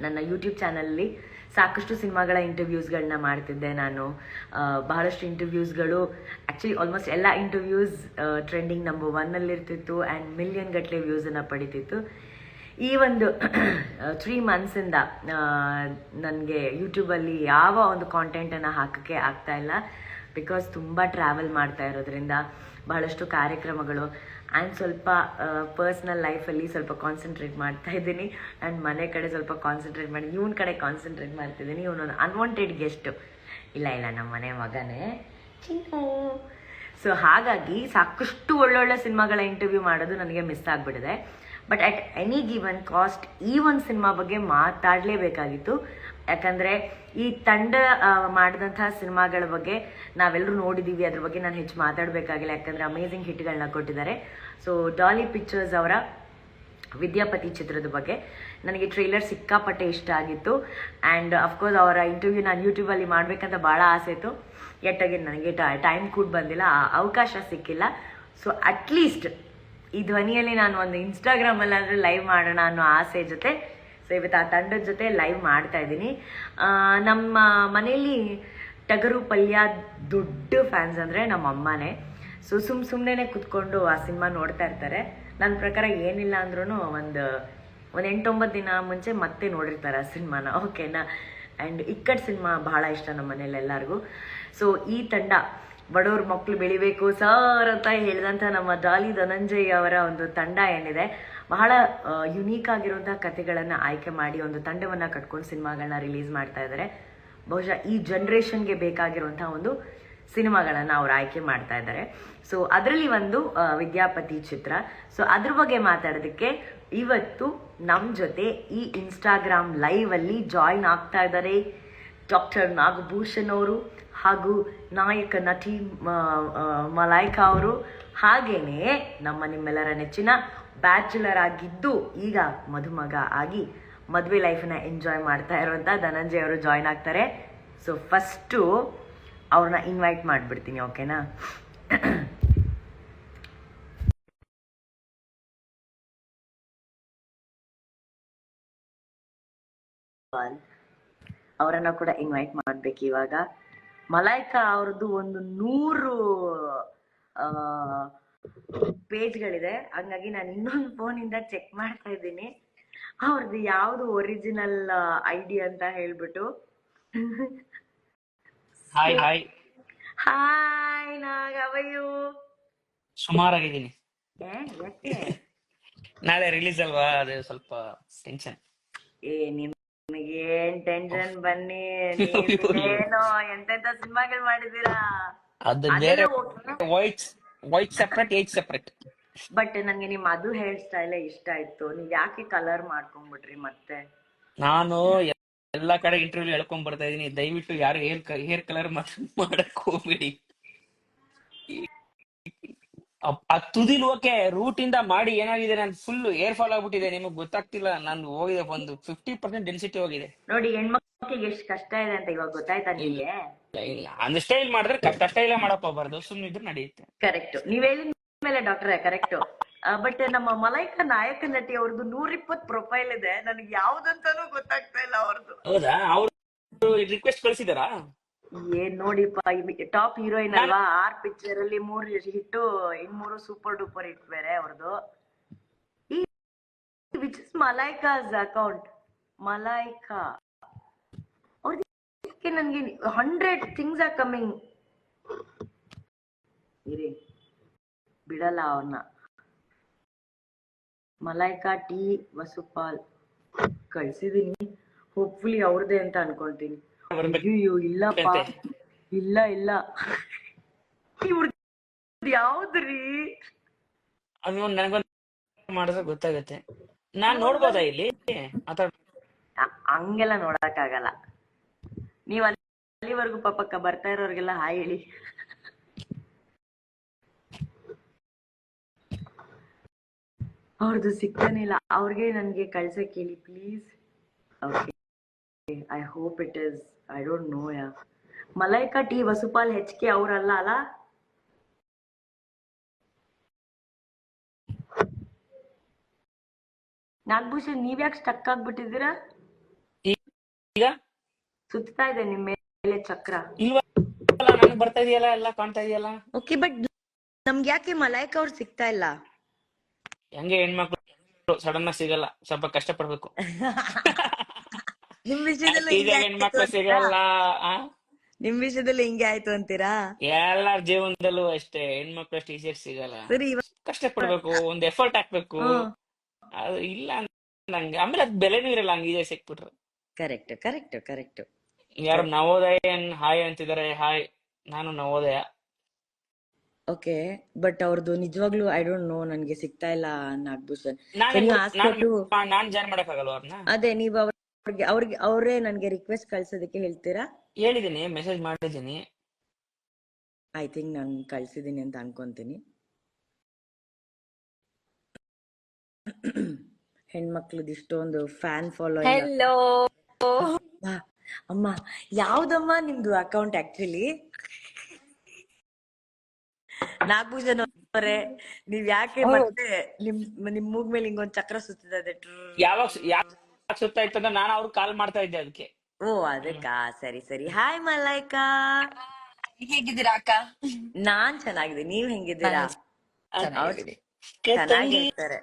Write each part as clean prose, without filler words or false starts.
ನನ್ನ ಯೂಟ್ಯೂಬ್ ಚಾನಲಲ್ಲಿ ಸಾಕಷ್ಟು ಸಿನಿಮಾಗಳ ಇಂಟರ್ವ್ಯೂಸ್ಗಳನ್ನ ಮಾಡ್ತಿದ್ದೆ ನಾನು. ಬಹಳಷ್ಟು ಇಂಟರ್ವ್ಯೂಸ್ಗಳು ಆ್ಯಕ್ಚುಲಿ ಆಲ್ಮೋಸ್ಟ್ ಎಲ್ಲ ಇಂಟರ್ವ್ಯೂಸ್ ಟ್ರೆಂಡಿಂಗ್ ನಂಬರ್ 1 ಇರ್ತಿತ್ತು ಆ್ಯಂಡ್ ಮಿಲಿಯನ್ ಗಟ್ಟಲೆ ವ್ಯೂಸನ್ನು ಪಡಿತಿತ್ತು. ಈ ಒಂದು 3 ಮಂತ್ಸಿಂದ ನನಗೆ ಯೂಟ್ಯೂಬಲ್ಲಿ ಯಾವ ಒಂದು ಕಾಂಟೆಂಟನ್ನು ಹಾಕೋಕ್ಕೆ ಆಗ್ತಾಯಿಲ್ಲ. ಬಿಕಾಸ್ ತುಂಬ ಟ್ರಾವೆಲ್ ಮಾಡ್ತಾ ಇರೋದ್ರಿಂದ ಬಹಳಷ್ಟು ಕಾರ್ಯಕ್ರಮಗಳು ಆ್ಯಂಡ್ ಸ್ವಲ್ಪ ಪರ್ಸ್ನಲ್ ಲೈಫಲ್ಲಿ ಸ್ವಲ್ಪ ಕಾನ್ಸಂಟ್ರೇಟ್ ಮಾಡ್ತಾ ಇದ್ದೀನಿ ಆ್ಯಂಡ್ ಮನೆ ಕಡೆ ಸ್ವಲ್ಪ ಕಾನ್ಸಂಟ್ರೇಟ್ ಮಾಡಿ ಇವನ ಕಡೆ ಕಾನ್ಸಂಟ್ರೇಟ್ ಮಾಡ್ತಿದ್ದೀನಿ. ಇವನೊಂದು ಅನ್ವಾಂಟೆಡ್ ಗೆಸ್ಟು. ಇಲ್ಲ ನಮ್ಮ ಮನೆ ಮಗನೇ ಚಿನ್ನು. ಸೊ ಹಾಗಾಗಿ ಸಾಕಷ್ಟು ಒಳ್ಳೊಳ್ಳೆ ಸಿನಿಮಾಗಳ ಇಂಟರ್ವ್ಯೂ ಮಾಡೋದು ನನಗೆ ಮಿಸ್ ಆಗಿಬಿಟ್ಟಿದೆ. But at any given cost ಈ ಒಂದು ಸಿನಿಮಾ ಬಗ್ಗೆ ಮಾತಾಡಲೇಬೇಕಾಗಿತ್ತು. ಯಾಕಂದರೆ ಈ ತಂಡ ಮಾಡಿದಂತಹ ಸಿನಿಮಾಗಳ ಬಗ್ಗೆ ನಾವೆಲ್ಲರೂ ನೋಡಿದ್ದೀವಿ, ಅದ್ರ ಬಗ್ಗೆ ನಾನು ಹೆಚ್ಚು ಮಾತಾಡಬೇಕಾಗಿಲ್ಲ. ಯಾಕಂದರೆ ಅಮೇಝಿಂಗ್ ಹಿಟ್ಗಳನ್ನ ಕೊಟ್ಟಿದ್ದಾರೆ. ಸೊ ಡಾಲಿ ಪಿಕ್ಚರ್ಸ್ ಅವರ ವಿದ್ಯಾಪತಿ ಚಿತ್ರದ ಬಗ್ಗೆ ನನಗೆ ಟ್ರೈಲರ್ ಸಿಕ್ಕಾಪಟ್ಟೆ ಇಷ್ಟ ಆಗಿತ್ತು. ಆ್ಯಂಡ್ ಅಫ್ಕೋರ್ಸ್ ಅವರ ಇಂಟರ್ವ್ಯೂ ನಾನು ಯೂಟ್ಯೂಬಲ್ಲಿ ಮಾಡಬೇಕಂತ ಭಾಳ ಆಸೆ ಇತ್ತು. ಎಟ್ಟಾಗಿ ನನಗೆ ಟೈಮ್ ಕೂಡ ಬಂದಿಲ್ಲ, ಅವಕಾಶ ಸಿಕ್ಕಿಲ್ಲ. ಸೊ ಅಟ್ಲೀಸ್ಟ್ ಈ ಧ್ವನಿಯಲ್ಲಿ ನಾನು ಒಂದು ಇನ್ಸ್ಟಾಗ್ರಾಮಲ್ಲಿ ಅಂದರೆ ಲೈವ್ ಮಾಡೋಣ ಅನ್ನೋ ಆಸೆ ಜೊತೆ ಸೊ ಇವತ್ತು ಆ ತಂಡದ ಜೊತೆ ಲೈವ್ ಮಾಡ್ತಾ ಇದ್ದೀನಿ. ನಮ್ಮ ಮನೆಯಲ್ಲಿ ಟಗರು ಪಲ್ಯ ದೊಡ್ಡ ಫ್ಯಾನ್ಸ್ ಅಂದರೆ ನಮ್ಮ ಅಮ್ಮನೇ. ಸೊ ಸುಮ್ಮನೆ ಕುತ್ಕೊಂಡು ಆ ಸಿನಿಮಾ ನೋಡ್ತಾ ಇರ್ತಾರೆ. ನನ್ನ ಪ್ರಕಾರ ಏನಿಲ್ಲ ಅಂದ್ರೂ ಒಂದು 8-9 ದಿನ ಮುಂಚೆ ಮತ್ತೆ ನೋಡಿರ್ತಾರೆ ಆ ಸಿನಿಮಾನ, ಓಕೆನಾ. ಆ್ಯಂಡ್ ಇಕ್ಕಟ್ ಸಿನಿಮಾ ಭಾಳ ಇಷ್ಟ ನಮ್ಮ ಮನೇಲಿ ಎಲ್ಲರಿಗೂ. ಸೊ ಈ ತಂಡ ಬಡವ್ರ ಮಕ್ಕಳು ಬೆಳಿಬೇಕು ಸರ್ ಅಂತ ಹೇಳಿದಂಥ ನಮ್ಮ ಡಾಲಿ ಧನಂಜಯ್ ಅವರ ಒಂದು ತಂಡ ಏನಿದೆ, ಬಹಳ ಯುನೀಕ್ ಆಗಿರುವಂತಹ ಕಥೆಗಳನ್ನು ಆಯ್ಕೆ ಮಾಡಿ ಒಂದು ತಂಡವನ್ನು ಕಟ್ಕೊಂಡು ಸಿನಿಮಾಗಳನ್ನ ರಿಲೀಸ್ ಮಾಡ್ತಾ ಇದ್ದಾರೆ. ಬಹುಶಃ ಈ ಜನ್ರೇಷನ್ಗೆ ಬೇಕಾಗಿರುವಂಥ ಒಂದು ಸಿನಿಮಾಗಳನ್ನು ಅವ್ರು ಆಯ್ಕೆ ಮಾಡ್ತಾ ಇದ್ದಾರೆ. ಸೊ ಅದರಲ್ಲಿ ಒಂದು ವಿದ್ಯಾಪತಿ ಚಿತ್ರ. ಸೊ ಅದ್ರ ಬಗ್ಗೆ ಮಾತಾಡೋದಕ್ಕೆ ಇವತ್ತು ನಮ್ಮ ಜೊತೆ ಈ ಇನ್ಸ್ಟಾಗ್ರಾಮ್ ಲೈವಲ್ಲಿ ಜಾಯಿನ್ ಆಗ್ತಾ ಇದ್ದಾರೆ ಡಾಕ್ಟರ್ ನಾಗಭೂಷಣ್ ಅವರು ಹಾಗೂ ನಾಯಕ ನಟಿ ಮಲೈಕಾ ಅವರು, ಹಾಗೇನೆ ನಿಮ್ಮೆಲ್ಲರ ನೆಚ್ಚಿನ ಬ್ಯಾಚುಲರ್ ಆಗಿದ್ದು ಈಗ ಮದುಮಗ ಆಗಿ ಮದುವೆ ಲೈಫನ್ನ ಎಂಜಾಯ್ ಮಾಡ್ತಾ ಇರುವಂಥ ಧನಂಜಯ್ ಅವರು ಜಾಯ್ನ್ ಆಗ್ತಾರೆ. ಸೊ ಫಸ್ಟು ಅವ್ರನ್ನ ಇನ್ವೈಟ್ ಮಾಡಿಬಿಡ್ತೀನಿ, ಓಕೆನಾ. ಅವರನ್ನ ಕೂಡ ಇನ್ವೈಟ್ ಮಾಡ್ಬೇಕು. ಇವಾಗ ಮಲೈಕಾ ಅವ್ರದ್ದು ಒಂದು 100 ಪೇಜ್ಗಳಿದೆ, ಹಂಗಾಗಿ ನಾನು ಇನ್ನೊಂದು ಫೋನಿಂದ ಚೆಕ್ ಮಾಡ್ತಾ ಇದ್ದೀನಿ ಅವ್ರದ್ದು ಯಾವ್ದು ಒರಿಜಿನಲ್ ಐಡಿ ಅಂತ ಹೇಳ್ಬಿಟ್ಟು. ಹಾಯ್ ಹಾಯ್ ಹಾಯ್ ನಾಗವಯ್ಯು. ಸುಮಾರಾಗಿದ್ದೀನಿ. ಯಾಕೆ ನಾಳೆ ರಿಲೀಸ್ ಅಲ್ವಾ, ಅದು ಸ್ವಲ್ಪ ಟೆನ್ಷನ್. ನಿಮಗೇನ್ ಟೆನ್ಷನ್ ಬನ್ನಿ, ಏನೋ ಎಂತೆಂತ ಸಿನಿಮಾಗಳು ಮಾಡಿದೀರಾ. ಅದು ಬೇರೆ, white separate, age separate. But ನಂಗೆ ನಿಮ್ ಅದು ಹೇರ್ ಸ್ಟೈಲ್ ಇಷ್ಟ ಆಯ್ತು. ನೀವ್ ಯಾಕೆ ಕಲರ್ ಮಾಡ್ಕೊಂಡ್ಬಿಟ್ರಿ ಮತ್ತೆ? ನಾನು ಎಲ್ಲಾ ಕಡೆ ಇಂಟರ್ವ್ಯೂ ಹೇಳ್ಕೊಂಡ್ ಬರ್ತಾ ಇದೀನಿ, ದಯವಿಟ್ಟು ಯಾರು ಹೇರ್ ಕಲರ್ ಮಾಡಕ್ ಹೋಗ್ಬೇಡಿ. ಆ ತುದಿಲ್ ಓಕೆ, ರೂಟ್ ಇಂದ ಮಾಡಿ ಏನಾಗಿದೆ, ನಾನು ಫುಲ್ ಏರ್ ಫಾಲ್ ಆಗ್ಬಿಟ್ಟಿದೆ. ನಿಮಗ್ ಗೊತ್ತಾಗ್ತಿಲ್ಲ, ನಾನು ಹೋಗಿದೆ ಒಂದು 50% ಡೆನ್ಸಿಟಿ ಹೋಗಿದೆ. ನೋಡಿ ಹೆಣ್ಮಕ್ಳಿಗೆ ಎಷ್ಟು ಕಷ್ಟ ಇದೆ ಅಂತ ಇವಾಗ ಗೊತ್ತಾಯ್ತಾ ನಿಮ್ಗೆ? ಇಲ್ಲ ಅಂದ್ ಸ್ಟೈಲ್ ಮಾಡಿದ್ರೆ ಕಷ್ಟ ಸ್ಟೈಲೇ ಮಾಡಕ್ ಹೋಗ್ಬಾರ್ದು, ಸುಮ್ಮನಿದ್ರೆ ನಡೆಯುತ್ತೆ. ಕರೆಕ್ಟ್, ನೀವ್ ಹೇಳಿದ ಮೇಲೆ ಡಾಕ್ಟ್ರೆ ಕರೆಕ್ಟ್. ಬಟ್ ನಮ್ಮ ಮಲೈಕಾ ನಾಯಕ ನಟಿ ಅವ್ರದ್ದು 120 ಪ್ರೊಫೈಲ್ ಇದೆ, ನನಗೆ ಯಾವ್ದಂತಾನು ಗೊತ್ತಾಗ್ತಾ ಇಲ್ಲ ಅವ್ರದ್ದು. ಹೌದಾ? ಅವ್ರು ರಿಕ್ವೆಸ್ಟ್ ಕಳ್ಸಿದಾರಾ? ಏನ್ ನೋಡಿಪ್ಪ, ಟಾಪ್ ಹೀರೋಯಿನ್ ಅಲ್ವಾ, 6 ಪಿಕ್ಚರ್ ಅಲ್ಲಿ 3 ಹಿಟ್ಟು, 3 ಸೂಪರ್ ಡೂಪರ್ ಹಿಟ್ ಬೇರೆ ಅವ್ರದ್ದು. Which is Malaika's account. Malaika ಅವ್ರಿಗೆ ನನ್ಗೆ 100 ಥಿಂಗ್ಸ್ ಆರ್ ಕಮಿಂಗ್. ಇರಿ ಬಿಡಲ್ಲ ಅವ್ರನ್ನ. ಮಲೈಕಾ ಟಿ ವಸುಪಾಲ್ ಕಳ್ಸಿದೀನಿ, ಹೋಪ್ಫುಲಿ ಅವ್ರದೇ ಅಂತ ಅನ್ಕೊಂತೀನಿ. ಅಯ್ಯೋ ಇಲ್ಲಪ್ಪ, ಇಲ್ಲ ಇವ್ರದ್ದು ಯಾವ್ದ್ರಿ? ನನಗೊಂದು ಮಾಡಿದ್ರೆ ಗೊತ್ತಾಗತ್ತೆ. ನಾನ್ ನೋಡ್ಬೋದಾ ಇಲ್ಲಿ? ಹಂಗೆಲ್ಲ ನೋಡಕ್ ಆಗಲ್ಲ. ನೀವ್ ಅಲ್ಲಿವರೆಗೂ ಪಾಪಕ್ಕ ಬರ್ತಾ ಇರೋರ್ಗೆಲ್ಲ ಹಾಯ್ ಹೇಳಿ. ಅವ್ರದ್ದು ಸಿಗ್ತಾನೆ ಇಲ್ಲ, ಅವ್ರಿಗೆ ನನ್ಗೆ ಕಳ್ಸಕ್ ಹೇಳಿ please. Okay, I hope it is, I don't know yeah. Malaika T Vasupal HK ಅವರಲ್ಲ ಅಲ್ಲ? ನಾಗಭೂಷಣ್ ನೀವ್ಯಾಕೆ ಸ್ಟಕ್ ಆಗ್ಬಿಟ್ಟಿದ್ದೀರಾ? ಈಗ ಸುತ್ತಾ ಇದೆ ನಿಮ್ ಮೇಲೆ ಚಕ್ರ. ಇಲ್ವಲ್ಲ, ನನಗ್ ಬರ್ತಾ ಇದೆಯಲ್ಲ, ಎಲ್ಲ ಕಾಣ್ತಾ ಇದೆಯಲ್ಲ. ಓಕೆ, ಬಟ್ ನಮ್ಗೆ ಯಾಕೆ ಮಲೈಕ ಅವ್ರು ಸಿಗ್ತಾ ಇಲ್ಲ? ಹೆಂಗೆ ಹೆಣ್ಮಕ್ಳು ಸಡನ್ ಆಗಿ ಸಿಗಲ್ಲ, ಸ್ವಲ್ಪ ಕಷ್ಟ ಪಡ್ಬೇಕು. ನಿಮ್ ವಿಷಯದಲ್ಲೂ ಹಿಂಗೆ ಈಸಿಯಾಗಿ ಆಯ್ತು ಹೆಣ್ಮಕ್ಳು ಅಂತೀರಾ? ಸಿಗಲ್ಲ. ಆ ನಿಮ್ ವಿಷಯದಲ್ಲಿ ಹಿಂಗೆ ಆಯ್ತು ಅಂತೀರಾ? ಎಲ್ಲಾರ ಜೀವನದಲ್ಲೂ ಅಷ್ಟೇ, ಹೆಣ್ಮಕ್ಳು ಅಷ್ಟು ಈಸಿಯಾಗಿ ಸಿಗಲ್ಲ. ಸರಿ, ಇವಾಗ ಕಷ್ಟ ಪಡ್ಬೇಕು, ಒಂದ್ ಎಫರ್ಟ್ ಹಾಕ್ಬೇಕು. ಅದು ಇಲ್ಲ ನಂಗೆ, ಆಮೇಲೆ ಅದ್ ಬೆಲೆನೂ ಇರಲ್ಲ ಹಂಗ ಈಸಿಯಾಗಿ ಸಿಕ್ಬಿಟ್ರೆ. Correct correct correct. ಯಾರು ನವೋದಯ ಹಾಯ್ ಅಂತಿದ್ದಾರೆ. ಹಾಯ್, ನಾನು ನವೋದಯ. ಓಕೆ, ಬಟ್ ಅವ್ರದ್ದು ನಿಜವಾಗ್ಲೂ ಐ ಡೋಂಟ್ ನೋ, ನನ್ಗೆ ಸಿಗ್ತಾ ಇಲ್ಲ ನಾಗಭೂಷಣ್. ನಾನು ನೀವು ಆಸ್ಕೊಟ್ಟು ನಾನ್ ಜಾಯ್ನ್ ಮಾಡಕ್ ಆಗಲ್ವ ಅವ್ರನ್ನ? ಅದೇ ನೀವು ಅವ್ರಿಗೆ ಅವರೇ ನನ್ಗೆ ರಿಕ್ವೆಸ್ಟ್ ಕಳ್ಸೋದಕ್ಕೆ ಹೇಳ್ತೀರಾ? ಹೇಳಿದೀನಿ, ಮೆಸೇಜ್ ಮಾಡಿದೀನಿ. ಐ ಥಿಂಕ್ ನಾನು ಕಳ್ಸಿದೀನಿ ಅಂತ ಅನ್ಕೊಂತೀನಿ. ಹೆಣ್ಮಕ್ಳದ್ ಇಷ್ಟೊಂದು ಫ್ಯಾನ್ ಫಾಲೋಯಿಂಗ್. ಹೆಲೋ. ಅಮ್ಮ, ಯಾವ್ದಮ್ಮ ನಿಮ್ದು ಅಕೌಂಟ್ ಆಕ್ಚುಲಿ? ನಾಗಭೂಷಣ್ ಅವರೇ, ನೀವ್ ಯಾಕೆ ಮತ್ತೆ ನಿಮ್ ಮೂಗ್ ಮೇಲೆ ಹಿಂಗೊಂದ್ ಚಕ್ರ ಸುತ್ತಿದೆ? ಯಾವಾಗ ಸುತ್ತಾ ಇತ್ತಂದ್ರೆ ನಾನು ಅವ್ರಿಗೆ ಕಾಲ್ ಮಾಡ್ತಾ ಇದ್ದೆ ಅದಕ್ಕೆ. ಓ, ಅದಕ್ಕಾ? ಸರಿ ಸರಿ. ಹಾಯ್ ಮಲೈಕಾ, ಹೇಗಿದ್ದೀರಾ ಅಕ್ಕ? ನಾನ್ ಚೆನ್ನಾಗಿದ್ದೀನಿ, ನೀವ್ ಹೆಂಗಿದ್ದೀರಾ? ಚೆನ್ನಾಗಿದ್ದೀನಿ. ಚೆನ್ನಾಗಿರ್ತಾರೆ.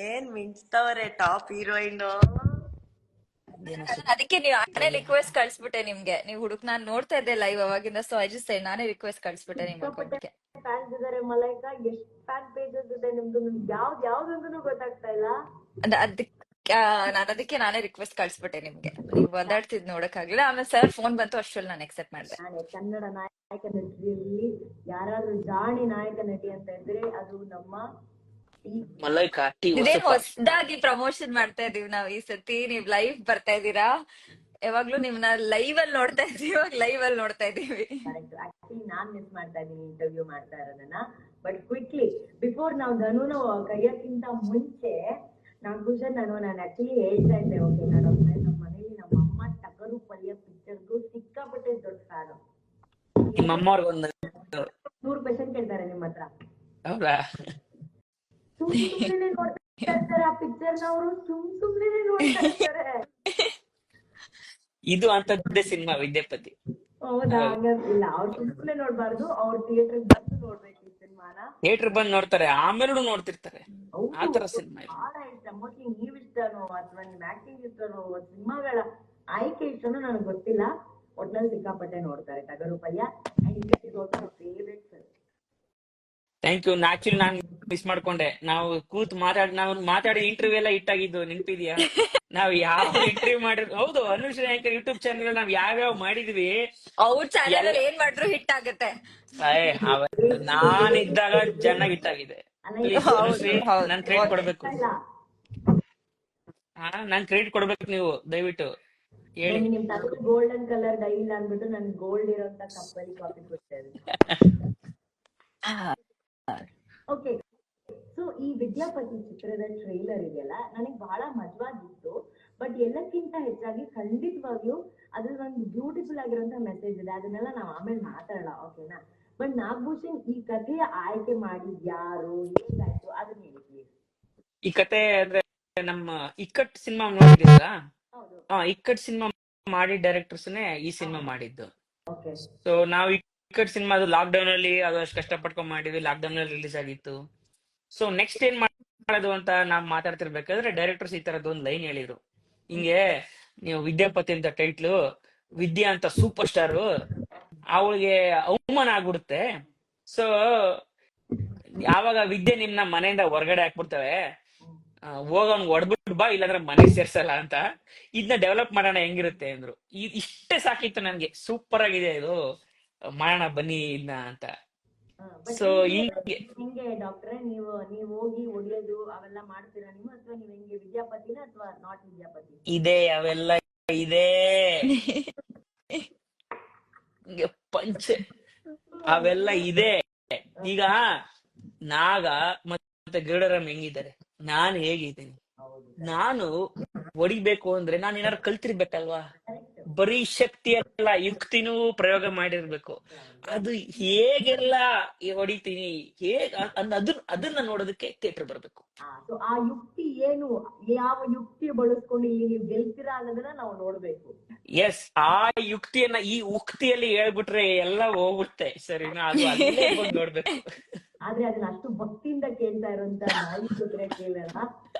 ಏನ್ ಮಿಂಚ್ತವ್ರೆ ಟಾಪ್ ಹೀರೋಯಿನ್. ಅದಕ್ಕೆ ನೀವು ನಾನೇ ರಿಕ್ವೆಸ್ಟ್ ಕಳ್ಸ್ಬಿಟ್ಟೆ ನಿಮ್ಗೆ. ನೀವು ಹುಡುಕ್ ನಾನ್ ನೋಡ್ತಾ ಇದ್ದೆ ಲೈವ್ ಅವಾಗಿಂದ, ಸೊ ಐ ಜಸ್ಟ್ ನಾನೇ ರಿಕ್ವೆಸ್ಟ್ ಕಳ್ಸ್ಬಿಟ್ಟೆ ನಿಮ್ ಅಕೌಂಟ್ಗೆ. ಫ್ಯಾನ್ಸ್ ಇದಾರೆ ಮಲೈಕಾ, ಎಷ್ಟ್ ಫ್ಯಾನ್ ಪೇಜಸ್ ಇದೆ ನಿಮ್ದು, ನಿಮ್ಗೆ ಯಾವ್ದಂತೂ ಗೊತ್ತಾಗ್ತಾ ಇಲ್ಲ. ಅದಕ್ಕೆ ನಾನೇ ರಿಕ್ವೆಸ್ಟ್ ಕಳ್ಸ್ಬಿಟ್ಟೆ ನಿಮ್ಗೆ. ನೀವು ಒದಾಡ್ತಿದ್ ನೋಡಕ್ಕಾಗ್ಲಿಲ್ಲ, ಆಮೇಲೆ ಸರ್ ಫೋನ್ ಬಂತು, ಅಷ್ಟ್ರಲ್ಲಿ ನಾನು ಎಕ್ಸೆಪ್ಟ್ ಮಾಡ್ದೆ. ಕನ್ನಡ ನಾಯಕ ನಟಿಯಲ್ಲಿ ಯಾರಾದ್ರೂ ಜಾಣಿ ನಾಯಕ ನಟಿ ಅಂತ ಇದ್ರೆ ಅದು ನಮ್ಮ ಮಲೈಕಾ ಇದೇನ್ ಹೊಸದಾಗಿ ಪ್ರಮೋಷನ್ ಮಾಡ್ತಾ ಇದೀವಿ ನಾವ್ ಈ ಸತಿ. ನೀವ್ ಲೈವ್ ಬರ್ತಾ ಇದೀರಾ, ಯಾವಾಗ್ಲೂ ನಿಮ್ನ ಲೈವ್ ಅಲ್ಲಿ ನೋಡ್ತಾ ಇದೀವಿ, ಇವಾಗ ಲೈವ್ ಅಲ್ಲಿ ನೋಡ್ತಾ ಇದೀವಿ. ಆಕ್ಚುಲಿ ನಾನ್ ಮಿಸ್ ಮಾಡ್ತಾ ಇದೀನಿ ಇಂಟರ್ವ್ಯೂ ಮಾಡ್ತಾ ಇರೋದನ್ನ. ಬಟ್ ಕ್ವಿಕ್ಲಿ ಬಿಫೋರ್ ನಾವು ಧನುನ ಕೈಯಕ್ಕಿಂತ ಮುಂಚೆ ನಾಗಭೂಷಣ್, ನಾನು ಆಕ್ಚುಲಿ ಹೇಳ್ತಾ ಇದ್ದೆ, ಓಕೆ, ನಾನು ನಮ್ಮ ಮನೇಲಿ ನಮ್ಮ ಅಮ್ಮ ಟಗರು ಪಲ್ಯ ಪಿಕ್ಚರ್ದು ಸಿಕ್ಕಾಪಟ್ಟೆ ದೊಡ್ಡ ಫ್ಯಾನು. ನಿಮ್ಮ ಅಮ್ಮವ್ರಿಗೆ ಒಂದು 100% ಕೇಳ್ತಾರೆ ನಿಮ್ಮ ಹತ್ರ. ಹೌದಾ? ಸುಮ್ನೆ ನೋಡ್ತಾ ಇರ್ತಾರೆ ಆ ಪಿಕ್ಚರ್, ಅವರು ಸುಮ್ನೆ ನೋಡ್ತಾ ಇರ್ತಾರೆ. ಇದು ಅಂತದ್ದೇ ಸಿನಿಮಾ ವಿದ್ಯಾಪತಿ. ಹೌದಾ? ಇಲ್ಲ, ಅವ್ರು ಸುಮ್ಮನೆ ನೋಡ್ಬಾರ್ದು, ಅವ್ರು ಥಿಯೇಟರ್ ಬಂದು ನೋಡ್ಬೇಕು ಈ ಸಿನಿಮಾನ. ಥಿಯೇಟರ್ ಬಂದು ನೋಡ್ತಾರೆ, ಆಮೇಲೂ ನೋಡ್ತಿರ್ತಾರೆ. ಆತರ ಸಿನಿಮಾ ಇದು. ಬಹಳ ಇಷ್ಟ. ಮೋಸ್ಟ್ಲಿ ನೀವ್ ಇಷ್ಟನೋ ಅಥವಾ ನಿಮ್ ಆಕ್ಟಿಂಗ್ ಇಷ್ಟನೋ, ಸಿನಿಮಾಗಳ ಆಯ್ಕೆ ಇಷ್ಟನೋ ನನಗೆ ಗೊತ್ತಿಲ್ಲ, ಒಟ್ನಲ್ಲಿ ಸಿಕ್ಕಾಪಟ್ಟೆ ನೋಡ್ತಾರೆ Tagaru Palya. Favourite sir. Thank you. Actually ನಾನು ಮಿಸ್ ಮಾಡ್ಕೊಂಡೆ. ನಾವು ಮಾತಾಡಿ ಇಂಟರ್ವ್ಯೂ ಎಲ್ಲ ಇಟ್ಟಾಗಿದ್ದು ನೆನಪಿದ್ಯಾ? ನಾವ್ ಯಾವ ಇಂಟರ್ವ್ಯೂ ಮಾಡಿದ್ವಿ? ಹೌದು, ಅನುಶ್ರೀ ಆಂಕರ್ ಯೂಟ್ಯೂಬ್ ಚಾನಲ್ ನಾವ್ ಯಾವ್ಯಾವ ಮಾಡಿದ್ವಿ. ಅವ್ರ ಚಾನಲ್ ಏನ್ ಮಾಡ್ರು ಹಿಟ್ ಆಗುತ್ತೆ. ನಾನಿದ್ದಾಗ ಚೆನ್ನಾಗಿ ಹಿಟ್ಟಾಗಿದೆ. ಅನುಶ್ರೀ, ನನ್ ಕ್ರೆಡಿಟ್ ಕೊಡ್ಬೇಕು. ನಾನ್ ಕ್ರೆಡಿಟ್ ಕೊಡ್ಬೇಕು, ನೀವು ದಯವಿಟ್ಟು ಹೇಳಿ. ನಿಮ್ ತಲೆ ಗೋಲ್ಡನ್ ಕಲರ್ ಡೈ ಇಲ್ಲ ಅಂದ್ಬಿಟ್ಟು ನನ್ ಗೋಲ್ಡ್ ಇರೋಂತ ಕಪ್ಪಲ್ಲಿ ಕಾಫಿ ಕೊಡ್ತೇವೆ. ಓಕೆ, ಸೊ ಈ ವಿದ್ಯಾಪತಿ ಚಿತ್ರದ ಟ್ರೈಲರ್ ಇದೆಯಲ್ಲ, ನನಗೆ ಬಹಳ ಮಜವಾಗಿತ್ತು. ಬಟ್ ಎಲ್ಲಕ್ಕಿಂತ ಹೆಚ್ಚಾಗಿ ಖಂಡಿತವಾಗ್ಲೂ ಅದ್ರಲ್ಲಿ ಒಂದು ಬ್ಯೂಟಿಫುಲ್ ಆಗಿರುವಂತ ಮೆಸೇಜ್ ಇದೆ. ಅದನ್ನೆಲ್ಲ ನಾವು ಆಮೇಲೆ ಮಾತಾಡೋಣ, ಓಕೆನಾ? ಬಟ್ ನಾಗಭೂಷಣ್, ಈ ಕಥೆಯ ಆಯ್ಕೆ ಮಾಡಿದ್ ಯಾರು, ಹೇಗಾಯ್ತು, ಅದನ್ನ ಹೇಳಿ ಪ್ಲೀಸ್. ಈ ಕತೆ ಅಂದ್ರೆ ನಮ್ಮ ಇಕ್ಕಟ್ ಸಿನಿಮಾ ನೋಡಿದ್ದೀರಾ? ಇಕ್ಕಟ್ ಸಿನಿಮಾ ಮಾಡಿ ಡೈರೆಕ್ಟರ್ಸ್ನೇ ಈ ಸಿನಿಮಾ ಮಾಡಿದ್ದು. ಸೊ ನಾವು ಇಕ್ಕಟ್ ಸಿನಿಮಾ ಅದು ಲಾಕ್ ಡೌನ್ ಅಲ್ಲಿ ಅದಷ್ಟು ಕಷ್ಟಪಟ್ಕೊಂಡ್ ಮಾಡಿದ್ವಿ. ಲಾಕ್ ಡೌನ್ ಅಲ್ಲಿ ರಿಲೀಸ್ ಆಗಿತ್ತು. ಸೊ ನೆಕ್ಸ್ಟ್ ಏನ್ ಮಾಡೋದು ಅಂತ ನಾವ್ ಮಾತಾಡ್ತಿರ್ಬೇಕಾದ್ರೆ ಡೈರೆಕ್ಟರ್ಸ್ ಈ ತರದ್ ಒಂದ್ ಲೈನ್ ಹೇಳಿದ್ರು. ಹಿಂಗೆ, ನೀವು ವಿದ್ಯಾಪತಿ ಅಂತ ಟೈಟ್ಲು, ವಿದ್ಯಾ ಅಂತ ಸೂಪರ್ ಸ್ಟಾರ್, ಅವಳಿಗೆ ಅವಮಾನ ಆಗ್ಬಿಡುತ್ತೆ. ಸೊ ಯಾವಾಗ ವಿದ್ಯೆ ನಿಮ್ನ ಮನೆಯಿಂದ ಹೊರಗಡೆ ಹಾಕ್ಬಿಡ್ತವೆ, ಹೋಗೋನ್ ಹೊಡ್ಬಿಟ್ಟು ಬಾ, ಇಲ್ಲಾಂದ್ರೆ ಮನೆ ಸೇರ್ಸಲ್ಲ ಅಂತ. ಇದನ್ನ ಡೆವಲಪ್ ಮಾಡೋಣ ಹೆಂಗಿರುತ್ತೆ ಅಂದ್ರು. ಇಷ್ಟೇ ಸಾಕಿತ್ತು ನನ್ಗೆ. ಸೂಪರ್ ಆಗಿದೆ ಇದು, ಮಾಡೋಣ ಬನ್ನಿ ಇದನ್ನ ಅಂತ. ಸೊ ಹಿಂಗೆ ಡಾಕ್ಟ್ರೆ, ನೀವು ಹೋಗಿ ಹೊಡಿಯೋದು ಅವೆಲ್ಲ ಮಾಡ್ತೀರಾ ನೀವು, ಅಥವಾ ನೀವು ಹೆಂಗೆ ವಿದ್ಯಾಪತಿನ ಅಥವಾ ನಾಟ್ ವಿದ್ಯಾಪತಿ? ಇದೆ, ಅವೆಲ್ಲ ಇದೆ. ಪಂಚೆ ಅವೆಲ್ಲ ಇದೆ. ಈಗ ನಾಗ ಮತ್ತೆ ಗರುಡರಾಮ್ ಹೆಂಗಿದ್ದಾರೆ, ನಾನ್ ಹೇಗಿದ್ದೀನಿ? ನಾನು ಹೊಡಿಬೇಕು ಅಂದ್ರೆ ನಾನು ಏನಾರು ಕಲ್ತಿರ್ಬೇಕಲ್ವಾ? ಬರೀ ಶಕ್ತಿ ಅಲ್ಲ, ಯುಕ್ತಿನೂ ಪ್ರಯೋಗ ಮಾಡಿರ್ಬೇಕು. ಅದು ಹೇಗೆಲ್ಲ ಹೊಡಿತೀನಿ, ಅದನ್ನ ನೋಡೋದಕ್ಕೆ ಥಿಯೇಟರ್ ಬರ್ಬೇಕು. ಆ ಯುಕ್ತಿ ಏನು, ಯಾವ ಯುಕ್ತಿ ಬಳಸ್ಕೊಂಡು ಇಲ್ಲಿ ನೀವು ಗೆಲ್ತೀರಾ ಅನ್ನೋದನ್ನ ನಾವು ನೋಡ್ಬೇಕು. ಎಸ್, ಆ ಯುಕ್ತಿಯನ್ನ ಈ ಉಕ್ತಿಯಲ್ಲಿ ಹೇಳ್ಬಿಟ್ರೆ ಎಲ್ಲ ಹೋಗ್ಬಿಡುತ್ತೆ ಸರಿನಾ, ಅದು ಅಲ್ಲೇ ಬಂದು ನೋಡ್ಬೇಕು. ಆದ್ರೆ ಅದನ್ನ ಅಷ್ಟು ಭಕ್ತಿಯಿಂದ ಕೇಳ್ತಾ ಇರೋಂತ ನಾಯಿ ಜೊತೆ ಕೇಳೋಣ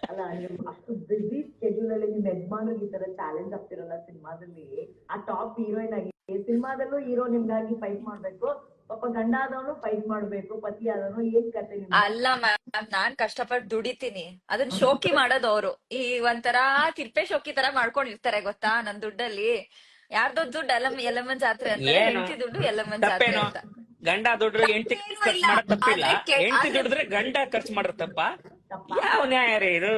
ಅಲ್ಲ. ನೀವು ಅಷ್ಟು ಬಿಸಿ ಶೆಡ್ಯೂಲ್ ಅಲ್ಲಿ ನಿಮ್ ಯಜಮಾನ್ರಿಗೆ ಈ ತರ ಚಾಲೆಂಜ್ ಆಗ್ತಿರಲ್ಲ ಸಿನಿಮಾದಲ್ಲಿ, ಆ ಟಾಪ್ ಹೀರೋಯಿನ್ ಆಗಿ ಸಿನಿಮಾದಲ್ಲೂ ಹೀರೋ ನಿಮ್ಗಾಗಿ ಫೈಟ್ ಮಾಡ್ಬೇಕು, ಪಾಪ ಗಂಡ ಆದವನು ಫೈಟ್ ಮಾಡ್ಬೇಕು, ಪತಿ ಆದವನು, ಏನ್ ಕತೆ ನಿಮ್ಗೆ? ಅಲ್ಲ ಮ್ಯಾಮ್, ನಾನ್ ಕಷ್ಟಪಟ್ಟು ದುಡಿತೀನಿ, ಅದನ್ನ ಶೋಕಿ ಮಾಡೋದು ಅವ್ರು. ಈ ಒಂಥರ ತಿರ್ಪೆ ಶೋಕಿ ತರ ಮಾಡ್ಕೊಂಡಿರ್ತಾರೆ ಗೊತ್ತಾ, ನನ್ ದುಡ್ಡಲ್ಲಿ. ಯಾರ್ದೋ ದುಡ್ಡು ಎಲ್ಲಮ್ಮನ್ ಜಾತ್ರೆ ಅಂತ, ಏನು ಹೆಂಡತಿ ದುಡ್ಡು ಎಲ್ಲಮ್ಮನ್ ಜಾತ್ರೆ ತಪ್ಪೇನು? ಅಂತ. ಗಂಡ ದುಡ್ರೆ ಹೆಂಡತಿ ತಪ್ಪೇನೂ ಖರ್ಚು ಇಲ್ಲ. ಮಾಡೋದ್ ತಪ್ಪಿಲ್ಲ, ಆದ್ರೆ ಹೆಂಡತಿ ದುಡಿದ್ರೆ ಗಂಡ ಖರ್ಚು ಮಾಡೋದ್ ತಪ್ಪ? ಯಾವ ನ್ಯಾಯ ರೀ ಇದು?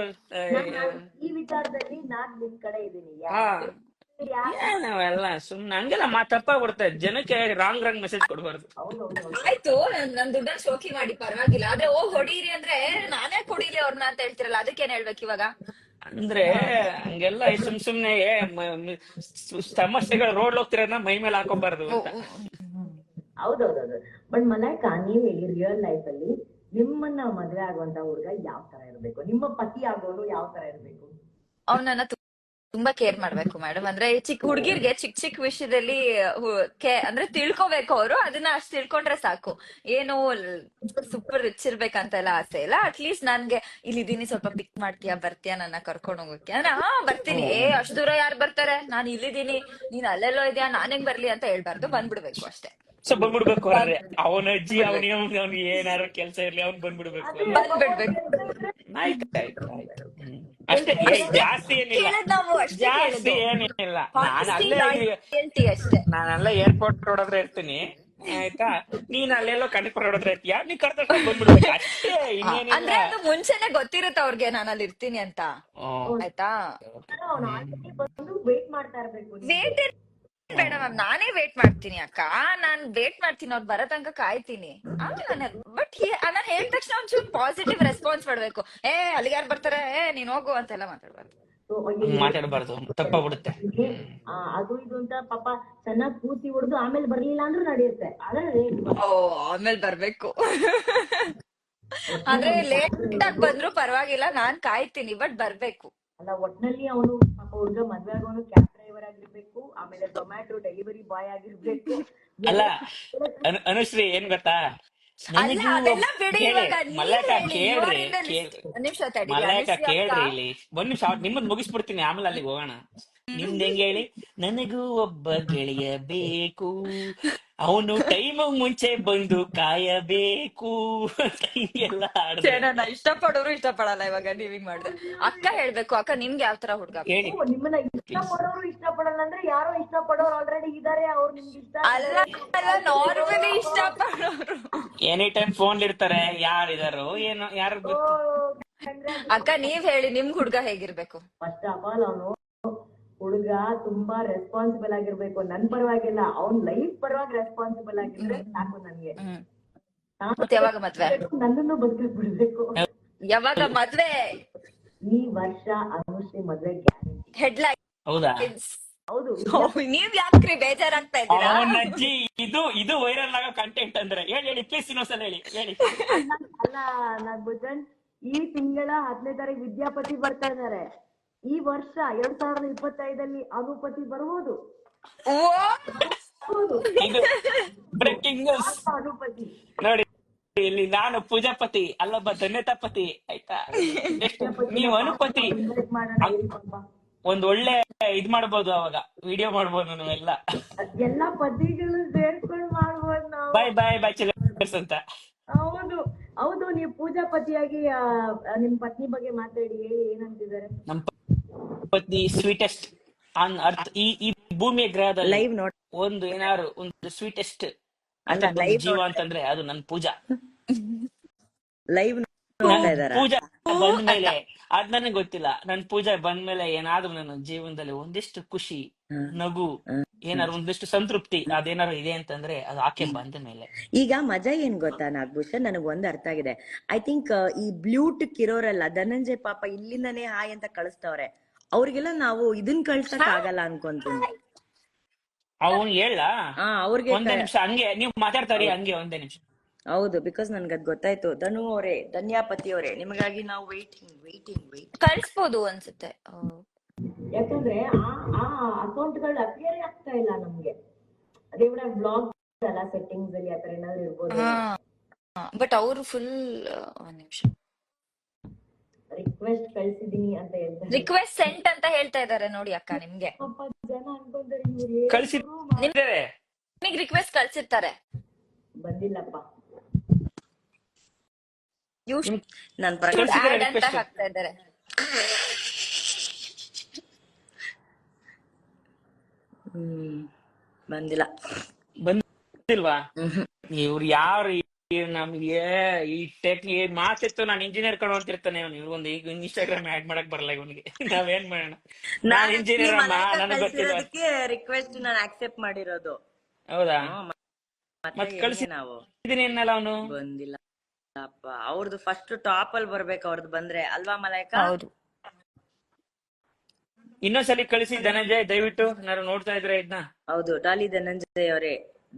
ಈ ವಿಚಾರದಲ್ಲಿ ನಾನ್ ನಿಮ್ ಕಡೆ ಇದೀನಿ. ಹಾ, ನಾವೆಲ್ಲ ಸುಮ್ನೆ ಹಂಗೆಲ್ಲ ತಪ್ಪಾಗ್ಬಿಡುತ್ತೆ, ಜನಕ್ಕೆ ರಾಂಗ್ ಮೆಸೇಜ್ ಕೊಡ್ಬಾರ್ದು. ಆಯ್ತು, ನನ್ ದುಡ್ಡಲ್ಲಿ ಶೋಕಿ ಮಾಡಿ ಪರವಾಗಿಲ್ಲ, ಆದ್ರೆ ಹೋಗ್ ಹೊಡೀರಿ ಅಂದ್ರೆ ನಾನೇ ಕೊಡೀಲಿ ಅವ್ರನ್ನ ಅಂತ ಹೇಳ್ತಿರಲ್ಲ, ಅದಕ್ಕೇನ್ ಹೇಳ್ಬೇಕು ಇವಾಗ? ಅಂದ್ರೆ ಹಂಗೆಲ್ಲ ಸುಮ್ನೆ ಸಮಸ್ಯೆಗಳು ರೋಡ್ ಹೋಗ್ತಿರೋದನ್ನ ಮೈ ಮೇಲೆ ಹಾಕೋಬಾರ್ದು ಅಂತ. ಹೌದೌದೌದು. ಬಟ್ ಮಲಾಯ್ಕ, ನೀವ್ ಹೇಳಿ ರಿಯಲ್ ಲೈಫ್ ಅಲ್ಲಿ ನಿಮ್ಮನ್ನ ಮದ್ವೆ ಆಗುವಂತ ಹುಡುಗ ಯಾವ ತರ ಇರ್ಬೇಕು, ನಿಮ್ಮ ಪತಿ ಆಗೋನು ಯಾವ ತರ ಇರ್ಬೇಕು? ಅವ್ನನ್ನ ತುಂಬಾ ಕೇರ್ ಮಾಡ್ಬೇಕು ಮೇಡಮ್. ಅಂದ್ರೆ ಚಿಕ್ಕ ಹುಡ್ಗಿರ್ಗೆ ಚಿಕ್ಕ ವಿಷಯದಲ್ಲಿ ಅಂದ್ರೆ ತಿಳ್ಕೊಬೇಕು ಅವರು, ಅದನ್ನ ಅಷ್ಟ್ ತಿಳ್ಕೊಂಡ್ರೆ ಸಾಕು. ಏನು ಸೂಪರ್ ರಿಚ್ ಇರ್ಬೇಕಂತೆಲ್ಲ ಆಸೆ ಇಲ್ಲ. ಅಟ್ಲೀಸ್ಟ್ ನನ್ಗೆ ಇಲ್ಲಿದ್ದೀನಿ, ಸ್ವಲ್ಪ ಪಿಕ್ ಮಾಡ್ತೀಯಾ, ಬರ್ತೀಯಾ ನನ್ನ ಕರ್ಕೊಂಡ್ ಹೋಗಕ್ಕೆ ಅಂದ್ರೆ ಬರ್ತೀನಿ. ಅಷ್ಟ್ ದೂರ ಯಾರು ಬರ್ತಾರೆ, ನಾನ್ ಇಲ್ಲಿದ್ದೀನಿ, ನೀನ್ ಅಲ್ಲೆಲ್ಲೋ ಇದೆಯಾ, ನಾನ್ ಹೆಂಗ್ ಬರ್ಲಿ ಅಂತ ಹೇಳ್ಬಾರ್ದು, ಬಂದ್ಬಿಡ್ಬೇಕು ಅಷ್ಟೇ. ಸೊ ಬಂದ್ಬಿಡ್ಬೇಕು ಅಂದ್ರೆ ಅವನ ಅಜ್ಜಿ ಅವ್ನಿಗೆ ಏನಾರು ಕೆಲ್ಸ ಇರ್ಲಿ ಅವ್ನ್ ಬಂದ್ಬಿಡ್ಬೇಕು. ಅಷ್ಟೇ, ಜಾಸ್ತಿ ಏನಿಲ್ಲ, ಜಾಸ್ತಿ ಏನಿಲ್ಲ. ನಾನಲ್ಲೇ ಏರ್ಪೋರ್ಟ್ ರೋಡಾದ್ರೆ ಇರ್ತೀನಿ ಆಯ್ತಾ, ನೀನ್ ಅಲ್ಲೆಲ್ಲೋ ಕನಕಪುರ ರೋಡಾದ್ರೆ ಇರ್ತೀಯ, ನೀ ಕರ್ಕೊಂಡು ಬಂದ್ಬಿಡ್ಬೇಕು ಅಷ್ಟೇ, ಇನ್ನೇನಿಲ್ಲ. ಅಂದ್ರೆ ಅದು ಮುಂಚೆನೆ ಗೊತ್ತಿರುತ್ತೆ ಅವ್ರಿಗೆ ನಾನು ಅಲ್ಲಿ ಇರ್ತೀನಿ ಅಂತ, ಆಯ್ತಾ? ವೇಟ್ ಮಾಡ್ತಾ ಇರ್ಬೇಕು. ವೇಟ್ ಬೇಡ ಮ್ಯಾಮ್, ನಾನೇ ವೇಟ್ ಮಾಡ್ತೀನಿ ಅಕ್ಕ, ನಾನ್ ವೇಟ್ ಮಾಡ್ತೀನಿ, ಅವ್ರು ಬರೋ ತನಕ ಕಾಯ್ತೀನಿ. ಆಮೇಲೆ ಬಟ್ ನಾನ್ ಹೇಳಿದ ತಕ್ಷಣ ಒಂಚೂರು ಪಾಸಿಟಿವ್ ರೆಸ್ಪಾನ್ಸ್ ಮಾಡ್ಬೇಕು. ಅಲ್ಲಿಗೆ ಯಾರು ಬರ್ತಾರೆ, ನೀನ್ ಹೋಗು ಅಂತೆಲ್ಲ ಮಾತಾಡ್ಬಾರ್ದು. ಮಾತಾಡಬಾರ್ದು, ತಪ್ಪಾಗ್ಬಿಡುತ್ತೆ. ಅದು ಇದು ಅಂತ ಪಾಪ ಚೆನ್ನಾಗ್ ಕೂತಿ ಹೊಡೆದು ಆಮೇಲೆ ಬರ್ಲಿಲ್ಲ ಅಂದ್ರೂ ನಡೆಯುತ್ತೆ. ಆಮೇಲೆ ಬರ್ಬೇಕು. ಅಂದ್ರೆ ಲೇಟ್ ಆಗಿ ಬಂದ್ರು ಪರವಾಗಿಲ್ಲ, ನಾನ್ ಕಾಯ್ತೀನಿ, ಬಟ್ ಬರ್ಬೇಕು. ಅಲ್ಲ, ಒಟ್ನಲ್ಲಿ ಅವನು ಪಾಪ ಹುಡುಗ ಮದ್ವೆ ಆಗೋನು ಕ್ಯಾಬ್ ಡ್ರೈವರ್ ಆಗಿರ್ಬೇಕು, ಆಮೇಲೆ ಟೊಮ್ಯಾಟೊ ಡೆಲಿವರಿ ಬಾಯ್ ಆಗಿರ್ಬೇಕು. ಅಲ್ಲ ಅನುಶ್ರೀ, ಏನ್ ಗೊತ್ತಾ, ಮಲ್ಲೇಕ ಕೇಳ್ರಿ ಇಲ್ಲಿ ಒಂದ್ ನಿಮಿಷ, ನಿಮ್ಮದ್ ಮುಗಿಸ್ಬಿಡ್ತೀನಿ, ಆಮೇಲೆ ಅಲ್ಲಿಗೆ ಹೋಗೋಣ. ನಿಮ್ದ್ ಹೆಂಗ ಹೇಳಿ, ನನಗೂ ಒಬ್ಬ ಗೆಳೆಯ ಬೇಕು, ಅವನು ಟೈಮ್ ಮುಂಚೆ ಬಂದು ಕಾಯಬೇಕು ಎಲ್ಲ ಇಷ್ಟಪಡೋರು ಇಷ್ಟಪಡಲ್ಲ. ಇವಾಗ ನೀವ್ ಮಾಡಿದ್ರೆ ಅಕ್ಕ ಹೇಳ್ಬೇಕು, ಅಕ್ಕ ನಿಮ್ಗೆ ಯಾವ ತರ ಹುಡುಗ ಹೇಳಿ. ನಿಮ್ಮನ್ನ ಇಷ್ಟಪಡೋರು ಇಷ್ಟಪಡಲ್ಲ ಅಂದ್ರೆ ಯಾರೋ ಇಷ್ಟಪಡೋರು ಆಲ್ರೆಡಿ ಇದಾರೆ, ಅವ್ರು ನಿಮ್ಗೆ ಇಷ್ಟ ಅಲ್ಲ, ನಾರ್ಮಲಿ ಇಷ್ಟಪಡೋರು ಎನಿ ಟೈಮ್ ಫೋನ್ ಇರ್ತಾರೆ, ಯಾರಿದಾರೋ ಏನೋ ಯಾರು ಗೊತ್ತು. ಅಕ್ಕ ನೀವ್ ಹೇಳಿ, ನಿಮ್ ಹುಡ್ಗ ಹೇಗಿರ್ಬೇಕು? ಫಸ್ಟ್ ಆಫ್ ಆಲ್ ಅವನು ಹುಡುಗ ತುಂಬಾ ರೆಸ್ಪಾನ್ಸಿಬಲ್ ಆಗಿರ್ಬೇಕು. ನನ್ ಪರವಾಗಿಲ್ಲ, ಅವ್ನ್ ಲೈಫ್ ಪರವಾಗಿ ರೆಸ್ಪಾನ್ಸಿಬಲ್ ಆಗಿದ್ರೆ ಸಾಕು ನನ್ಗೆ. ಯಾವಾಗ ಮದ್ವೆ? ನನ್ನನ್ನು ಬದುಕಕ್ ಬಿಡ್ಬೇಕು. ಯಾವಾಗ ಮದ್ವೆ? ಈ ವರ್ಷ ಅನುಶ್ರೀ ಮದ್ವೆ ಗ್ಯಾರಂಟಿ. ಹೆಡ್ಲೈನ್. ಹೌದಾ? ಹೌದು. ನೀವ್ ಯಾಕ್ರಿ ಬೇಜಾರಾಗ್ತಾ ಇದ್ದೀರಾ? ಅಜ್ಜಿ, ಇದು ವೈರಲ್ ಆಗೋ ಕಂಟೆಂಟ್ ಅಂದ್ರೆ ಹೇಳಿ ಪ್ಲೀಸ್, ಇನ್ನೊಂದ್ಸಲ ಹೇಳಿ. ಅಲ್ಲ ನಾಗಭೂಷಣ್, ಈ ತಿಂಗಳ 10ನೇ ತಾರೀಕು ವಿದ್ಯಾಪತಿ ಬರ್ತಾ ಇದಾರೆ. ಈ ವರ್ಷ 2025 ಅನುಪತಿ ಬರ್ಬೋದು. ಬ್ರೇಕಿಂಗ್ ನ್ಯೂಸ್ ಅನುಪತಿ ನೋಡಿ, ಇಲ್ಲಿ ನಾನು ಪೂಜಾಪತಿ ಅಲ್ಲೊಬ್ಬ ಧನ್ಯತಾಪತಿ, ಆಯ್ತಾ? ನೀವು ಅನುಪತಿ, ಒಂದ್ ಒಳ್ಳೆ ಇದ್ ಮಾಡ್ಬೋದು, ಅವಾಗ ವಿಡಿಯೋ ಮಾಡ್ಬೋದು ನಾವೆಲ್ಲ, ಎಲ್ಲಾ ಪತಿಗಳು ಸೇರ್ಕೊಂಡು ಮಾಡ್ಬೋದು ನಾವು. ಬಾಯ್ ಚಿಲ್ಲರ್ಸ್ ಅಂತ. ಹೌದು ಹೌದು. ನೀವು ಪೂಜಾಪತಿಯಾಗಿ ನಿಮ್ ಪತ್ನಿ ಬಗ್ಗೆ ಮಾತಾಡಿ, ಹೇಳಿ ಏನಂತಿದ್ದಾರೆ. ನಮ್ ಪತ್ನಿ ಸ್ವೀಟೆಸ್ಟ್ ಆನ್ ಅರ್ತ್, ಈ ಭೂಮಿಯ ಗ್ರಹದಲ್ಲಿ ಲೈವ್ ನೋಡ್ ಒಂದು ಏನಾದ್ರು ಒಂದು ಸ್ವೀಟೆಸ್ಟ್ ಜೀವ ಅಂತಂದ್ರೆ ಅದು ನನ್ ಪೂಜಾ. ಲೈವ್ ಪೂಜಾ ಬಂದ್ಮೇಲೆ ಅದ್ ನನಗೆ ಗೊತ್ತಿಲ್ಲ, ನನ್ ಪೂಜಾ ಬಂದ್ಮೇಲೆ ಏನಾದ್ರು ನನ್ನ ಜೀವನದಲ್ಲಿ ಒಂದಿಷ್ಟು ಖುಷಿ, ನಗು, ಏನಾದ್ರು ಒಂದಿಷ್ಟು ಸಂತೃಪ್ತಿ ಅದೇನಾದ್ರು ಇದೆ ಅಂತಂದ್ರೆ ಅದು ಆಕೆ ಬಂದ ಮೇಲೆ. ಈಗ ಮಜಾ ಏನ್ ಗೊತ್ತಾ ನಾಗಭೂಷಣ್, ನನಗ್ ಒಂದ್ ಅರ್ಥ ಆಗಿದೆ. ಐ ಥಿಂಕ್ ಈ ಬ್ಲೂಟಿಕ್ ಇರೋರಲ್ಲ, ಧನಂಜಯ್ ಪಾಪ ಇಲ್ಲಿಂದನೇ ಹಾಯ್ ಅಂತ ಕಳಿಸ್ತವ್ರೆ, ಅವ್ರಿಗೆಲ್ಲ ನಾವು ಇದನ್ ಕಳ್ಸಕ್ ಆಗಲ್ಲ ಅನ್ಕೊಂತೀನಿ. ಅವನ್ ಹೇಳ ಅವ್ರಿಗೆ ಒಂದೇ ನಿಮಿಷ ಹಂಗೆ ನೀವು ಮಾತಾಡ್ತಾರಿ, ಹಂಗೆ ಒಂದೇ ನಿಮಿಷ. ಹೌದು, ಬಿಕಾಸ್ ನನ್ಗೆ ಅದ್ ಗೊತ್ತಾಯ್ತು. ಧನು ಅವರೇ, ಧನ್ಯಾಪತಿ ಅವರೇ, ನಿಮಗಾಗಿ ನಾವು ವೇಟಿಂಗ್. ಕಳ್ಸ್ಬೋದು ಅನ್ಸುತ್ತೆ. ಯಾಕಂದ್ರೆ ಆ ಅಕೌಂಟ್ಗಳು ಅಪಿಯರ್ ಆಗ್ತಾ ಇಲ್ಲ ನಮ್ಗೆ. ಅದೇ ಬ್ಲಾಗ್ ಅಲ್ಲ, ಸೆಟ್ಟಿಂಗ್ಸ್ ಅಲ್ಲಿ ಆತರ ಏನಾದ್ರು ಇರ್ಬೋದು. ಬಟ್ ಅವರು ಫುಲ್ ಒಂದ್ ನಿಮಿಷ ರಿಕ್ವೆಸ್ಟ್ ಕಳ್ಸಿದೀನಿ ಅಂತ ಹೇಳ್ತಾರೆ. ರಿಕ್ವೆಸ್ಟ್ ಸೆಂಟ್ ಅಂತ ಹೇಳ್ತಾ ಇದಾರೆ ನೋಡಿ ಅಕ್ಕ ನಿಮ್ಗೆ. ಜನ ಅನ್ಕೊಂತಾರೆ ಕಳ್ಸಿ ನಿಮಗೆ ರಿಕ್ವೆಸ್ಟ್ ಕಳ್ಸಿರ್ತಾರೆ. ಬಂದಿಲ್ಲಪ್ಪ. ಯು ನನ್ ಆಡ್ ಅಂತ ಹಾಕ್ತಾ ಇದ್ದಾರೆ. ಬಂದಿಲ್ವಾ? ಇವ್ರು ಯಾರು ನಮ್ಗೆ ಈ ಟೆಕ್ ಮಾತಿತ್ತು. ನಾನು ಇಂಜಿನಿಯರ್ ಕಡೆ ಅಂತಿರ್ತಾನೆ. ಇವ್ರಿಗೊಂದು ಈಗ ಇನ್ಸ್ಟಾಗ್ರಾಮ್ ಆಡ್ ಮಾಡಕ್ ಬರಲ್ಲ ಇವನಿಗೆ. ನಾವೇನ್ ಮಾಡೋಣ? ನಾನ್ ಇಂಜಿನಿಯರ್ ಅಮ್ಮ, ನನಗೆ ಗೊತ್ತಿಲ್ಲ. ರಿಕ್ವೆಸ್ಟ್ ನಾನು ಆಕ್ಸೆಪ್ಟ್ ಮಾಡಿರೋದು. ಹೌದಾ? ಮತ್ತೆ ಕಳ್ಸಿ ನಾವು ಇದೀನಿ ಅನ್ನಲ್ಲ ಅವನು. ಬಂದಿಲ್ಲ ಅಪ್ಪ. ಅವ್ರದ್ದು ಫಸ್ಟ್ ಟಾಪ್ ಅಲ್ಲಿ ಬರ್ಬೇಕು, ಅವ್ರದ್ದು ಬಂದ್ರೆ ಅಲ್ವಾ ಮಲೈಕ? ಹೌದು. ಇನ್ನೊಂದ್ಸಲಿ ಕಳಿಸಿ ಧನಂಜಯ್, ದಯವಿಟ್ಟು. ನಾನು ನೋಡ್ತಾ ಇದ್ರೆ ಇದನ್ನ. ಹೌದು, ಡಾಲಿ ಧನಂಜಯ್ ಅವರೇ,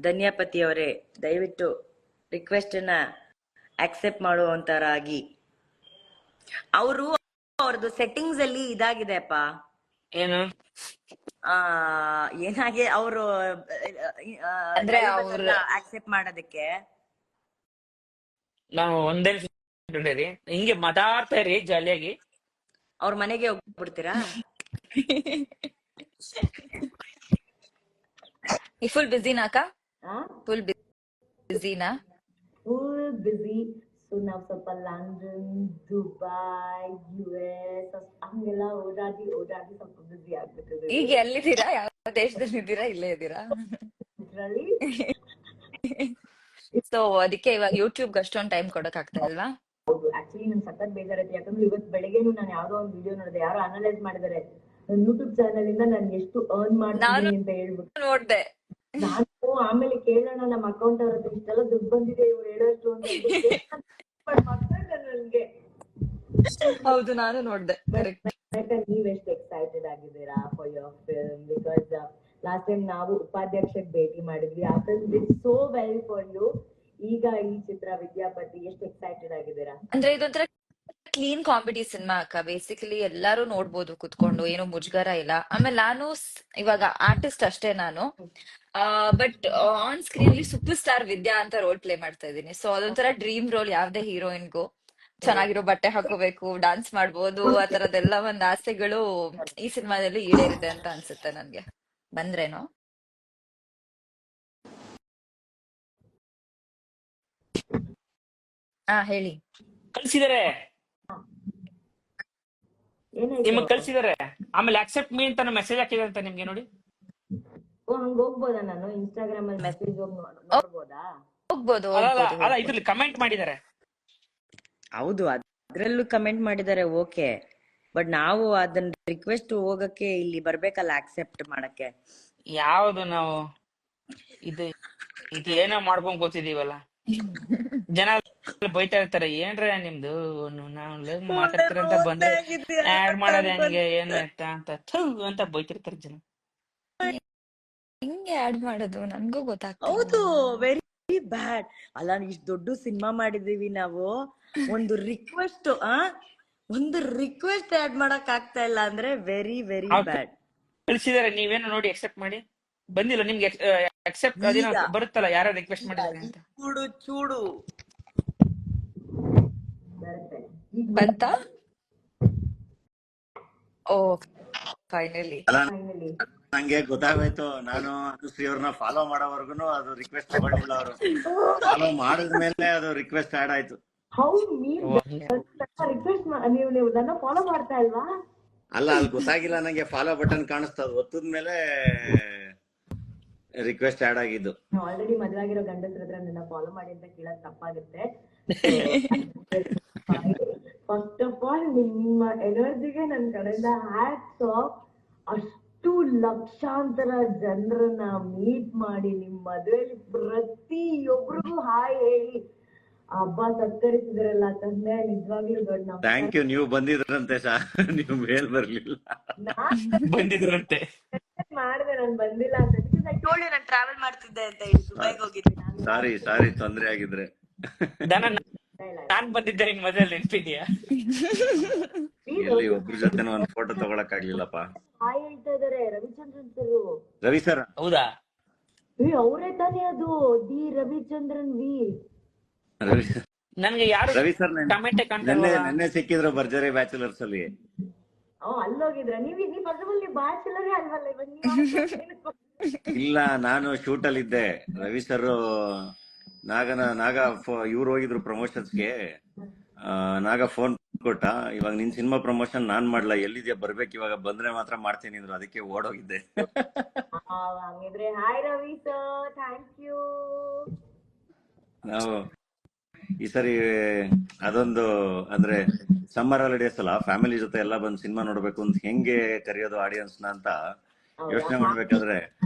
ಧನ್ಯಾಪತಿ ಅವರೇ, ದಯವಿಟ್ಟು ರಿಕ್ವೆಸ್ಟ್ ನ ಆಕ್ಸೆಪ್ಟ್ ಮಾಡುವಂತರಾಗಿ. ಅವ್ರದ್ದು ಸೆಟ್ಟಿಂಗ್ಸ್ ಅಲ್ಲಿ ಇದಾಗಿದೆ ಅಪ್ಪ. ಏನು ಏನಾಗಿ ಅವರು ಅಂದ್ರೆ ಆಕ್ಸೆಪ್ಟ್ ಮಾಡೋದಕ್ಕೆ ನಾವು ಒಂದೇ ಹಿಂಗೆ ಮಾತಾಡ್ತಾ ಇರಿ ಜಾಲಿಯಾಗಿ. ಅವ್ರ ಮನೆಗೆ ಹೋಗ್ಬಿಡ್ತೀರಾ? ಫುಲ್ ಬಿಸಿನಾ ಅಕ್ಕ? ಫುಲ್ ಬಿಸಿನಾ? ಫುಲ್ ಬಿಸಿ. ಸೊ ನಾವ್ ಸ್ವಲ್ಪ ಲಂಡನ್, ದುಬೈ, US ಹಂಗೆಲ್ಲ ಓಡಾಡಿ ಸ್ವಲ್ಪ ಬಿಸಿ ಆಗ್ಬಿಟ್ಟಿದೆ. ಈಗ ಎಲ್ಲಿದ್ದೀರಾ? ಯಾವ ದೇಶದಲ್ಲಿ ಇದ್ದೀರಾ? ಇಲ್ಲೇ ಇದ್ದೀರಾ? ಸೊ ಅದಕ್ಕೆ ಇವಾಗ ಯೂಟ್ಯೂಬ್ ಅಷ್ಟೊಂದು ಟೈಮ್ ಕೊಡಕ್ ಆಗ್ತಾ ಇಲ್ವಾ? ಹೌದು, ಆಕ್ಚುಲಿ ನನ್ ಸಖತ್ ಬೇಜಾರೈತಿ. ಯಾಕಂದ್ರೆ ಇವತ್ತು ಬೆಳಗ್ಗೆನು ನಾನು ಯಾವ್ದೋ ಒಂದು ವಿಡಿಯೋ ನೋಡಿದೆ, ಯಾರೋ ಅನಲೈಸ್ ಮಾಡಿದಾರೆ ನನ್ನ ಯೂಟ್ಯೂಬ್ ಚಾನಲ್ ಇಂದ ನಾನು ಎಷ್ಟು ಅರ್ನ್ ಮಾಡ್ತೀನಿ ಅಂತ ಹೇಳ್ಬಿಟ್ಟು ನೋಡ್ದೆ. ನಾನು ಆಮೇಲೆ ಕೇಳೋಣ ನಮ್ಮ ಅಕೌಂಟ್ ಅವ್ರ ಹತ್ರ, ಇಷ್ಟೆಲ್ಲ ದುಡ್ಡು ಬಂದಿದೆ ಇವ್ರು ಹೇಳೋಷ್ಟು ನನ್ಗೆ. ಹೌದು, ನಾನು ನೋಡ್ದೆ. ನೀವ್ ಎಷ್ಟು ಎಕ್ಸೈಟೆಡ್ ಆಗಿದ್ದೀರಾ for your film? Because last time ನಾವು ಉಪಾಧ್ಯಕ್ಷಕ್ಕೆ ಭೇಟಿ ಮಾಡಿದ್ವಿ. ಆ film did so well for you. ಈಗ ಈ ಚಿತ್ರ ವಿದ್ಯಾಪತಿ, ಎಷ್ಟು ಎಕ್ಸೈಟೆಡ್ ಆಗಿದ್ದೀರಾ? ಅಂದ್ರೆ ಇದೊಂಥರ ಕ್ಲೀನ್ ಕಾಮಿಡಿ ಸಿನಿಮಾ ಅಕ್ಕ. ಬೇಸಿಕಲಿ ಎಲ್ಲಾರು ನೋಡ್ಬೋದು ಕುತ್ಕೊಂಡು, ಏನು ಮುಜುಗರ ಇಲ್ಲ. ಆಮೇಲೆ ನಾನು ಇವಾಗ ಆರ್ಟಿಸ್ಟ್ ಅಷ್ಟೇ ನಾನು, ಬಟ್ ಆನ್ ಸ್ಕ್ರೀನ್ ಅಲ್ಲಿ ಸೂಪರ್ ಸ್ಟಾರ್ ವಿದ್ಯಾ ಅಂತ ರೋಲ್ ಪ್ಲೇ ಮಾಡ್ತಾ ಇದ್ದೀನಿ. ಸೊ ಅದೊಂಥರ ಡ್ರೀಮ್ ರೋಲ್ ಯಾವ್ದೇ ಹೀರೋಯಿನ್ಗೂ. ಚೆನ್ನಾಗಿರೋ ಬಟ್ಟೆ ಹಾಕೋಬೇಕು, ಡಾನ್ಸ್ ಮಾಡ್ಬೋದು, ಆ ತರದೆಲ್ಲ ಒಂದ್ ಆಸೆಗಳು ಈ ಸಿನಿಮಾದಲ್ಲಿ ಈಡೇರಿದೆ ಅಂತ ಅನ್ಸುತ್ತೆ ನನ್ಗೆ. ಬಂದ್ರೇನೋ? ಹೇಳಿ. ಕಳ್ಸಿದಾರೆ, ನಿಮಗ್ ಕಳ್ಸಿದಾರೆ. ಆಮೇಲೆ ಅಕ್ಸೆಪ್ಟ್ ಮೀ ಅಂತ ಮೆಸೇಜ್ ಹಾಕಿದೆ ಅಂತ ನಿಮ್ಗೆ ನೋಡಿ. ಹಂಗ ಹೋಗ್ಬೋದಾ? ನಾನು ಇನ್ಸ್ಟಾಗ್ರಾಮ್ ಅಲ್ಲಿ ಮೆಸೇಜ್ ನೋಡ್ಬೋದಾ? ಹೋಗ್ಬೋದು. ಅಲ್ಲ, ಇದ್ರಲ್ಲಿ ಕಮೆಂಟ್ ಮಾಡಿದ್ದಾರೆ. ಹೌದು, ಅದ್ರಲ್ಲೂ ಕಮೆಂಟ್ ಮಾಡಿದ್ದಾರೆ. ಓಕೆ, ಬಟ್ ನಾವು ಅದನ್ನ ರಿಕ್ವೆಸ್ಟ್ ಹೋಗಕ್ಕೆ ಇಲ್ಲಿ ಬರ್ಬೇಕಲ್ಲ ಆಕ್ಸೆಪ್ಟ್ ಮಾಡಕ್ಕೆ. ಯಾವ್ದು ನಾವು ಇದು ಏನೋ ಮಾಡ್ಕೊಂಡ್ ಗೊತ್ತಿದೀವಲ್ಲ. ಜನ ಬೈತಾ ಇರ್ತಾರೆ, ಏನ್ರ ನಿಮ್ದು ನಾವು ಲವ್ ಮಾತಾಡ್ತೀರ ಅಂತ ಬಂದ್ರೆ ಆಡ್ ಮಾಡೋದ್ ಹೆಂಗೆ ಏನು ಅಂತ ಬೈತಿರ್ತಾರೆ ಜನ. ಹಿಂಗೆ ಆಡ್ ಮಾಡೋದು ನನ್ಗೂ ಗೊತ್ತಾಗ್ತದೆ. ಹೌದು, ವೆರಿ ಬ್ಯಾಡ್. ಅಲ್ಲ, ಇಷ್ಟು ದೊಡ್ಡ ಸಿನಿಮಾ ಮಾಡಿದೀವಿ ನಾವು, ಒಂದು ರಿಕ್ವೆಸ್ಟ್ ಆಡ್ ಮಾಡಕ್ ಆಗ್ತಾ ಇಲ್ಲ ಅಂದ್ರೆ ವೆರಿ ವೆರಿ ಬ್ಯಾಡ್. ಕಳಿಸಿದಾರೆ, ನೀವೇನೋ ನೋಡಿ ಅಕ್ಸೆಪ್ಟ್ ಮಾಡಿ. ಬಂದಿಲ್ಲ ನಿಮ್ಗೆ ಅಕ್ಸೆಪ್ಟ್ ಅದೇನೋ ಬರುತ್ತಲ್ಲ, ಯಾರೋ ರಿಕ್ವೆಸ್ಟ್ ಮಾಡಿದ್ದಾರೆ ಅಂತ. ಚೂಡು ಬಂತ? ಓ ಫೈನಲಿ ನಂಗೆ ಗೊತ್ತಾಗೋಯ್ತು. ನಾನು ಅನುಶ್ರೀ ಅವ್ರನ್ನ ಫಾಲೋ ಮಾಡೋವರ್ಗುನು ಅದು ರಿಕ್ವೆಸ್ಟ್ ತಗೊಂಡಿಲ್ಲ. ಅವರು ಫಾಲೋ ಮಾಡಿದ್ಮೇಲೆ ಅದು ರಿಕ್ವೆಸ್ಟ್ ಆಡ್ ಆಯ್ತು. ನೀವು ಫಾಲೋ ಮಾಡ್ತಾ ಇಲ್ವಾ? ಅಲ್ಲ, ಅಲ್ಲಿ ಗೊತ್ತಾಗಿಲ್ಲ ನಂಗೆ. ಫಾಲೋ ಬಟನ್ ಕಾಣಿಸ್ತದ, ಒತ್ತದ್ಮೇಲೆ ರಿಕ್ವೆಸ್ಟ್ ಆಡ್ ಆಗಿದ್ದು. ಆಲ್ರೆಡಿ ಮದ್ವೆ ಆಗಿರೋ ಗಂಡಸ್ರ ಹತ್ರ ನನ್ನ ಫಾಲೋ ಮಾಡಿ ಅಂತ ಕೇಳೋದ್ ತಪ್ಪಾಗುತ್ತೆ. ಫಸ್ಟ್ ಆಫ್ ಆಲ್ ನಿಮ್ಮ ಎನರ್ಜಿಗೆ ನನ್ ಕಡೆಯಿಂದ ಹ್ಯಾಟ್ಸ್ ಆಫ್. ಅಷ್ಟು ಲಕ್ಷಾಂತರ ಜನರನ್ನ ಮೀಟ್ ಮಾಡಿ ನಿಮ್ ಮದ್ವೆಲಿ ಪ್ರತಿಯೊಬ್ರಿಗೂ ಹಾಯ್ ಹೇಳಿ ಹಬ್ಬ ಸತ್ಕರಿಸಿದ್ರಲ್ಲ ತಂದೆ, ನಿಜವಾಗ್ಲೂ ದೊಡ್ಡ. Thank you. ನೀವು ಬಂದಿದ್ರಂತೆ ನೀವು ಮೇಲ್ ಬರ್ಲಿಲ್ಲ. ಬಂದಿದ್ರಂತೆ ಮಾಡಿದೆ, ನಾನು ಬಂದಿಲ್ಲ ಅಂತ. ನಾನು ಟ್ರಾವೆಲ್ ಮಾಡ್ತಿದ್ದೆ ಅಂತ ಹೇಳಿ ದುಬೈಗೆ ಹೋಗಿದ್ದೆ. ಸಾರಿ ತೊಂದ್ರೆ ಆಗಿದ್ರೆ. ದನ ನಾನ್ ಬಂದಿದ್ದೆ ನಿನ್ ಮದ್ವೆ ನೆನ್ಪಿದ್ಯಾ? ಎಲ್ಲಿ ಒಬ್ರ ಜೊತೆನೂ ಒಂದ್ ಫೋಟೋ ತಗೊಳಕ್ ಆಗ್ಲಿಲ್ಲಪ್ಪ. ಹಾಯ್ ಹೇಳ್ತಾ ಇದಾರೆ ರವಿಚಂದ್ರನ್ ಸರ್. ರವಿ ಸರ್ ಹೌದಾ? ಅವರೇ ತಾನೇ ಅದು ದಿ ರವಿಚಂದ್ರನ್ ವಿ. ರವಿ ನನ್ಗೆ ಯಾರು ರವಿ ಸರ್ ಕಮೆಂಟೇ ಕಾಣ್ತಾ ನೆನ್ನೆ ಇಲ್ವಲ್ಲ? ನೆನ್ನೆ ಸಿಕ್ಕಿದ್ರು ಭರ್ಜರಿ ಬ್ಯಾಚುಲರ್ಸ್ ಅಲ್ಲಿ. ಅಲ್ಲೋಗಿದ್ರ ನೀವು ಫಸ್ಟ್ ಆಫ್ ಆಲ್ ನೀವು ಬ್ಯಾಚುಲರೇ ಅಲ್ವಲ್ಲ ಇವಾಗ ಇಲ್ಲ, ನಾನು ಶೂಟ್ ಅಲ್ಲಿ ಇದ್ದೆ. ರವಿ ಸರ್ ನಾಗ ಇವ್ರು ಹೋಗಿದ್ರು ಪ್ರಮೋಷನ್ಸ್ಗೆ. ನಾಗ ಫೋನ್ ಕೊಟ್ಟ, ಇವಾಗ ನಿನ್ ಸಿನಿಮಾ ಪ್ರಮೋಷನ್ ನಾನ್ ಮಾಡ್ಲಾ, ಎಲ್ಲಿದ್ಯಾ ಬರ್ಬೇಕು ಇವಾಗ, ಬಂದ್ರೆ ಮಾತ್ರ ಮಾಡ್ತೀನಿ ಅಂದ್ರು, ಅದಕ್ಕೆ ಓಡೋಗಿದ್ದೆ. ಹಂಗಿದ್ರೆ hi Ravi sir, thank you. ನಾವು ಈ ಸರಿ ಅದೊಂದು ಅಂದ್ರೆ ಸಮ್ಮರ್ ಹಾಲಿಡೇಸ್ ಅಲ್ಲ, ಫ್ಯಾಮಿಲಿ ಜೊತೆ ಎಲ್ಲ ಬಂದು ಸಿನಿಮಾ ನೋಡ್ಬೇಕು ಅಂತ ಹೆಂಗೆ ಕರೆಯೋದು ಆಡಿಯನ್ಸ್ ನ ಅಂತ ಯೋಚನೆ ಮಾಡ್ಬೇಕಾದ್ರೆ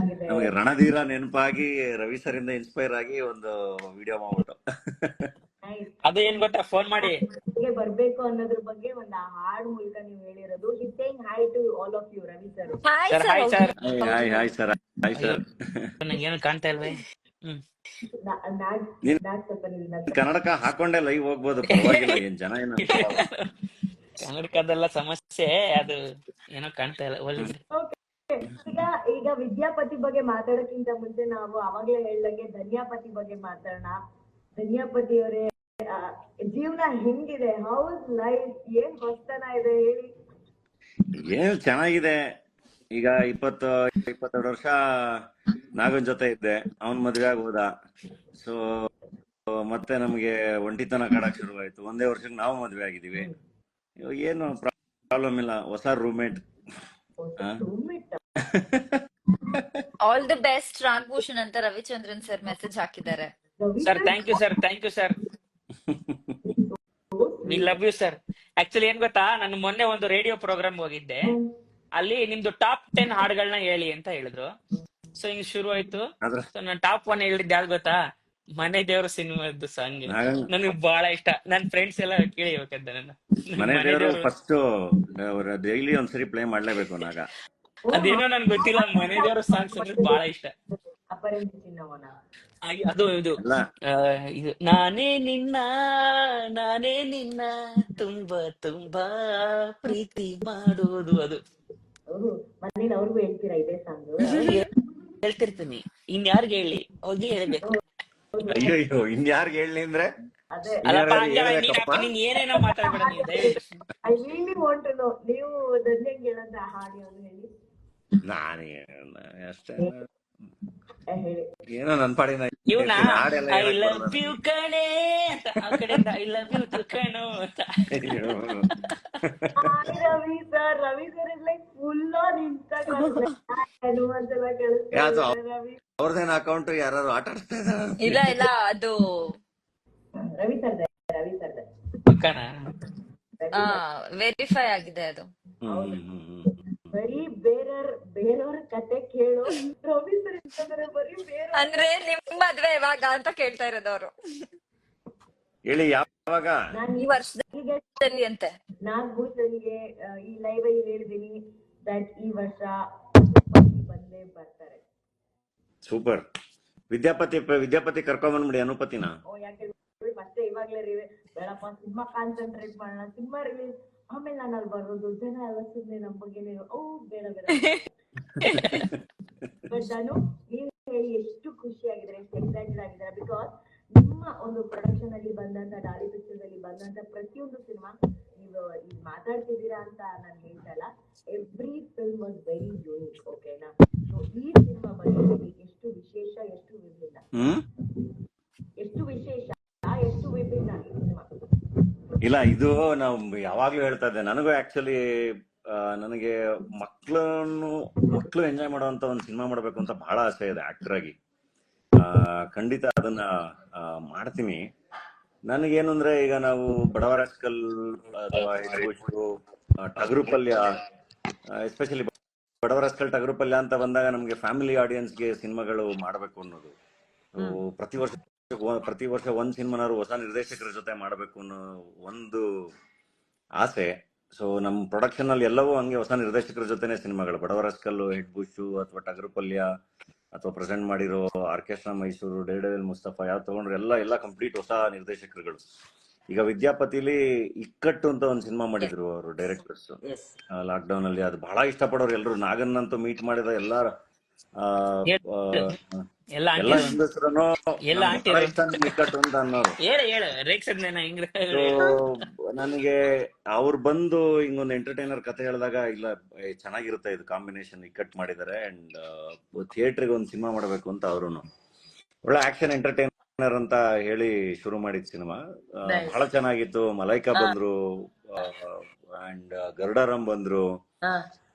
ನಮಗೆ ರಣಧೀರ ನೆನಪಾಗಿ ರವಿ ಸರ್ ಇಂದ ಇನ್ಸ್ಪೈರ್ ಆಗಿ ಒಂದು ವಿಡಿಯೋ ಮಾಡ್ಬಿಟ್ಟು ಅದು ಏನ್ ಗೊತ್ತಾ, ಫೋನ್ ಮಾಡಿ ಬರ್ಬೇಕು ಅನ್ನೋದ್ರ ಬಗ್ಗೆ ಒಂದು ಹಾಡು ಮೂಲಕ ನೀವು ಹೇಳಿರೋದು. Saying hi to all of you Ravi sir. Hi sir, sir. Hi sir. Hi hi sir, hi sir. ನಂಗೇನು ಕಾಣ್ತಾ ಇಲ್ವೇ? ನೀನ್ ಕನ್ನಡಕ ಹಾಕೊಂಡೆ ಲೈವ್ ಹೋಗ್ಬೋದು, ಪರವಾಗಿಲ್ಲ, ಏನ್ ಜನ ಏನು ಕನ್ನಡಕದೆಲ್ಲ ಸಮಸ್ಯೆ, ಅದು ಏನೋ ಕಾಣ್ತಾ ಇಲ್ಲ. ಈಗ ವಿದ್ಯಾಪತಿ ಬಗ್ಗೆ ಮಾತಾಡೋಕ್ಕಿಂತ ಮುಂಚೆ ನಾವು ಅವಾಗ್ಲೇ ಹೇಳ್ದಂಗೆ ಧನ್ಯಾಪತಿ ಬಗ್ಗೆ ಮಾತಾಡೋಣ. ಧನ್ಯಾಪತಿ ಅವರೇ, ಜೀವನ ಹೆಂಗಿದೆ? ಹೌಸ್ ಲೈಫ್, ಏನ್ ಹೊಸ್ತನ ಇದೆ ಹೇಳಿ. ಏನ್ ಚೆನ್ನಾಗಿದೆ. ಈಗ 22 ವರ್ಷ ನಾಗನ್ ಜೊತೆ ಇದ್ದೆ, ಅವನ್ ಮದ್ವೆ ಆಗಿ ಹೋದ. ಸೊ ಮತ್ತೆ ನಮ್ಗೆ ಒಂಟಿತನ ಕಾಡಕ್ ಶುರುವಾಯ್ತು. ಒಂದೇ ವರ್ಷಕ್ಕೆ ನಾವು ಮದ್ವೆ ಆಗಿದೀವಿ. ಇವಾಗ ಏನು ಪ್ರಾಬ್ಲಮ್ ಇಲ್ಲ, ಹೊಸ roommate. All the best Ragbhushan ಅಂತ ರವಿಚಂದ್ರನ್ ಸರ್ ಮೆಸೇಜ್ ಹಾಕಿದ್ದಾರೆ. Sir thank you sir, thank you sir, we love you sir. Actually ಏನ್ ಗೊತ್ತಾ, ನಾನು ಮೊನ್ನೆ ಒಂದು ರೇಡಿಯೋ ಪ್ರೋಗ್ರಾಮ್ ಹೋಗಿದ್ದೆ, ಅಲ್ಲಿ ನಿಮ್ದು ಟಾಪ್ 10 ಹಾಡುಗಳನ್ನ ಹೇಳಿ ಅಂತ ಹೇಳಿದ್ರು. ಸೊ ಹಿಂಗ್ ಶುರು ಆಯ್ತು. ಸೊ ನಾನು ಟಾಪ್ 1 ಹೇಳಿದ್ದೆ ಯಾವ್ದು ಗೊತ್ತಾ? ಮನೆ ದೇವ್ರ ಸಿನಿಮಾದ್ದು ಸಾಂಗ್. ನನಗೆ ಬಹಳ ಇಷ್ಟ. ನನ್ ಫ್ರೆಂಡ್ಸ್ ಎಲ್ಲ ಕೇಳಿಬೇಕಂತ. ನನ್ನ ಮನೆ ದೇವರು ಫಸ್ಟ್ ಡೈಲಿ ಒಂದ್ಸರಿ ಪ್ಲೇ ಮಾಡ್ಲೇಬೇಕು ನಾಗ. ಅದೇನೋ ನನ್ಗೆ ಗೊತ್ತಿಲ್ಲ, ಮನೆ ದೇವ್ರ ಸಾಂಗ್ಸ್ ಅಂದ್ರೆ ಬಹಳ ಇಷ್ಟ. ಅದು ಇದು ನಾನೇ ನಿನ್ನ ತುಂಬಾ ತುಂಬಾ ಪ್ರೀತಿ ಮಾಡೋದು, ಅದು ಮನೇಲಿ ಅವ್ರಿಗೂ ಹೇಳ್ತೀರಾ ಇದೇ ಸಾಂಗ್? ಹೇಳ್ತಿರ್ತೀನಿ. ಇನ್ಯಾರ್ಗೆ ಹೇಳಿ? ಹೋಗಿ ಹೇಳ್ಬೇಕು. ಅಯ್ಯೋ, ಇನ್ಯಾರ್ಗೆ ಹೇಳಿ ಅಂದ್ರೆ ನೀನ್ ಏನೇನೋ ಮಾತಾಡ್ಬೇಡ ನೀವು, ದಯವಿಟ್ಟು. ನೀವು ಧನ್ಯಂಗೆ ಹೇಳಂತ ಹಾಡಿ ಅವ್ರು ಹೇಳಿ. ನಾನೇ ಅಷ್ಟೇ, ಏನೋ ನನ್ ಪಾಡಿನ ಐ ಲವ್ ಯು ಕಣೆ ಅಂತ, ಆ ಕಡೆಯಿಂದ ಐ ಲವ್ ಯು ಕಣೋ ಅಂತ. Ravi sir, Ravi sir is like full on Instagram ಅಂತೆಲ್ಲ ಕಳಿಸ್ತಾರೆ. ಅವ್ರದೇನ ಅಕೌಂಟ್ ಯಾರು ಆಟ ಆಡ್ತಾ ಇದಾರೆ? ಇಲ್ಲ ಇಲ್ಲ, ಅದು ರವಿ ಸರ್ ವೆರಿಫೈ ಆಗಿದೆ ಅದು. ಬರೀ ಬೇರೆಯವ್ರ ಕತೆ ಕೇಳು. ರವಿ ಸರ್ ಇರ್ತಂದ್ರೆ ಬರೀ ಬೇರೆ ಅಂದ್ರೆ ನಿಮ್ ಮದ್ವೆ ಇವಾಗ ಅಂತ ಕೇಳ್ತಾ ಇರೋದು ಅವರು. ಹೇಳಿ ಯಾವಾಗ? ಈ ವರ್ಷದಲ್ಲಿ ಅಂತೆ. ನಾಗಭೂಷಣ್ಗೆ ಈ ಲೈವ್ ಅಲ್ಲಿ ಹೇಳಿದೀನಿ ದಟ್ ಈ ವರ್ಷ ಬಂದೇ ಬರ್ತಾರೆ. ಸೂಪರ್. ವಿದ್ಯಾಪತಿ ಕರ್ಕೊಂಡ್ ಬಂದ್ಬಿಡಿ ಅನುಪತಿನ. ಯಾಕೆ ಮತ್ತೆ ಇವಾಗ್ಲೇ ಬೇಡಪ್ಪ, ಸಿನಿಮಾ ಕಾನ್ಸಂಟ್ರೇಟ್ ಮಾಡೋಣ, ಸಿನಿಮಾ ರಿಲೀಸ್ ಆಮೇಲೆ ನಾನು ಅಲ್ಲಿ ಬರೋದು, ಜನ ಎಲ್ಲ ಸುಮ್ಮನೆ ನಮ್ಮ ಬಗ್ಗೆ ಬೇಡ ಬಟ್ ನಾನು ನೀವು ಹೇಳಿ ಎಷ್ಟು ಖುಷಿ ಆಗಿದ್ರೆ, ಎಷ್ಟು ಎಕ್ಸೈಟೆಡ್ ಆಗಿದ್ದಾರೆ. ಬಿಕಾಸ್ ನಿಮ್ಮ ಒಂದು ಪ್ರೊಡಕ್ಷನ್ ಅಲ್ಲಿ ಬಂದಂತ, ಡಾಲಿ ಪಿಕ್ಚರ್ಸ್ ಅಲ್ಲಿ ಬಂದಂತ ಪ್ರತಿಯೊಂದು ಸಿನಿಮಾ ನೀವು ಈಗ ಮಾತಾಡ್ತಿದ್ದೀರಾ ಅಂತ ನಾನು ಹೇಳ್ತಾ ಇಲ್ಲ. Every film was very unique. ಓಕೆನಾ? ಸೊ ಈ ಸಿನಿಮಾ ಬಗ್ಗೆ ಎಷ್ಟು ವಿಶೇಷ, ಎಷ್ಟು ವಿಭಿನ್ನ ಈ ಸಿನಿಮಾ. ಇಲ್ಲ, ಇದು ನಾವು ಯಾವಾಗ್ಲೂ ಹೇಳ್ತಾ ಇದ್ದೆ. ನನಗೂ ಆಕ್ಚುಲಿ ನನಗೆ ಮಕ್ಳು ಎಂಜಾಯ್ ಮಾಡುವಂತ ಒಂದು ಸಿನಿಮಾ ಮಾಡ್ಬೇಕು ಅಂತ ಬಹಳ ಆಸೆ ಇದೆ ಆಕ್ಟರ್ ಆಗಿ. ಖಂಡಿತ ಅದನ್ನ ಮಾಡ್ತೀನಿ. ನನಗೇನು ಅಂದ್ರೆ, ಈಗ ನಾವು ಬಡವರ ರಾಸ್ಕಲ್ ಅಥವಾ ಟಗರು ಪಲ್ಯ, ಎಸ್ಪೆಷಲಿ ಬಡವರ ರಾಸ್ಕಲ್ ಟಗರು ಪಲ್ಯ ಅಂತ ಬಂದಾಗ ನಮ್ಗೆ ಫ್ಯಾಮಿಲಿ ಆಡಿಯನ್ಸ್ಗೆ ಸಿನಿಮಾಗಳು ಮಾಡ್ಬೇಕು ಅನ್ನೋದು. ಪ್ರತಿ ವರ್ಷ ಒಂದ್ ಸಿನಿಮಾನಾದ್ರು ಹೊಸ ನಿರ್ದೇಶಕರ ಜೊತೆ ಮಾಡ್ಬೇಕು ಅನ್ನೋ ಒಂದು ಆಸೆ. ಸೊ ನಮ್ ಪ್ರೊಡಕ್ಷನ್ ಅಲ್ಲಿ ಎಲ್ಲವೂ ಹಂಗೆ ಹೊಸ ನಿರ್ದೇಶಕರ ಜೊತೆನೆ ಸಿನಿಮಾಗಳು. ಬಡವರ ರಾಸ್ಕಲ್, ಹೆಡ್ ಬುಷ್ ಅಥವಾ ಟಗರು ಪಲ್ಯ ಅಥವಾ ಪ್ರೆಸೆಂಟ್ ಮಾಡಿರೋ ಆರ್ಕೆಸ್ಟ್ರಾ ಮೈಸೂರು, ಡೇರ್ಡೆವಿಲ್ ಮುಸ್ತಫಾ ಯಾವ ತಗೊಂಡ್ರೆ ಎಲ್ಲ ಕಂಪ್ಲೀಟ್ ಹೊಸ ನಿರ್ದೇಶಕರುಗಳು. ಈಗ ವಿದ್ಯಾಪತಿಲಿ ಇಕ್ಕಟ್ಟು ಅಂತ ಒಂದು ಸಿನಿಮಾ ಮಾಡಿದ್ರು ಅವರು ಡೈರೆಕ್ಟರ್ಸ್ ಎಸ್ ಲಾಕ್ಡೌನ್ ಅಲ್ಲಿ. ಅದು ಬಹಳ ಇಷ್ಟಪಡೋರು ಎಲ್ರು. ನಾಗನ್ ಅಂತೂ ಮೀಟ್ ಮಾಡಿದ ಎಲ್ಲ ಎಲ್ಲ ಎಲ್ಲ ಹೆಂಗಸರನ್ನು ಎಲ್ಲ ನನ್ಗೆ ಆಂಟಿ ಬಹಳ ಇಷ್ಟ ನಿಮ್ ಇಕ್ಕಟ್ಟು ಅಂತ ಅನ್ನೋರು. ಹೇಳ ರೇಕ್ಸದ್ನೇನ ಹಿಂಗ್ ಸೊ ನನಗೆ ಅವ್ರು ಬಂದು ಹಿಂಗೊಂದು ಎಂಟರ್ಟೈನರ್ ಕತೆ ಹೇಳಿದಾಗ ಇಲ್ಲ ಚೆನ್ನಾಗಿರುತ್ತೆ ಇದು ಕಾಂಬಿನೇಷನ್ ಇಕ್ಕಟ್ ಮಾಡಿದ್ದಾರೆ ಅಂಡ್ ಥಿಯೇಟರ್ಗೆ ಒಂದು ಸಿನಿಮಾ ಮಾಡಬೇಕು ಅಂತ ಅವ್ರು ಒಳ್ಳೆ ಆಕ್ಷನ್ ಎಂಟರ್ಟೈನರ್ ಅಂತ ಹೇಳಿ ಶುರು ಮಾಡಿದ ಸಿನಿಮಾ. ಬಹಳ ಚೆನ್ನಾಗಿತ್ತು. ಮಲೈಕಾ ಬಂದ್ರು ಅಂಡ್ ಗರುಡಾರಾಮ್ ಬಂದ್ರು.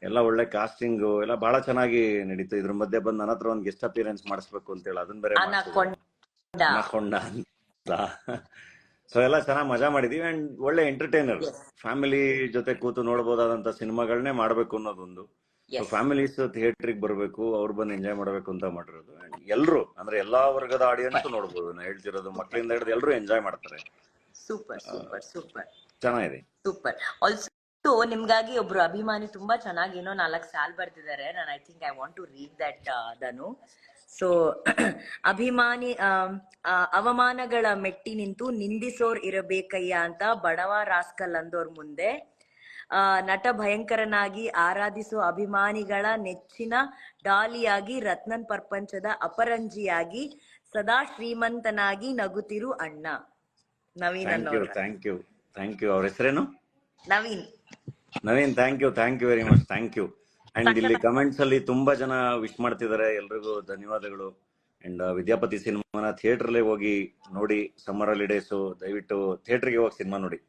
ಎಲ್ಲ ಒಳ್ಳೆ ಕಾಸ್ಟಿಂಗ್ ಎಲ್ಲ ಬಹಳ ಚೆನ್ನಾಗಿ ನಡೀತು. ಇದ್ರ ಮಧ್ಯೆ ಬಂದು ನನ್ನ ಹತ್ರ ಒಂದು ಗೆಸ್ಟ್ ಅಪಿಯರೆನ್ಸ್ ಮಾಡಿಸ್ಬೇಕು ಅಂತ ಹೇಳಿ ಅದನ್ನ ಬೇರೆ ಅನಕೊಂಡ ಅಂತ. ಸೊ ಎಲ್ಲ ಚೆನ್ನಾಗಿ ಮಜಾ ಮಾಡಿದೀವಿ ಅಂಡ್ ಒಳ್ಳೆ ಎಂಟರ್ಟೈನರ್. ಫ್ಯಾಮಿಲಿ ಜೊತೆ ಕೂತು ನೋಡ್ಬೋದಾದಂತ ಸಿನಿಮಾಗಳನ್ನೇ ಮಾಡ್ಬೇಕು ಅನ್ನೋದೊಂದು. ಫ್ಯಾಮಿಲೀಸ್ ಥಿಯೇಟರ್ಗೆ ಬರ್ಬೇಕು, ಅವ್ರು ಬಂದು ಎಂಜಾಯ್ ಮಾಡ್ಬೇಕು ಅಂತ ಮಾಡಿರೋದು. ಎಲ್ರು ಅಂದ್ರೆ ಎಲ್ಲಾ ವರ್ಗದ ಆಡಿಯನ್ಸ್ ನೋಡ್ಬೋದು. ನಾ ಹೇಳ್ತಿರೋದು ಮಕ್ಕಳಿಂದ ಹಿಡಿದು ಎಲ್ರು ಎಂಜಾಯ್ ಮಾಡ್ತಾರೆ. ಸೂಪರ್ ಸೂಪರ್ ಸೂಪರ್ ಚೆನ್ನಾಗಿದೆ. ಸೂಪರ್. ಆಲ್ಸೋ ನಿಮ್ಗಾಗಿ ಒಬ್ರು ಅಭಿಮಾನಿ ತುಂಬಾ ಚೆನ್ನಾಗಿ ಏನೋ 4 ಸಾಲ್ ಬರ್ತಿದ್ದಾರೆ. ನಾನು I think I want to read that Dhanu. So ಅಭಿಮಾನಿ ಅವಮಾನಗಳ ಮೆಟ್ಟಿ ನಿಂತು ನಿಂದಿಸೋರ್ ಇರಬೇಕಯ್ಯ ಅಂತ ಬಡವ ರಾಸ್ಕಲ್ ಅಂದೋರ್ ಮುಂದೆ ನಟ ಭಯಂಕರನಾಗಿ ಆರಾಧಿಸೋ ಅಭಿಮಾನಿಗಳ ನೆಚ್ಚಿನ ಡಾಲಿಯಾಗಿ ರತ್ನನ್ ಪ್ರಪಂಚದ ಅಪರಂಜಿಯಾಗಿ ಸದಾ ಶ್ರೀಮಂತನಾಗಿ ನಗುತ್ತಿರು ಅಣ್ಣ ನವೀನ್ ಅನ್ನೋರು. Thank you. ಅವ್ರ ಹೆಸರೇನು? Naveen. Thank you very much. Thank you. And ಇಲ್ಲಿ ಕಮೆಂಟ್ಸ್ ಅಲ್ಲಿ ತುಂಬಾ ಜನ ವಿಶ್ ಮಾಡ್ತಿದ್ದಾರೆ. ಎಲ್ರಿಗೂ ಧನ್ಯವಾದಗಳು. ಅಂಡ್ ವಿದ್ಯಾಪತಿ ಸಿನಿಮಾನ ಥಿಯೇಟರ್ಲೇ ಹೋಗಿ ನೋಡಿ. ಸಮ್ಮರ್ ಹಾಲಿಡೇಸ್ ದಯವಿಟ್ಟು ಥಿಯೇಟರ್ಗೆ ಹೋಗಿ ಸಿನಿಮಾ ನೋಡಿ.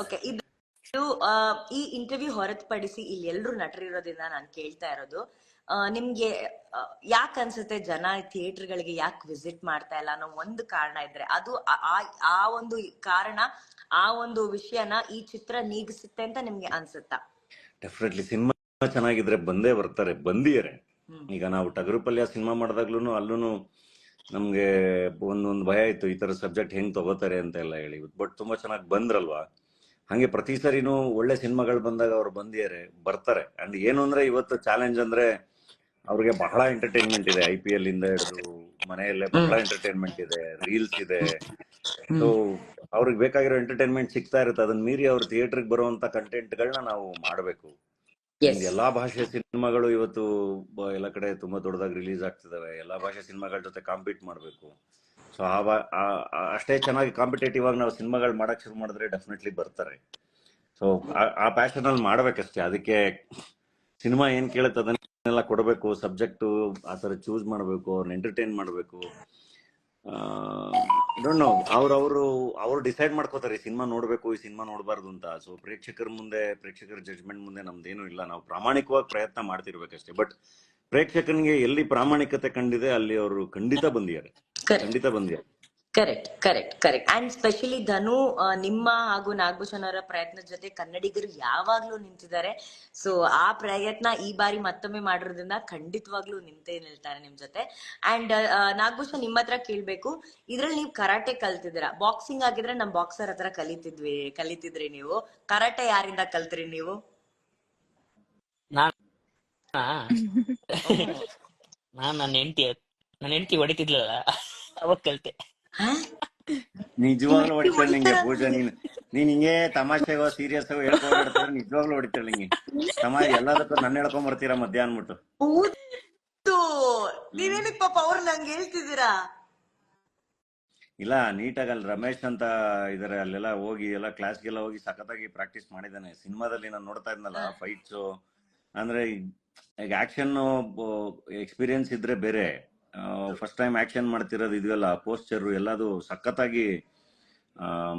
ಓಕೆ, ಇದು ಈ ಇಂಟರ್ವ್ಯೂ ಹೊರತುಪಡಿಸಿ ಇಲ್ಲಿ ಎಲ್ರು ನಟರಿರೋದ್ರಿಂದ ನಾನು ಕೇಳ್ತಾ ಇರೋದು, ನಿಮ್ಗೆ ಯಾಕೆ ಅನ್ಸುತ್ತೆ ಜನ ಥಿಯೇಟರ್ಗಳಿಗೆ ಯಾಕೆ ವಿಸಿಟ್ ಮಾಡ್ತಾ ಇಲ್ಲ ಅನ್ನೋ ಒಂದು ಕಾರಣ ಇದ್ರೆ ಅದು ಆ ಒಂದು ಕಾರಣ, ಆ ಒಂದು ವಿಷಯನ ಈ ಚಿತ್ರ ನೀಗಿಸುತ್ತೆ ಅಂತ ನಿಮ್ಗೆ ಅನ್ಸುತ್ತಾ? ಡೆಫಿನೆಟ್ಲಿ ಸಿನಿಮಾ ಚೆನ್ನಾಗಿದ್ರೆ ಬಂದೇ ಬರ್ತಾರೆ, ಬಂದಿದ್ದಾರೆ. ಈಗ ನಾವು ಟಗರು ಪಲ್ಯ ಸಿನಿಮಾ ಮಾಡಿದಾಗ್ಲೂ ಅಲ್ಲೂ ನಮ್ಗೆ ಒಂದೊಂದು ಭಯ ಇತ್ತು, ಈ ತರ ಸಬ್ಜೆಕ್ಟ್ ಹೆಂಗ್ ತಗೋತಾರೆ ಅಂತ ಎಲ್ಲ ಹೇಳಿ. ಬಟ್ ತುಂಬಾ ಚೆನ್ನಾಗಿ ಬಂದ್ರಲ್ವಾ. ಹಂಗೆ ಪ್ರತಿ ಸರಿನೂ ಒಳ್ಳೆ ಸಿನಿಮಾಗಳು ಬಂದಾಗ ಅವ್ರು ಬಂದಿದ್ದಾರೆ, ಬರ್ತಾರೆ. ಅಂಡ್ ಏನು ಅಂದ್ರೆ ಇವತ್ತು ಚಾಲೆಂಜ್ ಅಂದ್ರೆ ಅವ್ರಿಗೆ ಬಹಳ ಎಂಟರ್ಟೈನ್ಮೆಂಟ್ ಇದೆ. IPL ಇಂದ ಹಿಡಿದು ಮನೆಯಲ್ಲೇ ಬಹಳ ಎಂಟರ್ಟೈನ್ಮೆಂಟ್ ಇದೆ, ರೀಲ್ಸ್ ಇದೆ. ಸೊ ಅವ್ರಿಗೆ ಬೇಕಾಗಿರೋ ಎಂಟರ್ಟೈನ್ಮೆಂಟ್ ಸಿಗ್ತಾ ಇರುತ್ತೆ. ಅದನ್ನ ಮೀರಿ ಅವ್ರು ಥಿಯೇಟರ್ಗೆ ಬರುವಂತ ಕಂಟೆಂಟ್ ಗಳನ್ನ ನಾವು ಮಾಡಬೇಕು. ಎಲ್ಲಾ ಭಾಷೆ ಸಿನಿಮಾಗಳು ಇವತ್ತು ಎಲ್ಲ ಕಡೆ ತುಂಬಾ ದೊಡ್ಡದಾಗಿ ರಿಲೀಸ್ ಆಗ್ತಿದಾವೆ. ಎಲ್ಲಾ ಭಾಷೆ ಸಿನಿಮಾಗಳ ಜೊತೆ ಕಾಂಪೀಟ್ ಮಾಡ್ಬೇಕು. ಸೊ ಅಷ್ಟೇ ಚೆನ್ನಾಗಿ ಕಾಂಪಿಟೇಟಿವ್ ಆಗಿ ನಾವು ಸಿನಿಮಾಗಳು ಮಾಡಕ್ ಶುರು ಮಾಡಿದ್ರೆ ಡೆಫಿನೆಟ್ಲಿ ಬರ್ತಾರೆ. ಸೊ ಆ ಪ್ಯಾಷನ್ ಅಲ್ಲಿ ಮಾಡ್ಬೇಕಷ್ಟೇ. ಅದಕ್ಕೆ ಸಿನಿಮಾ ಏನ್ ಕೇಳುತ್ತೆ ಅದನ್ನೆಲ್ಲ ಕೊಡಬೇಕು. ಸಬ್ಜೆಕ್ಟ್ ಆ ತರ ಚೂಸ್ ಮಾಡ್ಬೇಕು, ಅವ್ರನ್ನ ಎಂಟರ್ಟೈನ್ ಮಾಡ್ಬೇಕು. ಡೋಂಟ್ ನೋ, ಅವ್ರು ಡಿಸೈಡ್ ಮಾಡ್ಕೋತಾರೆ ಈ ಸಿನಿಮಾ ನೋಡ್ಬೇಕು, ಈ ಸಿನಿಮಾ ನೋಡಬಾರ್ದು ಅಂತ. ಸೊ ಪ್ರೇಕ್ಷಕರ ಜಡ್ಜ್ಮೆಂಟ್ ಮುಂದೆ ನಮ್ದೇನು ಇಲ್ಲ. ನಾವು ಪ್ರಾಮಾಣಿಕವಾಗಿ ಪ್ರಯತ್ನ ಮಾಡ್ತಿರ್ಬೇಕಷ್ಟೇ. ಬಟ್ ಪ್ರೇಕ್ಷಕನಿಗೆ ಎಲ್ಲಿ ಪ್ರಾಮಾಣಿಕತೆ ಕಂಡಿದೆ ಅಲ್ಲಿ ಅವರು ಖಂಡಿತ ಬಂದಿದ್ದಾರೆ. ಕರೆಕ್ಟ್. ಅಂಡ್ ಸ್ಪೆಷಲಿ ಧನು, ನಿಮ್ಮ ಹಾಗೂ ನಾಗಭೂಷಣ್ ಅವರ ಪ್ರಯತ್ನದ ಜೊತೆ ಕನ್ನಡಿಗರು ಯಾವಾಗ್ಲೂ ನಿಂತಿದ್ದಾರೆ. ಸೊ ಆ ಪ್ರಯತ್ನ ಈ ಬಾರಿ ಮತ್ತೊಮ್ಮೆ ಮಾಡಿರೋದ್ರಿಂದ ಖಂಡಿತವಾಗ್ಲೂ ನಿಲ್ತಾರೆ ನಿಮ್ ಜೊತೆ. ಅಂಡ್ ನಾಗಭೂಷಣ್, ನಿಮ್ಮ ಹತ್ರ ಕೇಳ್ಬೇಕು, ಇದ್ರಲ್ಲಿ ನೀವು ಕರಾಟೆ ಕಲ್ತಿದ್ದೀರಾ. ಬಾಕ್ಸಿಂಗ್ ಆಗಿದ್ರೆ ನಮ್ ಬಾಕ್ಸರ್ ಹತ್ರ ಕಲಿತಿದ್ರಿ ನೀವು. ಕರಾಟೆ ಯಾರಿಂದ ಕಲ್ತ್ರಿ ನೀವು? ನನ್ನ ಹೆಂಡತಿ ಹೊಡಿತಿದ್ಲಲ್ಲ, ಅವಾಗ ಕಲ್ತೆ. ನಿಜವಾಗ್ಲೂ ಹೊಡಿತಾಳೆ ನಿಂಗೆ ಪೂಜಾ. ನೀನ್ ಹಿಂಗೆ ತಮಾಷೆಗೋ ಸೀರಿಯಸ್ ಆಗೋ ಹೇಳ್ಕೊಂಡ್ಬಿಡ್ತಾರೆ, ನಿಜವಾಗ್ಲೂ ಹೊಡಿತಾಳೆ ನಿಂಗೆ. ತಮಾಷೆ ಎಲ್ಲದಕ್ಕೂ ನನ್ನ ಹೇಳ್ಕೊಂಡ್ ಬರ್ತೀರಾ ಮಧ್ಯಾಹ್ನ ಅನ್ಬಿಟ್ಟು. ನೀವೇನಕ್ಕೆ ಪಾಪ ಅವ್ರು ನಂಗೆ ಹೇಳ್ತಿದ್ದೀರಾ? ಇಲ್ಲ, ನೀಟಾಗಿ ಅಲ್ಲಿ ರಮೇಶ್ ಅಂತ ಇದಾರೆ, ಅಲ್ಲೆಲ್ಲ ಹೋಗಿ ಎಲ್ಲ ಕ್ಲಾಸ್ಗೆಲ್ಲ ಹೋಗಿ ಸಖತ್ತಾಗಿ ಪ್ರಾಕ್ಟೀಸ್ ಮಾಡಿದ್ದಾನೆ. ಸಿನಿಮಾದಲ್ಲಿ ನಾನು ನೋಡ್ತಾ ಇದ್ನಲ್ಲ ಫೈಟ್ಸ್, ಅಂದ್ರೆ ಈಗ ಆಕ್ಷನ್ ಎಕ್ಸ್ಪೀರಿಯನ್ಸ್ ಇದ್ರೆ ಬೇರೆ, ಫಸ್ಟ್ ಟೈಮ್ ಆಕ್ಷನ್ ಮಾಡ್ತಿರೋದು ಇದೆಲ್ಲ ಪೋಸ್ಚರ್ ಎಲ್ಲದು ಸಖತ್ತಾಗಿ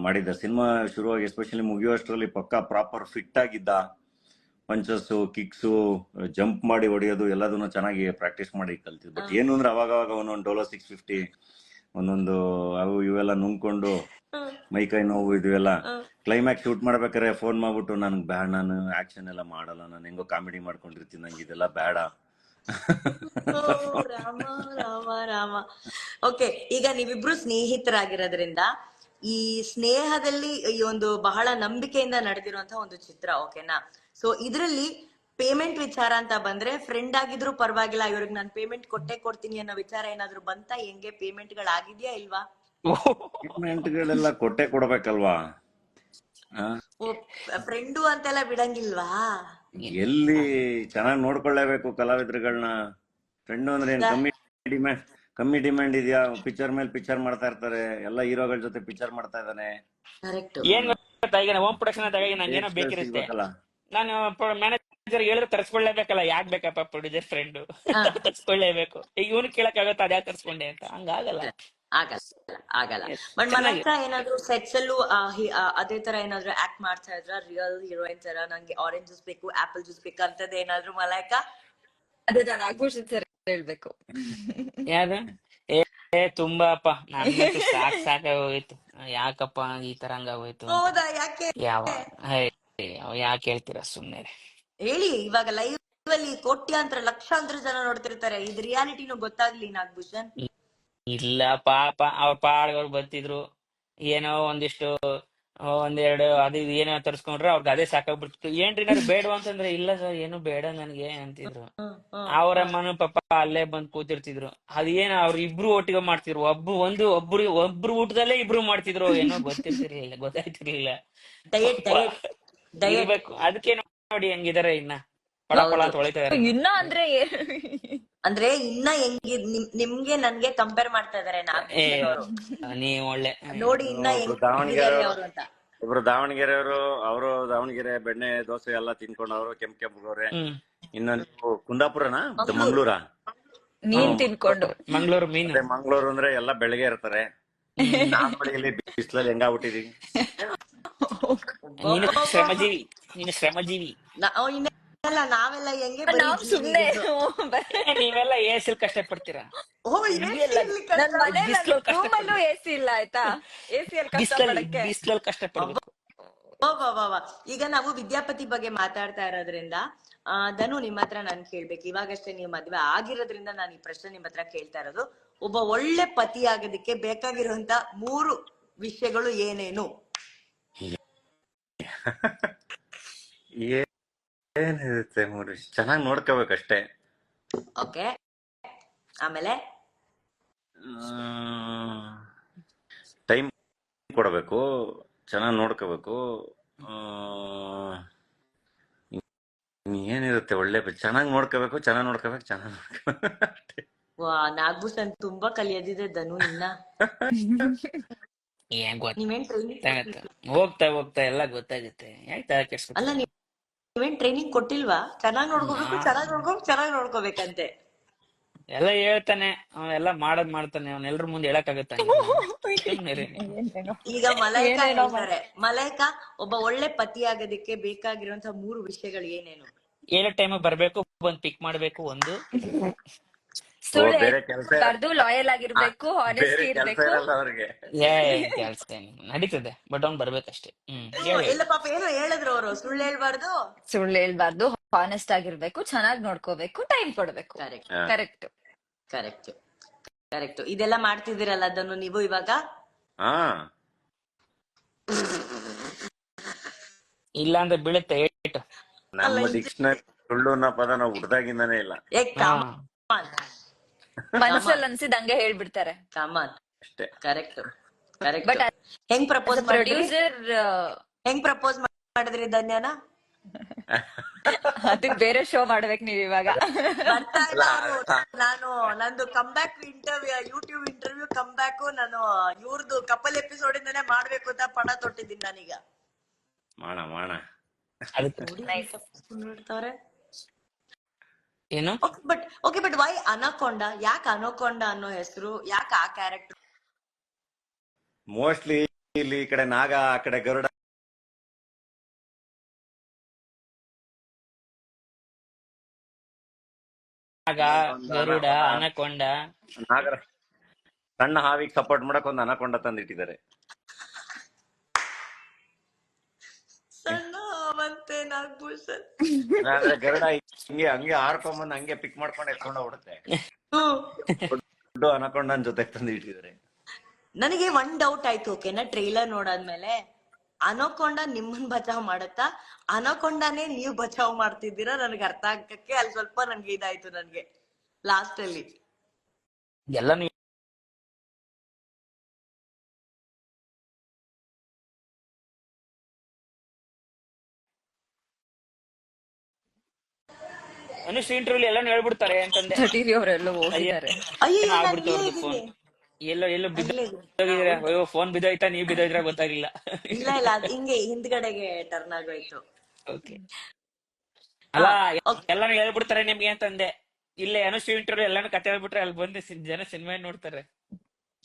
ಮಾಡಿದ್ದ. ಸಿನಿಮಾ ಶುರುವಾಗಿ ಎಸ್ಪೆಷಲಿ ಮುಗಿಯುವಷ್ಟರಲ್ಲಿ ಪಕ್ಕಾ ಪ್ರಾಪರ್ ಫಿಟ್ ಆಗಿದ್ದ. ಪಂಚಸ್ಸು, ಕಿಕ್ಸು, ಜಂಪ್ ಮಾಡಿ ಹೊಡೆಯೋದು ಎಲ್ಲದನ್ನು ಚೆನ್ನಾಗಿ ಪ್ರಾಕ್ಟೀಸ್ ಮಾಡಿ ಕಲ್ತಿದ್ದು. ಬಟ್ ಏನು ಅಂದ್ರೆ ಅವಾಗ ಒಂದೊಂದು ಡೋಲೋ 650 ಒಂದೊಂದು ಅವು ಇವೆಲ್ಲ ನುಂಗ್ಕೊಂಡು ಮೈಕೈ ನೋವು ಇದೆಲ್ಲ. ಕ್ಲೈಮ್ಯಾಕ್ಸ್ ಶೂಟ್ ಮಾಡ್ಬೇಕಾರೆ ಫೋನ್ ಮಾಡ್ಬಿಟ್ಟು ನನ್ಗೆ ಬ್ಯಾಡ, ನಾನು ಆಕ್ಷನ್ ಎಲ್ಲ ಮಾಡಲ್ಲ, ನಾನು ಹೆಂಗೋ ಕಾಮಿಡಿ ಮಾಡ್ಕೊಂಡಿರ್ತೀನಿ, ನಂಗೆ ಇದೆಲ್ಲ ಬೇಡ. ರಾಮ. ಓಕೆ, ಈಗ ನೀವಿಬ್ರು ಸ್ನೇಹಿತರಾಗಿರೋದ್ರಿಂದ ಈ ಸ್ನೇಹದಲ್ಲಿ ಈ ಒಂದು ಬಹಳ ನಂಬಿಕೆಯಿಂದ ನಡೆದಿರುವಂತಹ ಒಂದು ಚಿತ್ರ, ಓಕೆನಾ? ಸೊ ಇದ್ರಲ್ಲಿ ಪೇಮೆಂಟ್ ವಿಚಾರ ಅಂತ ಬಂದ್ರೆ ಫ್ರೆಂಡ್ ಆಗಿದ್ರು ಪರವಾಗಿಲ್ಲ, ಇವ್ರಿಗೆ ನಾನು ಪೇಮೆಂಟ್ ಕೊಟ್ಟೆ ಕೊಡ್ತೀನಿ ಅನ್ನೋ ವಿಚಾರ ಏನಾದ್ರು ಬಂತ? ಹೆಂಗೆ ಪೇಮೆಂಟ್ ಗಳಾಗಿದ್ಯಾ ಇಲ್ವಾ? ಪೇಮೆಂಟ್ಗಳೆಲ್ಲ ಕೊಟ್ಟೆ ಕೊಡ್ಬೇಕಲ್ವಾ? ಆ? ಓ, ಫ್ರೆಂಡು ಅಂತೆಲ್ಲ ಬಿಡಂಗಿಲ್ವಾ? ಎಲ್ಲಿ ಚೆನ್ನಾಗಿ ನೋಡ್ಕೊಳ್ಳೇಬೇಕು ಕಲಾವಿದ್ರುಗಳನ್ನ. ಫ್ರೆಂಡ್ ಅಂದ್ರೆ ಏನ್ ಕಮ್ಮಿ ಡಿಮ್ಯಾಂಡ್ ಇದೆಯಾ? ಪಿಕ್ಚರ್ ಮೇಲೆ ಪಿಕ್ಚರ್ ಮಾಡ್ತಾ ಇರ್ತಾರೆ, ಎಲ್ಲ ಹೀರೋಗಳ ಜೊತೆ ಪಿಕ್ಚರ್ ಮಾಡ್ತಾ ಇದ್ದಾನೆ. ಕರೆಕ್ಟ್. ಏನ್ ಗೊತ್ತಾ, ಈಗ ಹೋಮ್ ಪ್ರೊಡಕ್ಷನ್ ಆದಾಗ ನಂಗೇನೋ ಬೇಕಿರುತ್ತೆ, ಸಿಗ್ಬೇಕಲ್ಲ. ನಾನು ಮ್ಯಾನೇಜರ್ ಹೇಳಿದ್ರೆ ತರ್ಸ್ಕೊಳ್ಳೇಬೇಕಲ್ಲ, ಯಾಕ್ ಬೇಕಪ್ಪ ಪ್ರೊಡ್ಯೂಸರ್ ಫ್ರೆಂಡ್ ತರ್ಸ್ಕೊಳ್ಳೇಬೇಕು. ಈಗ ಇವನು ಕೇಳಕ್ ಆಗತ್ತ ಅದ್ಯಾಕೆ ತರ್ಸ್ಕೊಂಡೆ ಅಂತ? ಹಂಗಾಗಲ್ಲ. ಆಗಲ್ಲ ಆಗಲ್ಲ. ಬಟ್ ಮಲೈಕಾ ಏನಾದ್ರು ಸೆಟ್ಸ್ ಅಲ್ಲೂ ಅದೇ ತರ ಏನಾದ್ರು ಆಕ್ಟ್ ಮಾಡ್ತಾ ಇದ್ರ? ರಿಯಲ್ ಹೀರೋಯಿನ್ ತರ ನಂಗೆ ಆರೆಂಜ್ ಜ್ಯೂಸ್ ಬೇಕು, ಆಪಲ್ ಜ್ಯೂಸ್ ಬೇಕು ಅಂತದ್ ಏನಾದ್ರು ಮಲೈಕಾ? ಅದೇ ನಾನು ನಾಗಭೂಷಣ್ ಸರ್ ಹೇಳ್ಬೇಕು. ಯಾರು? ಏ ತುಂಬಾ ಅಪ್ಪ, ನನ್ಗಂತೂ ಸಾಕಾಗೋಯ್ತು. ಯಾಕಪ್ಪ ಈ ತರ ಹಂಗಾಗೋಯ್ತು ಅಂತ. ಹೌದಾ? ಯಾಕೆ? ಯಾಕೆ ಹೇಳ್ತೀರಾ ಸುಮ್ನೆ. ಹೇಳಿ. ಇವಾಗ ಲೈವ್ ಅಲ್ಲಿ ಕೋಟ್ಯಾಂತರ ಲಕ್ಷಾಂತರ ಜನ ನೋಡ್ತಿರ್ತಾರೆ, ಇದು ರಿಯಾಲಿಟಿನೂ ಗೊತ್ತಾಗ್ಲಿ ನಾಗಭೂಷಣ್. ಇಲ್ಲ ಪಾಪ, ಅವ್ರ ಪಾಡ್ಗವ್ರು ಬರ್ತಿದ್ರು, ಏನೋ ಒಂದಿಷ್ಟು ಒಂದೆರಡು ಅದು ಇದು ಏನೋ ತರ್ಸ್ಕೊಂಡ್ರೆ ಅವ್ರಿಗೆ ಅದೇ ಸಾಕಾಗ್ಬಿಡ್ತಿತ್ತು. ಏನ್ರಿ ನಾನು ಬೇಡವಾ ಅಂತಂದ್ರೆ, ಇಲ್ಲ ಸರ್ ಏನು ಬೇಡ ನನ್ಗೆ ಅಂತಿದ್ರು. ಅವ್ರ ಅಮ್ಮನು ಪಾಪ ಅಲ್ಲೇ ಬಂದ್ ಕೂತಿರ್ತಿದ್ರು. ಅದೇನ ಅವ್ರ ಇಬ್ರು ಒಟ್ಟಿಗೆ ಮಾಡ್ತಿದ್ರು, ಒಬ್ರು ಊಟದಲ್ಲೇ ಇಬ್ರು ಮಾಡ್ತಿದ್ರು, ಏನೋ ಗೊತ್ತಾಯ್ತಿರ್ಲಿಲ್ಲ. ಇರ್ಬೇಕು. ಅದಕ್ಕೆ ನೋಡಿ ಹೆಂಗಿದಾರೆ, ಇನ್ನ ಪಳ ಪಳ ಅಂತ ಹೊಳಿತಾ ಇದಾರೆ. ಇನ್ನ ಅಂದ್ರೆ ಇನ್ನ ಹೆಂಗಿ ನಿಮ್ಗೆ ನನ್ಗೆ ಕಂಪೇರ್ ಮಾಡ್ತಾ ಇದಾರೆ ನೀವ್ ಒಳ್ಳೆ ನೋಡಿ, ಇನ್ನ ಒಬ್ರು ದಾವಣಗೆರೆಯವರು, ಅವರು ದಾವಣಗೆರೆ ಬೆಣ್ಣೆ ದೋಸೆ ಎಲ್ಲ ತಿನ್ಕೊಂಡು ಅವರು ಕೆಂಪುಗವ್ರೆ. ಇನ್ನು ನೀವು ಕುಂದಾಪುರನಾ ಮಂಗ್ಳೂರಾ? ಮೀನ್ ತಿನ್ಕೊಂಡು. ಮಂಗ್ಳೂರು ಮೀನು. ಮಂಗ್ಳೂರು ಅಂದ್ರೆ ಎಲ್ಲ ಬೆಳಗ್ಗೆ ಇರ್ತಾರೆ. ಇಲ್ಲಿ ಬಿಸಿಲಲ್ಲಿ ಹೆಂಗಾಗ್ಬಿಟ್ಟಿದೀವಿ. ನೀನು ಶ್ರಮಜೀವಿ. ನಾವೆಲ್ಲ ಹೆಂಗೆ ಸುಮ್ನೆ ನೀವೆಲ್ಲ ಏಸಿಲ್ ಕಷ್ಟ ಪಡ್ತೀರಾ. ರೂಮಲ್ಲೂ ಎಸಿ ಇಲ್ಲ ಆಯ್ತಾ? ಎಸಿ ಅಲ್ಲಿ ಬಿಸಿಲಲ್ಲಿ ಕಷ್ಟ ಪಡ್ಬೇಕು. ಈಗ ನಾವು ವಿದ್ಯಾಪತಿ ಬಗ್ಗೆ ಮಾತಾಡ್ತಾ ಇರೋದ್ರಿಂದ ಧನು, ನಿಮ್ಮ ಹತ್ರ ನಾನ್ ಕೇಳ್ಬೇಕು. ಇವಾಗಷ್ಟೇ ನೀವು ಮದ್ವೆ ಆಗಿರೋದ್ರಿಂದ ನಾನು ಈ ಪ್ರಶ್ನೆ ನಿಮ್ ಹತ್ರ ಕೇಳ್ತಾ ಇರೋದು. ಒಬ್ಬ ಒಳ್ಳೆ ಪತಿ ಆಗೋದಕ್ಕೆ ಬೇಕಾಗಿರುವಂತ 3 ವಿಷಯಗಳು ಏನೇನು? ಏನಿರುತ್ತೆ 3 ವಿಷಯ? ಚೆನ್ನಾಗಿ ನೋಡ್ಕೋಬೇಕಷ್ಟೇ. ಓಕೆ, ಆಮೇಲೆ ಟೈಮ್ ಕೊಡಬೇಕು, ಚೆನ್ನಾಗಿ ನೋಡ್ಕೋಬೇಕು. ಏನಿರುತ್ತೆ ಒಳ್ಳೆ ಚೆನ್ನಾಗಿ ನೋಡ್ಕೋಬೇಕು. ವಾ, ನಾಗಭೂಷಣ್ ತುಂಬಾ ಕಲಿಯೋದಿದೆ ಧನು ಇನ್ನ. ಏನ್ ನೀವೇನ್ ಟ್ರೈನಿಂಗ್ ಹೋಗ್ತಾ ಹೋಗ್ತಾ ಎಲ್ಲ ಗೊತ್ತಾಗುತ್ತೆ. ಅಲ್ಲ, ನೀವೇನ್ ಟ್ರೈನಿಂಗ್ ಕೊಟ್ಟಿಲ್ವಾ? ಚೆನ್ನಾಗ್ ನೋಡ್ಕೋಬೇಕಂತೆ ಎಲ್ಲ ಹೇಳ್ತಾನೆ, ಅವನೆಲ್ಲ ಮಾಡ್ತಾನೆ. ಅವನೆಲ್ಲರ ಮುಂದೆ ಹೇಳಕ್ಕಾಗತ್ತ? ಈಗ ಮಲೈಕಾ ಹೇಳ್ತಾರೆ, ಮಲೈಕಾ ಒಬ್ಬ ಒಳ್ಳೆ ಪತಿ ಆಗೋದಕ್ಕೆ ಬೇಕಾಗಿರುವಂತ 3 ವಿಷಯಗಳು ಏನೇನು? ಹೇಳೋ ಟೈಮ್ ಬರ್ಬೇಕು, ಬಂದ್ ಪಿಕ್ ಮಾಡ್ಬೇಕು, ಒಂದು ಸುಳ್ಳು ಹೇಳ್ಬಾರ್ದು, ಲಾಯಲ್ ಆಗಿರ್ಬೇಕು, ಹಾನೆಸ್ಟಿ ಇರ್ಬೇಕು. ಕೆಲ್ಸ ನಡೀತದೆ, ಬಟ್ ಅವ್ನ್ ಬರ್ಬೇಕಷ್ಟೇ. ಇಲ್ಲ ಪಾಪ, ಏನೋ ಹೇಳಿದ್ರು ಅವರು, ಸುಳ್ಳು ಹೇಳ್ಬಾರ್ದು, ಹಾನೆಸ್ಟ್ ಆಗಿರ್ಬೇಕು, ಚೆನ್ನಾಗಿ ನೋಡ್ಕೋಬೇಕು, ಟೈಮ್ ಕೊಡ್ಬೇಕು. ಕರೆಕ್ಟ್. ಇದೆಲ್ಲ ಮಾಡ್ತಿದ್ದೀರಲ್ಲ ಅದನ್ನು ನೀವು ಇವಾಗ? ಇಲ್ಲ ಅಂದ್ರೆ ಬೀಳುತ್ತೆ ಏಟು. ನಮ್ಮ ಡಿಕ್ಷನರಿ ಸುಳ್ಳು ಅನ್ನೋ ಪದ ನಾವು ಹುಡ್ದಾಗಿಂದಾನೇ ಇಲ್ಲ. ಮನಸ್ಸಲ್ಲಿ ಅನ್ಸಿದ್ ಹಂಗೆ ಹೇಳ್ಬಿಡ್ತಾರೆ. ಅಷ್ಟೇ. ಕರೆಕ್ಟ್. ಹೆಂಗ್ ಪ್ರಪೋಸ್ ಮಾಡಿದ್ರಿ ಧನ್ಯನ? ಅದಕ್ ಬೇರೆ ಶೋ ಮಾಡ್ಬೇಕು ನೀವ್ ಇವಾಗ. ನಾನು ನಂದು comeback interview, YouTube interview comeback ನಾನು ಇವ್ರದ್ದು ಕಪಲ್ ಎಪಿಸೋಡ್ ಇಂದಾನೆ ಮಾಡ್ಬೇಕು ಅಂತ ಪಣ ತೊಟ್ಟಿದ್ದೀನಿ ನಾನೀಗ. ಮಾಡ ಏನು? But why ಅನಕೊಂಡ? ಯಾಕೆ ಅನಕೊಂಡ ಅನ್ನೋ ಹೆಸರು? ಯಾಕೆ ಆ ಕ್ಯಾರೆಕ್ಟರ್? ಮೋಸ್ಟ್ಲಿ ಇಲ್ಲಿ ಈ ಕಡೆ ನಾಗ, ಆ ಕಡೆ ಗರುಡ. ಗರುಡ, ಅನಕೊಂಡ. ನಾಗರ ಸಣ್ಣ ಹಾವಿಗೆ ಸಪೋರ್ಟ್ ಮಾಡಕ್ ಒಂದು ಅನಕೊಂಡ ತಂದಿಟ್ಟಿದ್ದಾರೆ. ಗರುಡ ಹಂಗೆ ಹಾರ್ಕೊಂಬಂದ್ ಹಂಗೆ ಪಿಕ್ ಮಾಡ್ಕೊಂಡು ಎತ್ಕೊಂಡ ಹೋಗುತ್ತೆ. ದೊಡ್ಡ ಅನಕೊಂಡನ್ ಜೊತೆ ತಂದು ಇಟ್ಟಿದ್ದಾರೆ. ನನಗೆ ಒಂದ್ ಡೌಟ್ ಆಯ್ತು, ಓಕೆನಾ? ಟ್ರೈಲರ್ ನೋಡಾದ್ಮೇಲೆ ಅನೋಕೊಂಡ ನಿಮ್ಮನ್ ಬಚಾವ್ ಮಾಡತ್ತಾ, ಅನೋಕೊಂಡಾನೇ ನೀವು ಬಚಾವ್ ಮಾಡ್ತಿದ್ದೀರಾ? ನನಗೆ ಅರ್ಥ ಆಗಕ್ಕೆ ಅಲ್ಲಿ ಸ್ವಲ್ಪ ನನ್ಗೆ ಇದಾಯ್ತು ನನ್ಗೆ ಲಾಸ್ಟ್ ಅಲ್ಲಿ. ಎಲ್ಲ ಅನುಷ್ ಇಂಟರ್ವ್ಯೂ ಎಲ್ಲಾನು ಹೇಳ್ಬಿಡ್ತಾರೆ ಅಂತಂದೆ. ತಡೀರಿ ಅವರೆಲ್ಲ ಹೋಗಿದ್ದಾರೆ. ಅಯ್ಯೋ ಏನೋ ನಾನು ಆಗ್ಬಿಡ್ತು ಇಲ್ಲೇ ಅವ್ರದ್ದು ಇದ್ದೀನಿ, ಫೋನ್. ಎಲ್ಲೋ ಇಲ್ಲೇ ಬಿದ್ದೋಗಿದ್ರೆ, ಅಯ್ಯೋ ಫೋನ್ ಬಿದ್ದೋಯ್ತಾ ನೀವ್ ಬಿದ್ದೋಯ್ತಾ ಗೊತ್ತಾಗಿಲ್ಲ. ಇಲ್ಲ ಇಲ್ಲ ಅದು ಹಿಂಗೆ ಹಿಂದ್ಗಡೆಗೆ ಟರ್ನ್ ಆಗೋಯ್ತು. ಓಕೆ ಅಲ್ಲ, ಓಕೆ, ಎಲ್ಲಾನು ಹೇಳ್ಬಿಡ್ತಾರೆ ನಿಮ್ಗೆ ಅಂತಂದೆ. ಇಲ್ಲೇ ಅನುಷ್ ಇಂಟರ್ವ್ಯೂ ಎಲ್ಲಾನು ಕತೆ ಹೇಳ್ಬಿಟ್ರೆ ಅಲ್ಲಿ ಬಂದು ಜನ ಸಿನಿಮಾ ನೋಡ್ತಾರೆ.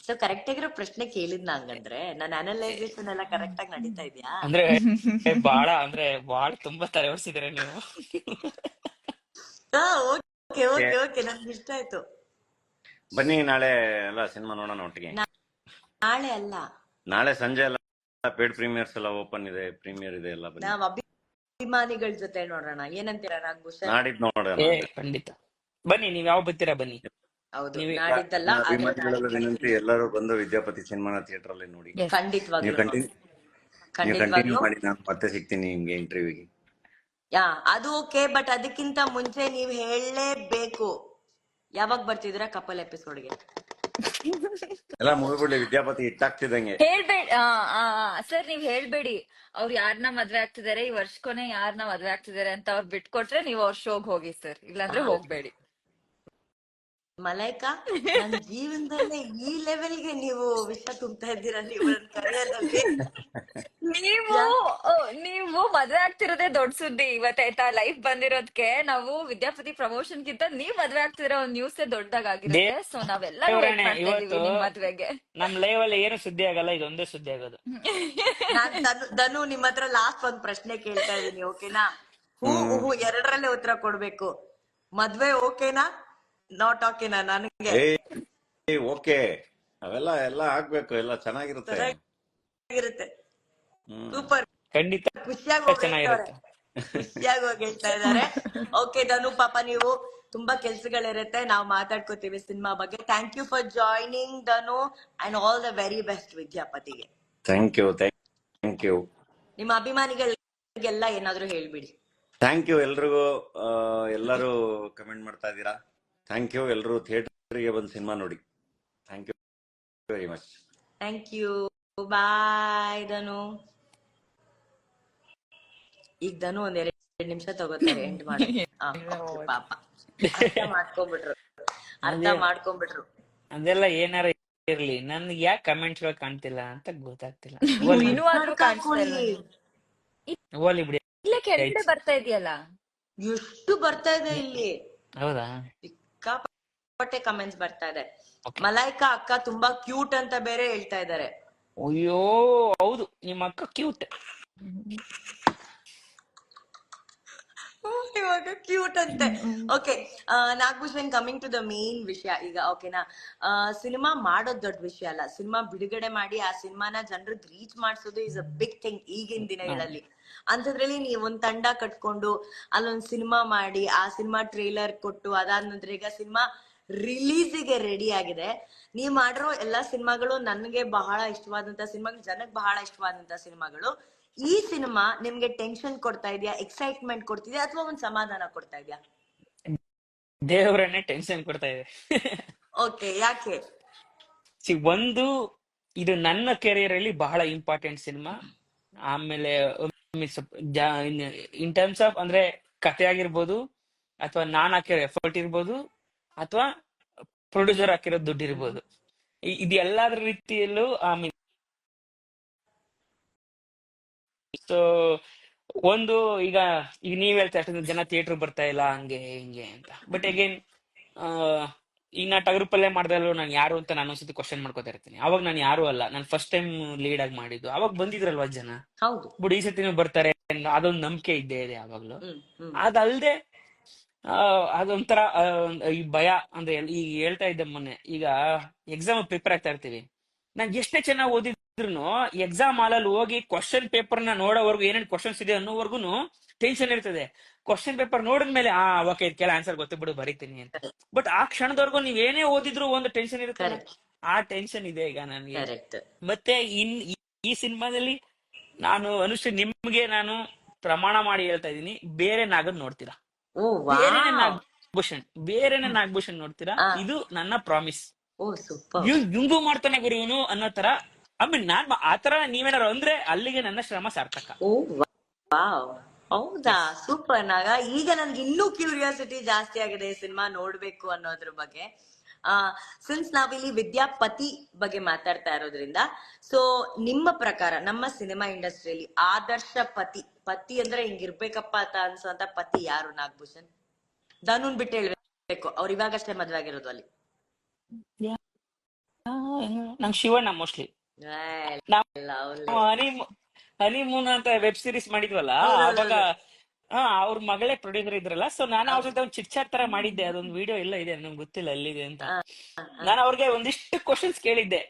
ಸೊ ಕರೆಕ್ಟ್ ಆಗಿರೋ ಪ್ರಶ್ನೆ ಕೇಳಿದ್ನ ಹಂಗಂದ್ರೆ ನನ್ನ ಅನಲೈಸೇಷನ್ ಎಲ್ಲ ಕರೆಕ್ಟ್ ಆಗಿ ನಡೀತಾ ಇದೆಯಾ? ಅಂದ್ರೆ ಬಹಳ ತುಂಬಾ ತಲೆ ಓಡಿಸಿದ್ರೆ ನೀವು. ಓಕೆ ಓಕೆ ಓಕೆ, ನನ್ಗೆ ಇಷ್ಟ ಆಯ್ತು. ಬನ್ನಿ ನಾಳೆ ಎಲ್ಲ ಸಿನಿಮಾ ನೋಡೋಣ ಒಟ್ಟಿಗೆ. ನಾಳೆ ಅಲ್ಲ, ನಾಳೆ ಸಂಜೆ ಎಲ್ಲ ಪೇಡ್ ಪ್ರೀಮಿಯರ್ಸ್ ಎಲ್ಲ ಓಪನ್ ಇದೆ, ಪ್ರೀಮಿಯರ್ ಇದೆ ಎಲ್ಲ. ಬನ್ನಿ ನಾವ್ ಅಭಿಮಾನಿಗಳ ಜೊತೆ ನೋಡೋಣ, ಏನಂತೀರಾ ನಾಗಭೂಷಣ್? ನಾಡಿದ್ದು ನೋಡೋಣ. ಖಂಡಿತ ಬನ್ನಿ, ನೀವ್ ಯಾವ ಬರ್ತೀರಾ ಬನ್ನಿ. ಹೌದು, ನಾಡಿದ್ದಲ್ಲ ಆದ್ರೆ ಅಭಿಮಾನಿಗಳೆಲ್ಲ ವಿನಂತಿ, ಎಲ್ಲರೂ ಬಂದು ವಿದ್ಯಾಪತಿ ಸಿನಿಮಾನ ಥಿಯೇಟರ್ ಅಲ್ಲಿ ನೋಡಿ. ಖಂಡಿತವಾಗ್ಲೂ ನೀವು ಕಂಟಿನ್ಯೂ ಮಾಡಿ, ನಾನು ಮತ್ತೆ ಸಿಗ್ತೀನಿ ನಿಮ್ಗೆ ಇಂಟರ್ವ್ಯೂಗೆ. ಅದು ಓಕೆ, ಬಟ್ ಅದಕ್ಕಿಂತ ಮುಂಚೆ ನೀವ್ ಹೇಳಲೇಬೇಕು, ಯಾವಾಗ ಬರ್ತಿದ್ದೀರಾ ಕಪಲ್ ಎಪಿಸೋಡ್ಗೆ? ಎಲ್ಲ ಮುಗಿಬಿಡ್ಲಿ, ವಿದ್ಯಾಪತಿ ಹಿಟ್ಟಾಗ್ತಿದಂಗೆ. ಹೇಳ್ಬೇಡಿ ಸರ್, ನೀವ್ ಹೇಳ್ಬೇಡಿ ಅವ್ರು ಯಾರನ್ನ ಮದ್ವೆ ಆಗ್ತಿದಾರೆ, ಈ ವರ್ಷಕೊನೆ ಯಾರನ್ನ ಮದ್ವೆ ಆಗ್ತಿದಾರೆ ಅಂತ ಅವ್ರು ಬಿಟ್ಕೊಟ್ರೆ ನೀವು ಅವ್ರ ಶೋಗ್ ಹೋಗಿ ಸರ್, ಇಲ್ಲಾಂದ್ರೆ ಹೋಗ್ಬೇಡಿ. ಮಲೈಕಾ, ನನ್ ಜೀವನದಲ್ಲೇ ಈ ಲೆವೆಲ್ಗೆ ನೀವು ವಿಷಯ ತುಂಬ್ತಾ ಇದ್ದೀರಾ ನೀವು ನನ್ ಕರಿಯರಲ್ಲಿ. ನೀವು ಮದ್ವೆ ಆಗ್ತಿರೋದೇ ದೊಡ್ಡ ಸುದ್ದಿ ಇವತ್ತಾಯ್ತಾ. ಲೈಫ್ ಬಂದಿರೋದಕ್ಕೆ ನಾವು ವಿದ್ಯಾಪತಿ ಪ್ರಮೋಷನ್ ಗಿಂತ ನೀವ್ ಮದ್ವೆ ಆಗ್ತಿರೋ ನ್ಯೂಸ್ ದೊಡ್ಡದಾಗಿರುತ್ತೆ. ಸೊ ನಾವೆಲ್ಲ ನಿಮ್ ಮದ್ವೆಗೆ. ನಮ್ ಲೈವ್ ಅಲ್ಲಿ ಏನು ಸುದ್ದಿ ಆಗಲ್ಲ, ಇದೊಂದೇ ಸುದ್ದಿ ಆಗೋದು. ನಾನ್ ಧನು ನಿಮ್ ಹತ್ರ ಲಾಸ್ಟ್ ಒಂದ್ ಪ್ರಶ್ನೆ ಕೇಳ್ತಾ ಇದೀನಿ, ಓಕೆನಾ? ಹೂ ಎರಡರಲ್ಲೇ ಉತ್ತರ ಕೊಡ್ಬೇಕು. ಮದ್ವೆ ಓಕೆನಾ, ನಾಟ್ ಓಕೆನಾ? ನನಗೆ ಓಕೆ, ಅವೆಲ್ಲ ಎಲ್ಲ ಆಗ್ಬೇಕು, ಎಲ್ಲ ಚೆನ್ನಾಗಿರುತ್ತೆ. ಸೂಪರ್, ಖಂಡಿತ ಖುಷಿಯಾಗಿ ಹೋಗಿ ಚೆನ್ನಾಗಿರುತ್ತೆ. ಹೇಳ್ತಾ ಇದಾರೆ. ಓಕೆ ಧನು, ಪಾಪ ನೀವು ತುಂಬಾ ಕೆಲ್ಸಗಳಿರುತ್ತೆ, ನಾವು ಮಾತಾಡ್ಕೋತೀವಿ ಸಿನಿಮಾ ಬಗ್ಗೆ. Thank you for joining Dhanu, and all the very best ವಿದ್ಯಾಪತಿಗೆ. Thank you. ನಿಮ್ಮ ಅಭಿಮಾನಿಗಳಿಗೆಲ್ಲ ಏನಾದ್ರು ಹೇಳ್ಬಿಡಿ. ಥ್ಯಾಂಕ್ ಯು ಎಲ್ರಿಗೂ. ಎಲ್ಲರೂ ಕಮೆಂಟ್ ಮಾಡ್ತಾ ಇದ್ದೀರಾ, ಥ್ಯಾಂಕ್ ಯು. ಎಲ್ಲರೂ ಥಿಯೇಟರ್ಗೆ ಬಂದು ಸಿನಿಮಾ ನೋಡಿ. Thank you very much. Thank you, bye Dhanu. ಈಗ ಧನು ಒಂದ್ 2 ನಿಮಿಷ ತಗೋತಾರೆ ಎಂಡ್ ಮಾಡಿ. ಪಾಪ ಅರ್ಥ ಮಾಡ್ಕೊಂಡ್ಬಿಟ್ರು. ಅದೆಲ್ಲ ಏನಾರ ಇರ್ಲಿ, ನನ್ಗೆ ಯಾಕೆ ಕಮೆಂಟ್ಸ್ ಗಳು ಕಾಣ್ತಿಲ್ಲ ಅಂತ ಗೊತ್ತಾಗ್ತಿಲ್ಲ. ಓಲಿ ಬಿಡಿ, ಇಲ್ಲೇ ಕೆಳಗಡೆ ಬರ್ತಾ ಇದೆಯಲ್ಲ, ಎಷ್ಟು ಬರ್ತಾ ಇದೆ ಇಲ್ಲಿ. ಹೌದಾ? ಸಿಕ್ಕಾಪಟ್ಟೆ ಕಮೆಂಟ್ಸ್ ಬರ್ತಾ ಇದೆ. ಮಲೈಕಾ ಅಕ್ಕ ತುಂಬಾ ಕ್ಯೂಟ್ ಅಂತ ಬೇರೆ ಹೇಳ್ತಾ ಇದಾರೆ. ಅಯ್ಯೋ ಹೌದು, ನಿಮ್ಮ ಅಕ್ಕ ಕ್ಯೂಟ್. ಇವಾಗ ಕ್ಯೂಟ್ ಅಂತೆ. Okay Nagabhushan, coming to the main ವಿಷಯ ಈಗ, ಓಕೆನಾ? ಸಿನಿಮಾ ಮಾಡೋದ್ ದೊಡ್ಡ ವಿಷಯ ಅಲ್ಲ, ಸಿನಿಮಾ ಬಿಡುಗಡೆ ಮಾಡಿ ಆ ಸಿನಿಮಾನ ಜನರಿಗೆ ರೀಚ್ ಮಾಡ್ಸೋದು ಇಸ್ ಅ ಬಿಗ್ ಥಿಂಗ್ ಈಗಿನ ದಿನಗಳಲ್ಲಿ. ಅಂತದ್ರಲ್ಲಿ ನೀವು ಒಂದ್ ತಂಡ ಕಟ್ಕೊಂಡು ಅಲ್ಲೊಂದ್ ಸಿನಿಮಾ ಮಾಡಿ, ಆ ಸಿನಿಮಾ ಟ್ರೇಲರ್ ಕೊಟ್ಟು, ಅದಾದ ನಂತರ ಈಗ ಸಿನಿಮಾ ರಿಲೀಸಿಗೆ ರೆಡಿ ಆಗಿದೆ. ನೀವ್ ಮಾಡಿರೋ ಎಲ್ಲಾ ಸಿನಿಮಾಗಳು ನನಗೆ ಬಹಳ ಇಷ್ಟವಾದಂತ ಸಿನಿಮಾಗಳು, ಜನಕ್ಕೆ ಬಹಳ ಇಷ್ಟವಾದಂತ ಸಿನಿಮಾಗಳು. ಈ ಸಿನಿಮಾ ನಿಮ್ಗೆ ಟೆನ್ಷನ್ ಕೊಡ್ತಾ ಇದೆಯಾ, ಎಕ್ಸೈಟ್ಮೆಂಟ್ ಕೊಡ್ತಿದ್ಯಾ, ಅಥವಾ ಒಂದ್ ಸಮಾಧಾನ ಕೊಡ್ತಾ ಇದೆಯಾ? ದೇವರನ್ನೇ ಟೆನ್ಷನ್ ಕೊಡ್ತಾ ಇದೆ. ಓಕೆ, ಯಾಕೆ? ಒಂದು, ಇದು ನನ್ನ ಕೆರಿಯರ್ ಅಲ್ಲಿ ಬಹಳ ಇಂಪಾರ್ಟೆಂಟ್ ಸಿನಿಮಾ. ಆಮೇಲೆ ಇನ್ ಟರ್ಮ್ಸ್ ಆಫ್ ಅಂದ್ರೆ ಕತೆ ಆಗಿರ್ಬೋದು, ಅಥವಾ ನಾನ್ ಹಾಕಿರೋ ಎಫರ್ಟ್ ಇರ್ಬೋದು, ಅಥವಾ ಪ್ರೊಡ್ಯೂಸರ್ ಹಾಕಿರೋ ದುಡ್ಡು ಇರ್ಬೋದು, ಇದು ಎಲ್ಲಾದ್ರ ರೀತಿಯಲ್ಲೂ ಆಮೇಲೆ ಸೊ ಒಂದು ಈಗ ನೀವ್ ಹೇಳ್ತಾ ಅಷ್ಟೊಂದು ಜನ ಥಿಯೇಟರ್ ಬರ್ತಾ ಇಲ್ಲ ಹಂಗೆ ಹಿಂಗೆ ಅಂತ. ಬಟ್ ಅಗೇನ್ ಈಗ ನಾ ಟಗರುಪಲ್ಲೇ ಮಾಡ್ದಲ್ಲೂ ನಾನು ಯಾರು ಅಂತ ನಾನು ಒಂದ್ಸತಿ ಕ್ವಶನ್ ಮಾಡ್ಕೋತಾ ಇರ್ತೀನಿ. ಅವಾಗ ನಾನು ಯಾರು ಅಲ್ಲ, ನಾನು ಫಸ್ಟ್ ಟೈಮ್ ಲೀಡ್ ಆಗಿ ಮಾಡಿದ್ದು. ಅವಾಗ ಬಂದಿದ್ರಲ್ವಾ ಜನ, ಬಟ್ ಈ ಸತಿನೂ ಬರ್ತಾರೆ, ಅದೊಂದು ನಂಬಿಕೆ ಇದ್ದೇ ಇದೆ ಯಾವಾಗ್ಲೂ. ಅದಲ್ದೆ ಅದೊಂಥರ ಈ ಭಯ ಅಂದ್ರೆ ಈಗ ಹೇಳ್ತಾ ಇದ್ದೆ ಮೊನ್ನೆ, ಈಗ ಎಕ್ಸಾಮ್ ಪ್ರಿಪೇರ್ ಆಗ್ತಾ ಇರ್ತೀವಿ. ನಾನ್ ಎಷ್ಟೇ ಚೆನ್ನಾಗಿ ಓದಿದ್ರು ಎಕ್ಸಾಮ್ ಹಾಲಲ್ಲಿ ಹೋಗಿ ಕ್ವಶನ್ ಪೇಪರ್ ನ ನೋಡೋವರೆಗೂ ಏನೇನ್ ಕ್ವಶನ್ಸ್ ಇದೆ ಅನ್ನೋವರೆಗೂ ಟೆನ್ಷನ್ ಇರ್ತದೆ. ಕ್ವಶನ್ ಪೇಪರ್ ನೋಡಿದ್ಮೇಲೆ ಓಕೆ ಕೆಲ ಆನ್ಸರ್ ಗೊತ್ತು ಬಿಡು ಬರೀತೀನಿ ಅಂತ. ಬಟ್ ಆ ಕ್ಷಣದವರೆಗೂ ನೀವ್ ಏನೇ ಓದಿದ್ರು ಒಂದು ಟೆನ್ಷನ್ ಇರುತ್ತೆ. ಆ ಟೆನ್ಷನ್ ಇದೆ ಈಗ ನನಗೆ. ಮತ್ತೆ ಈ ಸಿನಿಮಾದಲ್ಲಿ ನಾನು ಅನುಶ್ರೀ ನಿಮ್ಗೆ ನಾನು ಪ್ರಮಾಣ ಮಾಡಿ ಹೇಳ್ತಾ ಇದೀನಿ, ಬೇರೆ ನಾಗನ್ ನೋಡ್ತೀರಾ, ಓ ಬೇರೆನೆ ವಾವ್. ನಾಗಭೂಷಣ್, ಬೇರೆನೆ ನಾಗಭೂಷಣ್ ನೋಡ್ತೀರಾ, ಆ, ಇದು ನನ್ನ ಪ್ರಾಮಿಸ್. ಓ ಸೂಪರ್. ಹಿಂಗೂ ಮಾಡ್ತಾನೆ ಗುರು ಇವನು ಅನ್ನೋ ತರ. ಆಮೇಲೆ ನಾನ್ ಆತರ ನೀವೇನಾರು ಅಂದ್ರೆ ಅಲ್ಲಿಗೆ ನನ್ನ ಶ್ರಮ ಸಾರ್ಥಕ. ಓ ವಾವ್, ಹೌದಾ, ಎಸ್. ಸೂಪರ್ ನಾಗ. ಈಗ ನನ್ಗೆ ಇನ್ನೂ ಕ್ಯೂರಿಯಾಸಿಟಿ ಜಾಸ್ತಿ ಆಗಿದೆ ಸಿನಿಮಾ ನೋಡ್ಬೇಕು ಅನ್ನೋದ್ರ ಬಗ್ಗೆ. ಸಿನ್ಸ್ ನಾವಿಲ್ಲಿ ವಿದ್ಯಾಪತಿ ಬಗ್ಗೆ ಮಾತಾಡ್ತಾ ಇರೋದ್ರಿಂದ, ಸೊ ನಿಮ್ಮ ಪ್ರಕಾರ ನಮ್ಮ ಸಿನಿಮಾ ಇಂಡಸ್ಟ್ರಿಯಲ್ಲಿ ಆದರ್ಶ ಪತಿ, ಪತಿ ಅಂದ್ರೆ ಹಿಂಗಿರ್ಬೇಕಪ್ಪ ಅಂತ ಅನ್ಸೋಂತ ಪತಿ ಯಾರು ನಾಗಭೂಷಣ್? ಧನುನ್ ಬಿಟ್ಟು ಹೇಳ್ಬೇಕು, ಅವ್ರು ಇವಾಗಷ್ಟೇ ಮದ್ವೆ ಆಗಿರೋದು ಅಲ್ಲಿ. ನಂಗೆ ಶಿವಣ್ಣ ಮೋಸ್ಟ್ಲಿ. ಹನಿಮೂನ್ ಅಂತ ವೆಬ್ ಸೀರೀಸ್ ಮಾಡಿದ್ವಲ್ಲ, ಅವಾಗ ಅವ್ರ ಮಗಳೇ ಪ್ರೊಡ್ಯೂಸರ್ ಇದ್ರಲ್ಲ, ಸೊ ನಾನು ಅವ್ರ ಜೊತೆ ಒಂದು ಚಿಟ್ ಚಾಟ್ ತರ ಮಾಡಿದ್ದೆ. ಅದೊಂದು ವಿಡಿಯೋ ಎಲ್ಲ ಇದೆ, ನಂಗೆ ಗೊತ್ತಿಲ್ಲ ಎಲ್ಲಿದೆ ಅಂತ. ನಾನು ಅವ್ರಿಗೆ ಒಂದಿಷ್ಟು ಕ್ವಶನ್ಸ್ ಕೇಳಿದ್ದೆ,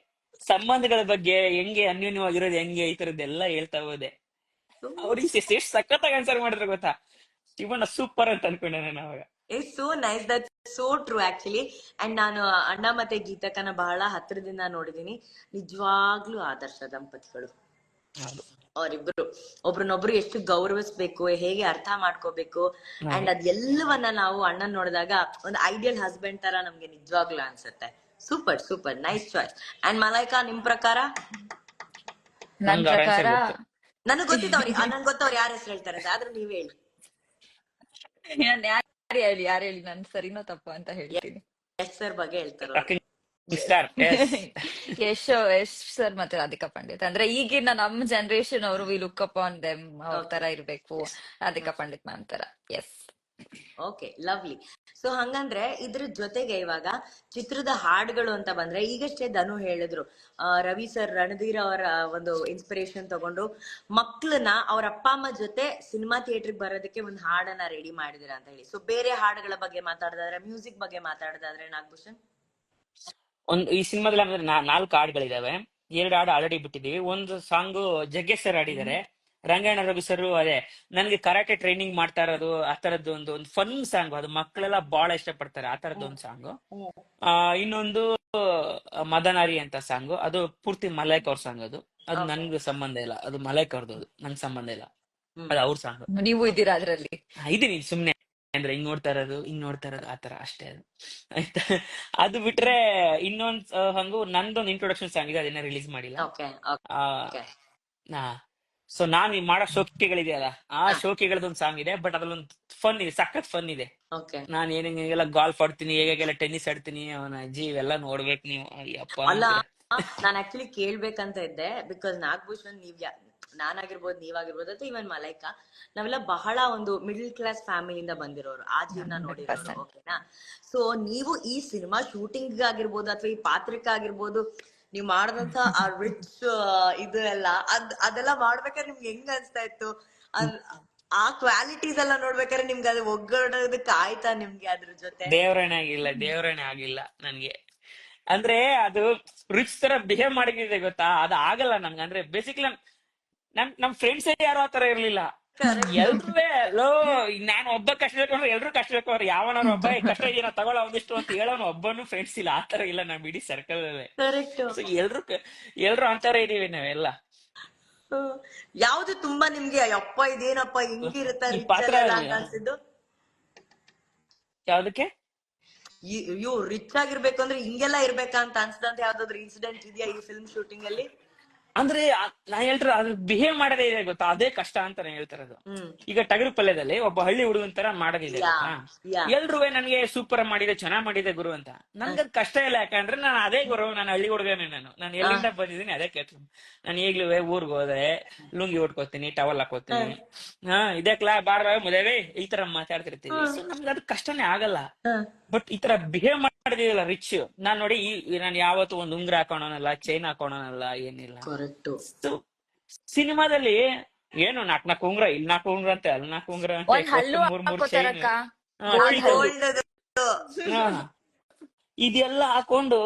ಸಂಬಂಧಗಳ ಬಗ್ಗೆ, ಹೆಂಗೆ ಅನ್ಯೋನ್ಯವಾಗಿರೋದು ಹೆಂಗೆ, ಈ ತರದ್ದೆಲ್ಲ ಹೇಳ್ತಾ ಹೋದೆ. ಅವ್ರಿಗೆ ಎಷ್ಟು ಸಖತ್ತಾಗಿ ಆನ್ಸರ್ ಮಾಡಿದ್ರೆ ಗೊತ್ತಾ, ಶಿವಣ್ಣ ಸೂಪರ್ ಅಂತ ಅನ್ಕೊಂಡೆ ನಾನು ಅವಾಗ. It's so nice, that so true actually. And ನಾನು ಅಣ್ಣ ಮತ್ತೆ ಗೀತಕ್ಕನ ಬಹಳ ಹತ್ರದಿಂದ ನೋಡಿದೀನಿ. ನಿಜವಾಗ್ಲೂ ಆದರ್ಶ ದಂಪತಿಗಳು ಅವರಿಬ್ರು. ಒಬ್ರನ್ನೊಬ್ರು ಎಷ್ಟು ಗೌರವಿಸ್ಬೇಕು, ಹೇಗೆ ಅರ್ಥ ಮಾಡ್ಕೋಬೇಕು, ಅಂಡ್ ಅದೆಲ್ಲವನ್ನ ನಾವು ಅಣ್ಣನ್ ನೋಡಿದಾಗ ಒಂದು ಐಡಿಯಲ್ ಹಸ್ಬೆಂಡ್ ತರ ನಮ್ಗೆ ನಿಜವಾಗ್ಲೂ ಅನ್ಸುತ್ತೆ. Super super, nice choice. And Malaika, ನಿಮ್ ಪ್ರಕಾರ? ನನ್ ಪ್ರಕಾರ ನನಗ್ ಗೊತ್ತಿದ್ದವ್ರಿ, ನನ್ಗೆ ಗೊತ್ತವ್ರು ಯಾರ ಹೆಸರು ಹೇಳ್ತಾರೆ ಅಂತ, ಆದ್ರೂ ನೀವ್ ಹೇಳಿ. ಯಾರು ಹೇಳಿ, ನಾನು ಸರಿನೋ ತಪ್ಪು ಅಂತ ಹೇಳ್ತೀನಿ. ಎಸ್ ಸರ್ ಬಗ್ಗೆ ಹೇಳ್ತಾರ. ಯಶ್ ಸರ್ ಮತ್ತೆ ರಾಧಿಕಾ ಪಂಡಿತ್. ಅಂದ್ರೆ ಈಗಿನ ನಮ್ ಜನರೇಷನ್ ಅವರು we look up on them, ಅವ್ರ ತರ ಇರ್ಬೇಕು. ರಾಧಿಕಾ ಪಂಡಿತ್ ಮ್ಯಾಮ್ ತರ. ಎಸ್. Okay, lovely. ಸೊ ಹಂಗಂದ್ರೆ ಇದ್ರ ಜೊತೆಗೆ ಇವಾಗ ಚಿತ್ರದ ಹಾಡುಗಳು ಅಂತ ಬಂದ್ರೆ, ಈಗಷ್ಟೇ ಧನು ಹೇಳಿದ್ರು, ರವಿ ಸರ್ ರಣಧೀರ್ ಅವರ ಒಂದು ಇನ್ಸ್ಪಿರೇಷನ್ ತಗೊಂಡು ಮಕ್ಳನ್ನ ಅವ್ರ ಅಪ್ಪ ಅಮ್ಮ ಜೊತೆ ಸಿನಿಮಾ ಥಿಯೇಟರ್ಗೆ ಬರೋದಕ್ಕೆ ಒಂದು ಹಾಡನ್ನ ರೆಡಿ ಮಾಡಿದಿರ ಅಂತ ಹೇಳಿ. ಸೊ ಬೇರೆ ಹಾಡುಗಳ ಬಗ್ಗೆ ಮಾತಾಡೋದಾದ್ರೆ, ಮ್ಯೂಸಿಕ್ ಬಗ್ಗೆ ಮಾತಾಡೋದಾದ್ರೆ ನಾಗಭೂಷಣ್? ಈ ಸಿನಿಮಾದಲ್ಲಿ ಅಂದ್ರೆ 4 ಹಾಡುಗಳಿದಾವೆ. 2 ಹಾಡು ಆಲ್ರೆಡಿ ಬಿಟ್ಟಿದೀವಿ. ಒಂದು ಸಾಂಗು ಜಗ್ಗೇಶ್ ಸರ್ ಆಡಿದ್ದಾರೆ, ರಂಗಾಯಣ ರವಿ ಸರ್. ಅದೇ ನನ್ಗೆ ಕರಾಟೆ ಟ್ರೈನಿಂಗ್ ಮಾಡ್ತಾ ಇರೋದು ಆ ತರದ್ದು ಒಂದು ಫನ್ ಸಾಂಗ್, ಅದು ಮಕ್ಕಳೆಲ್ಲ ಬಹಳ ಇಷ್ಟಪಡ್ತಾರೆ, ಆ ತರದ್ದು ಒಂದು ಸಾಂಗು. ಇನ್ನೊಂದು ಮದನಾರಿ ಅಂತ ಸಾಂಗು, ಅದು ಪೂರ್ತಿ ಮಲೈಕ್ ಅವ್ರ ಸಾಂಗ್. ಅದು ನನ್ಗೆ ಸಂಬಂಧ ಇಲ್ಲ, ಅದು ಮಲೈಕ್ ಅವ್ರದ್ದು, ಅದು ನಂಗೆ ಸಂಬಂಧ ಇಲ್ಲ, ಅದು ಅವ್ರ ಸಾಂಗ್. ನೀವು ಇದ್ದೀರಾ ಅದ್ರಲ್ಲಿ? ಇದೀನಿ ಸುಮ್ನೆ, ಅಂದ್ರೆ ಹಿಂಗ್ ನೋಡ್ತಾ ಇರೋದು ಆತರ ಅಷ್ಟೇ. ಅದು ಆಯ್ತಾ. ಅದು ಬಿಟ್ರೆ ಇನ್ನೊಂದ್ ಹಂಗು ನಂದೊಂದು ಇಂಟ್ರೊಡಕ್ಷನ್ ಸಾಂಗ್ ಇದೆ, ಅದನ್ನ ರಿಲೀಸ್ ಮಾಡಿಲ್ಲ. ಸೊ ನಾನು ಮಾಡೋ ಶೋಕಿಗಳಿದೆಯಲ್ಲ, ಆ ಶೋಕಿಗಳದೊಂದು ಸಾಂಗ್ ಇದೆ, ಬಟ್ ಅದ್ರಲ್ಲೊಂದು ಫನ್ ಇದೆ, ಸಖತ್ ಫನ್ ಇದೆ. ನಾನು ಏನೆಲ್ಲ ಗಾಲ್ಫ್ ಆಡ್ತೀನಿ, ಹೇಗೆಲ್ಲ ಟೆನ್ನಿಸ್ ಆಡ್ತೀನಿ, ಅವನ ಇವೆಲ್ಲ ನೋಡ್ಬೇಕು ನೀವು. ಅಯ್ಯಪ್ಪ, ನಾನ್ ಆಕ್ಚುಲಿ ಕೇಳ್ಬೇಕಂತ ಇದ್ದೆ, ಬಿಕಾಸ್ ನಾಗಭೂಷಣ್ ನಾನಾಗಿರ್ಬೋದು, ನೀವಾಗಿರ್ಬೋದು, ಅಥವಾ ಇವನ್ ಮಲೈಕಾ, ನಾವೆಲ್ಲ ಬಹಳ ಒಂದು ಮಿಡಲ್ ಕ್ಲಾಸ್ ಫ್ಯಾಮಿಲಿಯಿಂದ ಬಂದಿರೋರು, ಆ ಜೀವನ ನೋಡಿರೋರು. ಓಕೆನಾ? ಸೊ ನೀವು ಈ ಸಿನಿಮಾ ಶೂಟಿಂಗ್ ಆಗಿರ್ಬೋದು, ಅಥವಾ ಈ ಪಾತ್ರಕ್ಕೆ ಆಗಿರ್ಬೋದು, ನೀವ್ ಮಾಡಿದಂತ ಆ ರಿಚ್ ಇದು ಎಲ್ಲ ಅದೆಲ್ಲ ಮಾಡ್ಬೇಕಾದ್ರೆ ನಿಮ್ಗೆ ಹೆಂಗ್ ಅನ್ಸ್ತಾ ಇತ್ತು? ಆ ಕ್ವಾಲಿಟೀಸ್ ಎಲ್ಲ ನೋಡ್ಬೇಕಾದ್ರೆ ನಿಮ್ಗೆ ಅದು ಒಗ್ಗಡೋದಕ್ಕೆ ಆಯ್ತಾ ನಿಮ್ಗೆ ಅದ್ರ ಜೊತೆ? ದೇವರಣೆ ಆಗಿಲ್ಲ ನನ್ಗೆ. ಅಂದ್ರೆ ಅದು ರಿಚ್ ತರ ಬಿಹೇವ್ ಮಾಡಿದೆ ಗೊತ್ತಾ, ಅದು ಆಗಲ್ಲ ನಮ್ಗೆ. ಅಂದ್ರೆ ಬೇಸಿಕ್ಲಿ ನಮ್ ಫ್ರೆಂಡ್ಸ್ ಯಾರು ಆತರ ಇರ್ಲಿಲ್ಲ. ಎಲ್ರೂ ನಾನು ಒಬ್ಬ ಕಷ್ಟ ಬೇಕಂದ್ರೆ ಎಲ್ರು ಕಷ್ಟ ಬೇಕು, ಯಾವನಾರು ಒಬ್ಬ ಕಷ್ಟ ಇದೀನ ತಗೊಳ್ಳೋ ಒಂದಿಷ್ಟು ಅಂತ ಹೇಳೋನು ಒಬ್ಬನು ಫ್ರೆಂಡ್ಸ್ ಇಲ್ಲ, ಆತರ ಇಲ್ಲ ನಮ್ ಇಡೀ ಸರ್ಕಲ್ ಅಲ್ಲೇ. ಎಲ್ರು ಅಂತಾರ ಇದೀವಿ ನಾವೆಲ್ಲ. ಯಾವ್ದು ತುಂಬಾ ನಿಮ್ಗೆ ಅಪ್ಪ ಇದೇನಪ್ಪ ಹಿಂಗಿರುತ್ತ ಅನ್ಸಿದ್ದು? ಯಾವ್ದಕ್ಕೆ? ಇವ್ ರಿಚ್ ಆಗಿರ್ಬೇಕು ಅಂದ್ರೆ ಹಿಂಗೆಲ್ಲ ಇರ್ಬೇಕಾ ಅಂತ ಅನ್ಸದಂತ ಯಾವ್ದಾದ್ರು ಇನ್ಸಿಡೆಂಟ್ ಇದೆಯಾ ಈ ಫಿಲ್ಮ್ ಶೂಟಿಂಗ್ ಅಲ್ಲಿ? ಅಂದ್ರೆ ನಾ ಹೇಳ್ತಾರ ಅದು ಬಿಹೇವ್ ಮಾಡೋದೇ ಇದೆ ಗೊತ್ತಾ, ಅದೇ ಕಷ್ಟ ಅಂತ ನಾನು ಹೇಳ್ತಾರದು. ಈಗ ಟಗರು ಪಲ್ಯದಲ್ಲಿ ಒಬ್ಬ ಹಳ್ಳಿ ಹುಡುಗನ್ ತರ ಮಾಡೋದಿದೆ ಗೊತ್ತಾ, ಎಲ್ರೂ ನನ್ಗೆ ಸೂಪರ್ ಮಾಡಿದೆ, ಚೆನ್ನಾಗ್ ಮಾಡಿದೆ ಗುರು ಅಂತ. ನನ್ಗದ್ ಕಷ್ಟ ಇಲ್ಲ, ಯಾಕಂದ್ರೆ ನಾನು ಅದೇ ಗುರು, ನಾನು ಹಳ್ಳಿ ಹುಡುಗನೇ. ನಾನು ಎಲ್ಲಿಂದ ಬಂದಿದ್ದೀನಿ ಅದೇ ಕೆಟ್ಟ. ನಾನು ಈಗ್ಲೂ ಊರ್ಗ್ ಹೋದ್ರೆ ಲುಂಗಿ ಉಟ್ಕೋತೀನಿ, ಟವಲ್ ಹಾಕೋತೀನಿ, ಇದೇ ಬಾರ ಮದುವೆ ಈ ತರ ಮಾತಾಡ್ತಿರ್ತೀವಿ. ಸೊ ನಮ್ಗೆ ಅದು ಕಷ್ಟನೇ ಆಗಲ್ಲ. ಬಟ್ ಈ ತರ ಬಿಹೇವ್ ಮಾಡಿದಿಲ್ಲ ರಿಚ್, ನಾನ್ ನೋಡಿ ನಾನು ಯಾವತ್ತು ಒಂದ್ ಉಂಗ್ರ ಹಾಕೋಣಲ್ಲ, ಚೈನ್ ಹಾಕೋಣಲ್ಲ, ಏನಿಲ್ಲ. ಸಿನಿಮಾದಲ್ಲಿ ಏನು 4 ಉಂಗ್ರ, ಇಲ್ಲಿ 4 ಉಂಗ್ರ ಅಂತೆ, ಅಲ್ಲಿ 4 ಉಂಗ್ರ ಅಂತ, 3 ಚೈನ್, ಇದೆಲ್ಲ ಹಾಕೊಂಡು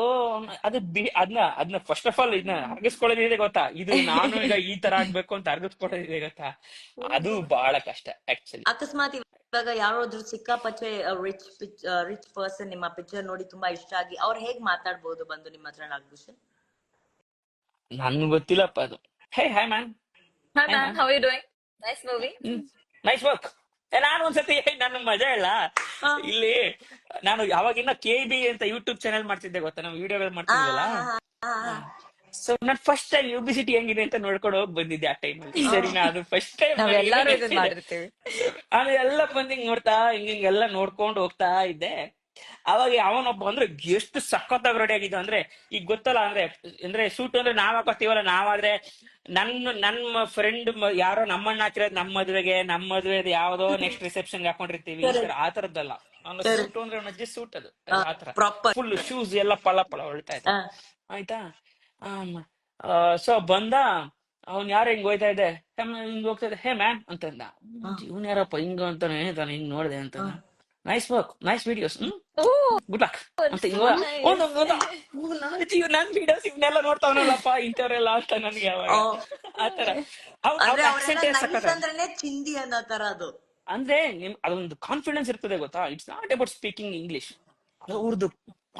ಅದು ಅದನ್ನ ಫಸ್ಟ್ ಆಫ್ ಆಲ್ ಇದನ್ನ ಅರ್ಗಿಸ್ಕೊಳ್ಳೋದಿದೆ ಗೊತ್ತಾ. ಇದು ನಾನು ಈಗ ಈ ತರ ಆಗ್ಬೇಕು ಅಂತ ಅರ್ಗಿಸ್ಕೊಳ್ಳೋದಿದೆ ಗೊತ್ತಾ, ಅದು ಬಹಳ ಕಷ್ಟ ಆಕ್ಚುಲಿ. ಅಕಸ್ಮಾತ್ ಇವಾಗ ಯಾರಾದ್ರೂ ಸಿಕ್ಕಾಪಚ್ಚೆ ರಿಚ್ ಪರ್ಸನ್ ನಿಮ್ಮ ಪಿಕ್ಚರ್ ನೋಡಿ ತುಂಬಾ ಇಷ್ಟ ಆಗಿ ಅವ್ರು ಹೇಗ್ ಮಾತಾಡ್ಬೋದು ಬಂದು ನಿಮ್ಮ ಹತ್ರ ನಾಗಭೂಷಣ್? ನನ್ಗೆ ಗೊತ್ತಿಲ್ಲಪ್ಪ ಅದು. Hey hi man, Hi ma'am, how are you doing? Nice movie. Nice work. ನಾನು ಒಂದ್ಸತಿ ನನ್ ಮಜಾ ಇಲ್ಲ ಇಲ್ಲಿ, ನಾನು ಯಾವಾಗಿನ್ನ KB ಅಂತ ಯೂಟ್ಯೂಬ್ ಚಾನೆಲ್ ಮಾಡ್ತಿದ್ದೆ ಗೊತ್ತಾ, ನಾವು ವಿಡಿಯೋಗಳು ಮಾಡ್ತಿದ್ವಲ್ಲ. ಸೊ ನಾನ್ ಫಸ್ಟ್ ಟೈಮ್ UBCT ಹೆಂಗಿದೆ ಅಂತ ನೋಡ್ಕೊಂಡು ಹೋಗಿ ಬಂದಿದ್ದೆ ಆ ಟೈಮಲ್ಲಿ. ಸರಿನಾ, ಅದು ಫಸ್ಟ್ ಟೈಮ್ ನಾವೆಲ್ಲಾರು ಇದನ್ನ ಮಾಡಿರ್ತೀವಿ. ಆಮೇಲೆ ಎಲ್ಲ ಬಂದು ನೋಡ್ತಾ ಹಿಂಗೆಲ್ಲ ನೋಡ್ಕೊಂಡು ಹೋಗ್ತಾ ಇದ್ದೆ. ಅವಾಗ ಅವನೊಬ್ಬ ಅಂದ್ರೆ ಎಷ್ಟು ಸಖತ್ತಾಗಿ ರೆಡಿ ಆಗಿದ್ದ ಅಂದ್ರೆ, ಈಗ ಗೊತ್ತಲ್ಲ ಅಂದ್ರೆ ಅಂದ್ರೆ ಸೂಟ್ ಅಂದ್ರೆ ನಾವ್ ಹಾಕೋತೀವಲ್ಲ, ನಾವಾದ್ರೆ ನನ್ನ ಫ್ರೆಂಡ್ ಯಾರೋ ನಮ್ಮಣ್ಣ ಹಾಕಿರೋದು ನಮ್ಮ ಮದ್ವೆಗೆ ಯಾವ್ದೋ ನೆಕ್ಸ್ಟ್ ರಿಸೆಪ್ಷನ್ ಹಾಕೊಂಡಿರ್ತೀವಿ, ಆ ತರದ್ದಲ್ಲ. ಅವ್ನ ಸೂಟ್ ಅಂದ್ರೆ ನಜ್ಜಿ ಸೂಟ್ ಅದು ಆತರ ಫುಲ್ ಶೂಸ್ ಎಲ್ಲ ಪಳ ಪಳ ಹೊಳ್ತಾ ಇದ್ದ. ಆಯ್ತಾ, ಸೊ ಬಂದ ಅವ್ನ್ ಯಾರು ಹಿಂಗ್ ಹೋಯ್ತಾ ಇದ್ದೆ, ಹಿಂಗ್ ಹೋಗ್ತಾ ಇದ್ದೆ, ಹೇ ಮ್ಯಾಮ್ ಅಂತಂದ. ಇವ್ನ್ ಯಾರಪ್ಪ ಹಿಂಗ ಅಂತಾನೆ ಹಿಂಗ್ ನೋಡ್ದೆ ಅಂತ. Nice work, nice videos, good luck ಅಂತ ನನ್ ವಿಡಿಯೋಸ್ ಇವನ್ನೆಲ್ಲ ನೋಡ್ತಾವನಲ್ಲಪ್ಪ ಇಂಥವ್ರೆಲ್ಲ ಅಂತ ನನ್ಗೆ ಅವಾಗ ಆತರ. ಚಿಂದಿ ಅನ್ನೋ ತರ ಅದು ಅಂದ್ರೆ ಅದೊಂದು ಕಾನ್ಫಿಡೆನ್ಸ್ ಇರ್ತದೆ ಗೊತ್ತಾ. It's not about speaking English, ಅವ್ರದ್ದು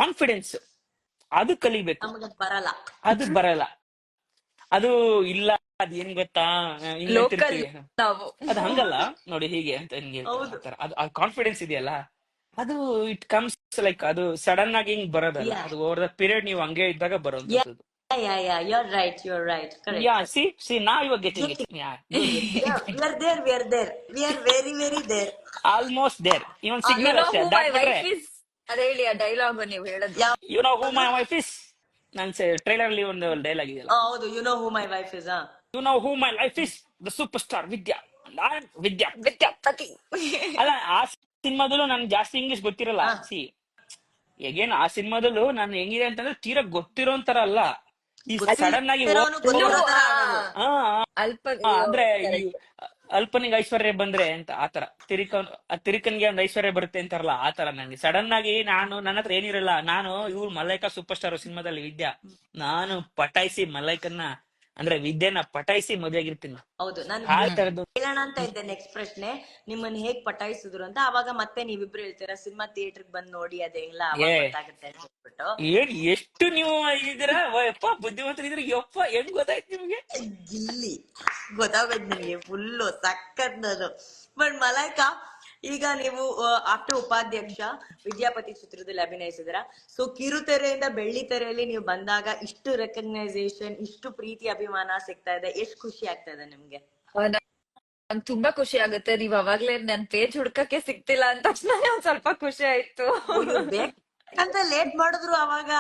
ಕಾನ್ಫಿಡೆನ್ಸ್ ಅದು ಕಲಿಬೇಕು. ಬರಲ್ಲ, ಅದು ಬರಲ್ಲ, ಅದು ಇಲ್ಲ. ಅದ್ ಏನ್ ಗೊತ್ತಾ, ಅದು ಹಂಗಲ್ಲ ನೋಡಿ ಹೀಗೆ ಅಂತ ಅದು ಕಾನ್ಫಿಡೆನ್ಸ್ ಇದೆಯಲ್ಲ, ಅದು ಇಟ್ ಕಮ್ಸ್ ಲೈಕ್ ಅದು ಸಡನ್ ಆಗಿ ಹಿಂಗ್ ಬರೋದಲ್ಲ, ಅದು ಓವರ್ ದ ಪೀರಿಯಡ್ ನೀವು ಹಂಗೆ ಇದ್ದಾಗ ಬರೋದು. you're right, correct. See now you are getting it. we are there, we are very there, almost there. Even signal ಅದೇ ಹೇಳಿ ಆ ಡೈಲಾಗ್ ನೀವು ಹೇಳೋದು. You know who my wife is? Non trailer ಅಲ್ಲಿ ಒಂದು ಡೈಲಾಗ್ ಇದೆಯಲ್ಲ, ಹೌದು, you know who my wife is. You know who my wife is? The superstar Vidya. Vidyapati. ಅಲ್ಲ, ಆ ಸಿನಿಮಾದಲ್ಲೂ ನನ್ಗೆ ಜಾಸ್ತಿ ಇಂಗ್ಲಿಷ್ ಗೊತ್ತಿರಲ್ಲ. ಹೇಗೇನು ಆ ಸಿನಿಮಾದಲ್ಲೂ ನಾನು ಹೆಂಗಿದೆ ಅಂತಂದ್ರೆ ತೀರಾ ಗೊತ್ತಿರೋಂತರ ಅಲ್ಲ, ಈ ಸಡನ್ ಆಗಿ ಅಂದ್ರೆ ಅಲ್ಪನಿಗೆ ಐಶ್ವರ್ಯ ಬಂದ್ರೆ ಅಂತ ಆತರ, ತಿರಿಕನ್ಗೆ ಒಂದ್ ಐಶ್ವರ್ಯ ಬರುತ್ತೆ ಅಂತಾರಲ್ಲ ಆತರ. ನಂಗೆ ಸಡನ್ ಆಗಿ ನನ್ನ ಹತ್ರ ಏನಿರಲ್ಲ, ನಾನು ಇವ್ರು ಮಲೈಕಾ ಸೂಪರ್ ಸ್ಟಾರ್ ಸಿನಿಮಾದಲ್ಲಿ ವಿದ್ಯಾ, ನಾನು ಪಟಾಯಿಸಿ ಮಲೈಕನ್ನ ಅಂದ್ರೆ ವಿದ್ಯೆನ ಪಟಾಯಿಸಿ ಮದುವೆಯಾಗಿರ್ತೀನಿ. ಹೌದು, ನಾನು ಹೇಳೋಣ ಅಂತ ಇದ್ದೆ ನೆಕ್ಸ್ಟ್ ಪ್ರಶ್ನೆ, ನಿಮ್ಮನ್ನ ಹೇಗ್ ಪಟಾಯಿಸಿದ್ರು ಅಂತ. ಅವಾಗ ಮತ್ತೆ ನೀವಿಬ್ರು ಹೇಳ್ತೀರಾ ಸಿನಿಮಾ ಥಿಯೇಟರ್ ಬಂದ್ ನೋಡಿ ಅದೆಲ್ಲ ಗೊತ್ತಾಗುತ್ತೆ ಅಂತ ಹೇಳ್ಬಿಟ್ಟು. ಏನ್ ಎಷ್ಟು ನೀವು ಇದೀರಾ ಯಪ್ಪ, ಬುದ್ಧಿವಂತರಿದ್ರೆ ಯಪ್ಪ, ಹೆಂಗ್ ಗೊತ್ತಾಯ್ತು ನಿಮ್ಗೆ? ಗಿಲ್ಲಿ ಗೊತ್ತಾಗೋಯ್ತು ನನಗೆ ಫುಲ್ಲು ಸಕ್ಕತ್ ನಾನು. ಬಟ್ ಮಲೈಕಾ, ಈಗ ನೀವು ಆಫ್ಟರ್ ಉಪಾಧ್ಯಕ್ಷ ವಿದ್ಯಾಪತಿ ಚಿತ್ರದಲ್ಲಿ ಅಭಿನಯಿಸಿದ್ರ, ಸೊ ಕಿರುತೆರೆಯಿಂದ ಬೆಳ್ಳಿ ತೆರೆಯಲ್ಲಿ ನೀವು ಬಂದಾಗ ಇಷ್ಟು ರೆಕಗ್ನೈಸೇಷನ್, ಇಷ್ಟು ಪ್ರೀತಿ ಅಭಿಮಾನ ಸಿಗ್ತಾ ಇದೆ, ಎಷ್ಟು ಖುಷಿ ಆಗ್ತಾ ಇದೆ ನಿಮ್ಗೆ? ನಂಗೆ ತುಂಬಾ ಖುಷಿ ಆಗುತ್ತೆ. ನೀವ್ ಅವಾಗ್ಲೇ ನನ್ ಪೇಜ್ ಹುಡ್ಕಕ್ಕೆ ಸಿಗ್ತಿಲ್ಲ ಅಂತ ತಕ್ಷಣ ಒಂದ್ ಸ್ವಲ್ಪ ಖುಷಿ ಆಯ್ತು. ಅಂತ ಲೇಟ್ ಮಾಡಿದ್ರು ಅವಾಗ,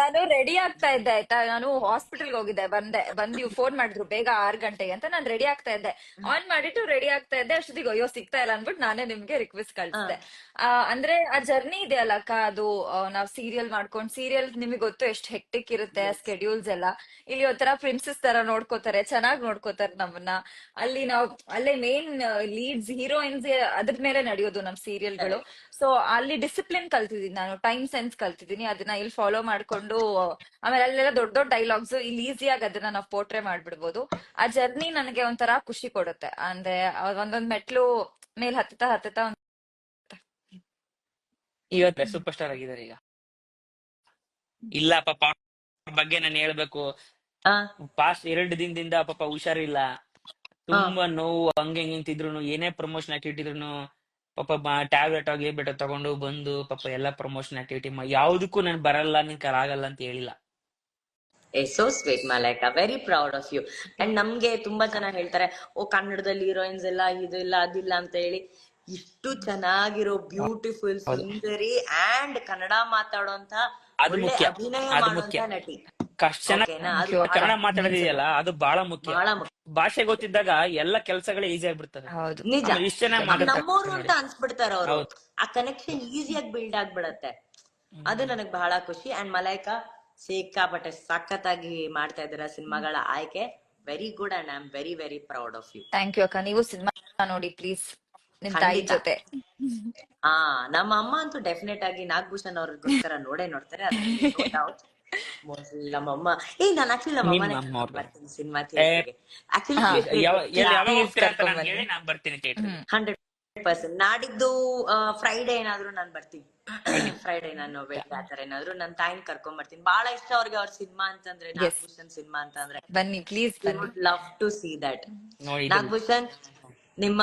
ನಾನು ರೆಡಿ ಆಗ್ತಾ ಇದ್ದೆ ಆಯ್ತಾ, ನಾನು ಹಾಸ್ಪಿಟಲ್ಗೆ ಹೋಗಿದ್ದೆ, ಬಂದು ಫೋನ್ ಮಾಡಿದ್ರು ಬೇಗ 6 ಗಂಟೆಗೆ ಅಂತ. ನಾನು ರೆಡಿ ಆಗ್ತಾ ಇದ್ದೆ, ಆನ್ ಮಾಡಿಟ್ಟು ರೆಡಿ ಆಗ್ತಾ ಇದ್ದೆ, ಅಷ್ಟೊತ್ತಿಗೆ ಅಯ್ಯೋ ಸಿಗ್ತಾ ಇಲ್ಲ ಅನ್ಬಿಟ್ಟು ನಾನೇ ನಿಮ್ಗೆ ರಿಕ್ವೆಸ್ಟ್ ಕಳಿಸಿದೆ. ಅಂದ್ರೆ ಆ ಜರ್ನಿ ಇದೆಯಲ್ಲ ಅಕ್ಕ, ಅದು ನಾವ್ ಸೀರಿಯಲ್ ಮಾಡ್ಕೊಂಡ್, ಸೀರಿಯಲ್ ನಿಮಗೆ ಗೊತ್ತು ಎಷ್ಟು ಹೆಕ್ಟಿಕ್ ಇರುತ್ತೆ ಸ್ಕೆಡ್ಯೂಲ್ಸ್ ಎಲ್ಲ. ಇಲ್ಲಿ ಒಂಥರ ಪ್ರಿನ್ಸಸ್ ತರ ನೋಡ್ಕೋತಾರೆ, ಚೆನ್ನಾಗ್ ನೋಡ್ಕೋತಾರೆ ನಮ್ಮನ್ನ. ಅಲ್ಲಿ ಅಲ್ಲೇ ಮೇನ್ ಲೀಡ್ಸ್ ಹೀರೋಯಿನ್ಸ್ ಅದ್ರ ಮೇಲೆ ನಡೆಯೋದು ನಮ್ ಸೀರಿಯಲ್ಗಳು. ಸೊ ಅಲ್ಲಿ ಡಿಸಿಪ್ಲಿನ್ ಕಲ್ತಿದ್ದೀನಿ ನಾನು, ಟೈಮ್ ಸೆನ್ಸ್ ಕಲ್ತಿದ್ದೀನಿ, ಅದನ್ನ ಇಲ್ಲಿ ಫಾಲೋ ಮಾಡ್ಕೊಂಡು, ಆಮೇಲೆ ಅಲ್ಲೆಲ್ಲ ದೊಡ್ಡ ದೊಡ್ಡ ಡೈಲಾಗ್ಸ್ ಇಲ್ಲಿ ಈಸಿಯಾಗಿ ಅದನ್ನ ನಾವು ಪೋರ್ಟ್ರೇ ಮಾಡ್ಬಿಡ್ಬೋದು. ಆ ಜರ್ನಿ ನನಗೆ ಒಂಥರ ಖುಷಿ ಕೊಡುತ್ತೆ. ಅಂದ್ರೆ ಒಂದೊಂದ್ ಮೆಟ್ಲು ಮೇಲ್ ಹತ್ತತಾ ಇವತ್ತು ಸೂಪರ್ ಸ್ಟಾರ್ ಆಗಿದ್ದಾರೆ. ಈಗ ಇಲ್ಲ ಪಾಪ ಬಗ್ಗೆ ನಾನು ಹೇಳ್ಬೇಕು, ಪಾಸ್ಟ್ 2 ದಿನದಿಂದ ಪಾಪ ಹುಷಾರಿಲ್ಲ, ತುಂಬಾ ನೋವು, ಹಂಗೆ ಹಿಂಗಿಂತಿದ್ರು, ಏನೇ ಪ್ರಮೋಷನ್ ಆಕ್ಟಿವಿಟಿ ಇದ್ರು ಪಾಪ ಟ್ಯಾಬ್ಲೆಟ್ ಗಿಬ್ಲೆಟ್ ತಗೊಂಡು ಬಂದು ಪಾಪ ಎಲ್ಲಾ ಪ್ರಮೋಷನ್ ಆಕ್ಟಿವಿಟಿ ಯಾವ್ದಕ್ಕೂ ನಾನು ಬರಲ್ಲ, ನಿನ್ ಆಗಲ್ಲ ಅಂತ ಹೇಳಿಲ್ಲ. So sweet Malaika, very proud of you. And ನಮ್ಗೆ ತುಂಬಾ ಜನ ಹೇಳ್ತಾರೆ, ಓ ಕನ್ನಡದಲ್ಲಿ ಹೀರೋಯಿನ್ಸ್ ಎಲ್ಲ ಇದು ಇಲ್ಲ ಅದಿಲ್ಲ ಅಂತ ಹೇಳಿ. ಇಷ್ಟು ಚೆನ್ನಾಗಿರೋ ಬ್ಯೂಟಿಫುಲ್ ಸುಂದರಿ ಅಂಡ್ ಕನ್ನಡ ಮಾತಾಡೋಂತ ಅಭಿನಯ ಮಾಡುವಂತ ನಟಿ, ಕನ್ನಡ ಮಾತಾಡೋದಿದೆಯಲ್ಲ ಅದು ಬಹಳ ಮುಖ್ಯ. ಭಾಷೆ ಗೊತ್ತಿದ್ದಾಗ ಎಲ್ಲ ಕೆಲಸಗಳೇ ಈಸಿ ಆಗ್ಬಿಡ್ತದೆ. ನಿಜ, ನಮ್ಮೂರು ಅಂತ ಅನ್ಸ್ಬಿಡ್ತಾರ ಅವರು, ಆ ಕನೆಕ್ಷನ್ ಈಸಿಯಾಗಿ ಬಿಲ್ಡ್ ಆಗ್ಬಿಡತ್ತೆ. ಅದು ನನಗ್ ಬಹಳ ಖುಷಿ. ಅಂಡ್ ಮಲೈಕಾ ಸಿಕ್ಕಾಪಟ್ಟೆ ಸಖತ್ತಾಗಿ ಮಾಡ್ತಾ ಇದ್ದೀರಾ ಸಿನಿಮಾಗಳ ಆಯ್ಕೆ, very good and I am very very proud of you. Thank you ಅಕ್ಕ. ನೀವು ಸಿನಿಮಾ ನೋಡಿ ಪ್ಲೀಸ್, ನಿಮ್ ತಾಯಿ ಜೊತೆ. ನಮ್ಮ ಅಮ್ಮ ಅಂತೂ ಡೆಫಿನೆಟ್ ಆಗಿ ನಾಗಭೂಷಣ್ ಅವ್ರಿಗೋಸ್ಕರ ನೋಡ್ತಾರೆ, ನಮ್ಮಮ್ಮ. ನಾನು ಆಕ್ಚುಲಿ ನಮ್ಮಮ್ಮ ಬರ್ತೀನಿ ಸಿನಿಮಾ ಥಿಯೇಟರ್ಗೆ. ಆಕ್ಚುಲಿ 100% 100%. ನಾಡಿದ್ದು ಫ್ರೈಡೆ ಏನಾದ್ರು ನಾನು ಬರ್ತೀನಿ. ಫ್ರೈಡೆ ನಾನು ಬೆಳಿಗ್ಗೆ ಆತರ ಏನಾದ್ರು ನನ್ನ ತಾಯಿನ ಕರ್ಕೊಂಡ್ ಬರ್ತೀನಿ. ಬಹಳ ಇಷ್ಟ ಅವ್ರಿಗೆ ಅವ್ರ ಸಿನಿಮಾ ಅಂತಂದ್ರೆ, ಎಸ್, ನಾಗಭೂಷಣ್ ಸಿನಿಮಾ ಅಂತಂದ್ರೆ. ಬನ್ನಿ ಪ್ಲೀಸ್ We ಬನ್ನಿ. would love to see that. ನೋಡಿ ಇದು ನಾಗಭೂಷಣ್, ನಿಮ್ಮ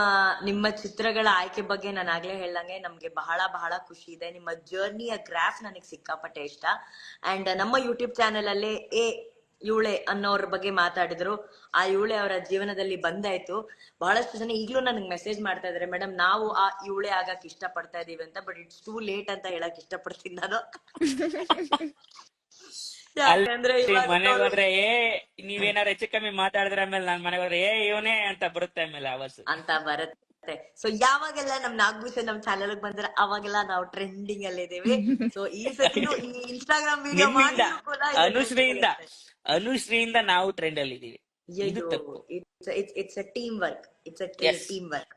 ನಿಮ್ಮ ಚಿತ್ರಗಳ ಆಯ್ಕೆ ಬಗ್ಗೆ ನಾನು ಆಗ್ಲೇ ಹೇಳ್ದಂಗೆ ನಮ್ಗೆ ಬಹಳ ಬಹಳ ಖುಷಿ ಇದೆ. ನಿಮ್ಮ ಜರ್ನಿಯ ಗ್ರಾಫ್ ನನಗೆ ಸಿಕ್ಕಾಪಟ್ಟೆ ಇಷ್ಟ. ಅಂಡ್ ನಮ್ಮ ಯೂಟ್ಯೂಬ್ ಚಾನೆಲ್ ಅಲ್ಲೇ ಇವಳೆ ಅನ್ನೋರ ಬಗ್ಗೆ ಮಾತಾಡಿದ್ರು. ಆ ಇವಳೆ ಅವರ ಜೀವನದಲ್ಲಿ ಬಂದಾಯ್ತು. ಬಹಳಷ್ಟು ಜನ ಈಗ್ಲೂ ನನಗೆ ಮೆಸೇಜ್ ಮಾಡ್ತಾ ಇದಾರೆ, ಮೇಡಮ್ ನಾವು ಆ ಇವಳೆ ಆಗಕ್ ಇಷ್ಟ ಪಡ್ತಾ ಇದೀವಿ ಅಂತ. ಬಟ್ ಇಟ್ಸ್ ಟೂ ಲೇಟ್ ಅಂತ ಹೇಳಕ್ ಇಷ್ಟಪಡ್ತೀನಿ ನಾನು. ಯಾಕಂದ್ರೆ ಅಲ್ಲಿ ಇವಾಗ ಮನೆಗೆ ಹೋದ್ರೆ ನೀವೇನಾರು ಹೆಚ್ಚು ಕಮ್ಮಿ ಮಾತಾಡಿದ್ರೆ ಆಮೇಲೆ ನಾನ್ ಮನೆಗೆ ಹೋದ್ರೆ ಇವನೇ ಅಂತ ಬರುತ್ತೆ ಆಮೇಲೆ ಆವಾಜ್ ಅಂತ ಬರುತ್ತೆ. ಸೊ ಯಾವಾಗೆಲ್ಲ ನಮ್ ನಾಗಭೂಷಣ್ ನಮ್ ಚಾನೆಲ್ ಬಂದ್ರೆ ಅವಾಗೆಲ್ಲ ನಾವು ಟ್ರೆಂಡಿಂಗ್ ಅಲ್ಲಿ ಇದೀವಿ. ಸೊ ಈ ಸತಿನೂ ಈ ಇನ್ಸ್ಟಾಗ್ರಾಮ್ ವಿಡಿಯೋ ನಿಮ್ಮಿಂದ ಮಾಡಿ ಕೂಡ ಇದು ಅನುಶ್ರೀಯಿಂದ trending ಆಗುತ್ತೆ. ಅನುಶ್ರೀಯಿಂದ ನಾವು ಟ್ರೆಂಡ್ ಅಲ್ಲಿ ಇದೀವಿ. ಇದು ಅಯ್ಯೋ, ತಪ್ಪು. It's a team work. It's a Yes. Team work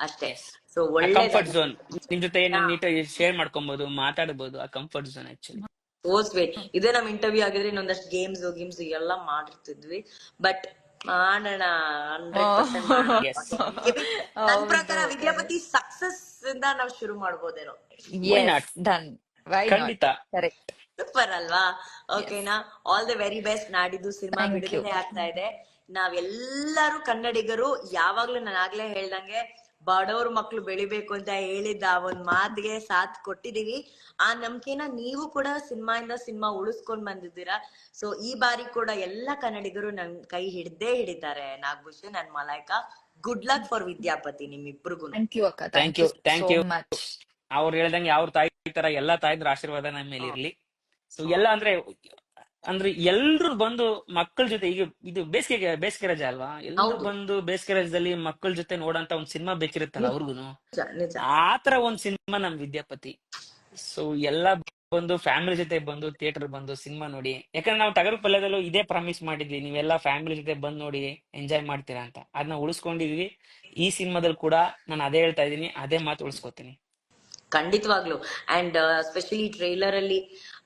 ಅಷ್ಟೇ. Yes. ಸೊ ಆ ಕಂಫರ್ಟ್ ಒಳ್ಳೆ ಝೋನ್ ನಿಮ್ ಜೊತೆ ನೀಟಾಗಿ ಶೇರ್ ಮಾಡ್ಕೊಬಹುದು, ಮಾತಾಡಬಹುದು. ಆ comfort zone actually so sweet. ಇದೇ ನಮ್ ಇಂಟರ್ವ್ಯೂ ಆಗಿದ್ರೆ ಇನ್ನೊಂದಷ್ಟು ಗೇಮ್ಸ್ ಎಲ್ಲ ಮಾಡಿರ್ತಿದ್ವಿ. ಬಟ್ ಮಾಡೋಣ 100% Yes. ನನ್ ಪ್ರಕಾರ ವಿದ್ಯಾಪತಿ ಸಕ್ಸಸ್ ಇಂದ ನಾವ್ ಶುರು ಮಾಡ್ಬೋದೇನೋ. Why not? Yes, done. Why not? ಖಂಡಿತ. ಕರೆಕ್ಟ್. ಸೂಪರ್ ಅಲ್ವಾ? ಓಕೆನಾ? All the very best. ನಾಡಿದ್ದು ಸಿನಿಮಾ Thank you. ಬಿಡುಗಡೆ ಆಗ್ತಾ ಇದೆ. ನಾವೆಲ್ಲರೂ ಕನ್ನಡಿಗರು ಯಾವಾಗ್ಲೂ ನಾನು ಆಗ್ಲೇ ಹೇಳ್ದಂಗೆ ಬಡವ್ರ ಮಕ್ಳು ಬೆಳಿಬೇಕು ಅಂತ ಹೇಳಿದ್ದ ಆ ಒಂದ್ ಮಾತಿಗೆ ಸಾಥ್ ಕೊಟ್ಟಿದೀವಿ. ಆ ನಂಬಿಕೆನ ನೀವು ಕೂಡ ಸಿನಿಮಾ ಉಳಿಸ್ಕೊಂಡ್ ಬಂದಿದ್ದೀರಾ. ಸೊ ಈ ಬಾರಿ ಕೂಡ ಎಲ್ಲ ಕನ್ನಡಿಗರು ನನ್ ಕೈ ಹಿಡಿತಾರೆ. Nagabhushan and Malaika, good luck for Vidyapati ನಿಮ್ಮಿಬ್ರಿಗೂ. ಥ್ಯಾಂಕ್ ಯು ಅಕ್ಕ, Thank thank you, you thank so you. Much. ಅವ್ರು ಹೇಳ್ದಂಗೆ ಅವ್ರ ತಾಯಿ ತರ ಎಲ್ಲಾ ತಾಯಿದ್ರ ಆಶೀರ್ವಾದ ನಮ್ಮ ಮೇಲೆ ಇರ್ಲಿ. ಸೊ ಎಲ್ಲ ಅಂದ್ರೆ ಎಲ್ರು ಬಂದು ಮಕ್ಕಳ ಜೊತೆ, ಈಗ ಇದು ಬೇಸಿಗೆ ರಜೆ ಅಲ್ವಾ, ಎಲ್ರು ಬಂದು ಬೇಸಿಗೆ ರಜದಲ್ಲಿ ಮಕ್ಕಳ ಜೊತೆ ನೋಡಂತ ಒಂದ್ ಸಿನಿಮಾ ಬೇಕಿರುತ್ತಲ್ಲ ಅವ್ರಿಗೂನು. ನಿಜ. ಆತರ ಒಂದ್ ಸಿನಿಮಾ ನಮ್ ವಿದ್ಯಾಪತಿ. ಸೊ ಎಲ್ಲಾ ಬಂದು ಫ್ಯಾಮಿಲಿ ಜೊತೆ ಬಂದು ಥಿಯೇಟರ್ ಬಂದು ಸಿನಿಮಾ ನೋಡಿ. ಯಾಕಂದ್ರೆ ನಾವು ಟಗರು ಪಲ್ಯದಲ್ಲೂ ಇದೇ ಪ್ರಾಮಿಸ್ ಮಾಡಿದ್ವಿ, ನೀವೆಲ್ಲಾ ಫ್ಯಾಮಿಲಿ ಜೊತೆ ಬಂದ್ ನೋಡಿ ಎಂಜಾಯ್ ಮಾಡ್ತೀರಾ ಅಂತ. ಅದನ್ನ ಉಳಿಸ್ಕೊಂಡಿದೀವಿ. ಈ ಸಿನಿಮಾದಲ್ಲಿ ಕೂಡ ನಾನು ಅದೇ ಹೇಳ್ತಾ ಇದೀನಿ, ಅದೇ ಮಾತು ಉಳಿಸ್ಕೊತೀನಿ. ಖಂಡಿತವಾಗ್ಲು. ಅಂಡ್ ಸ್ಪೆಷಲಿ ಟ್ರೈಲರ್ ಅಲ್ಲಿ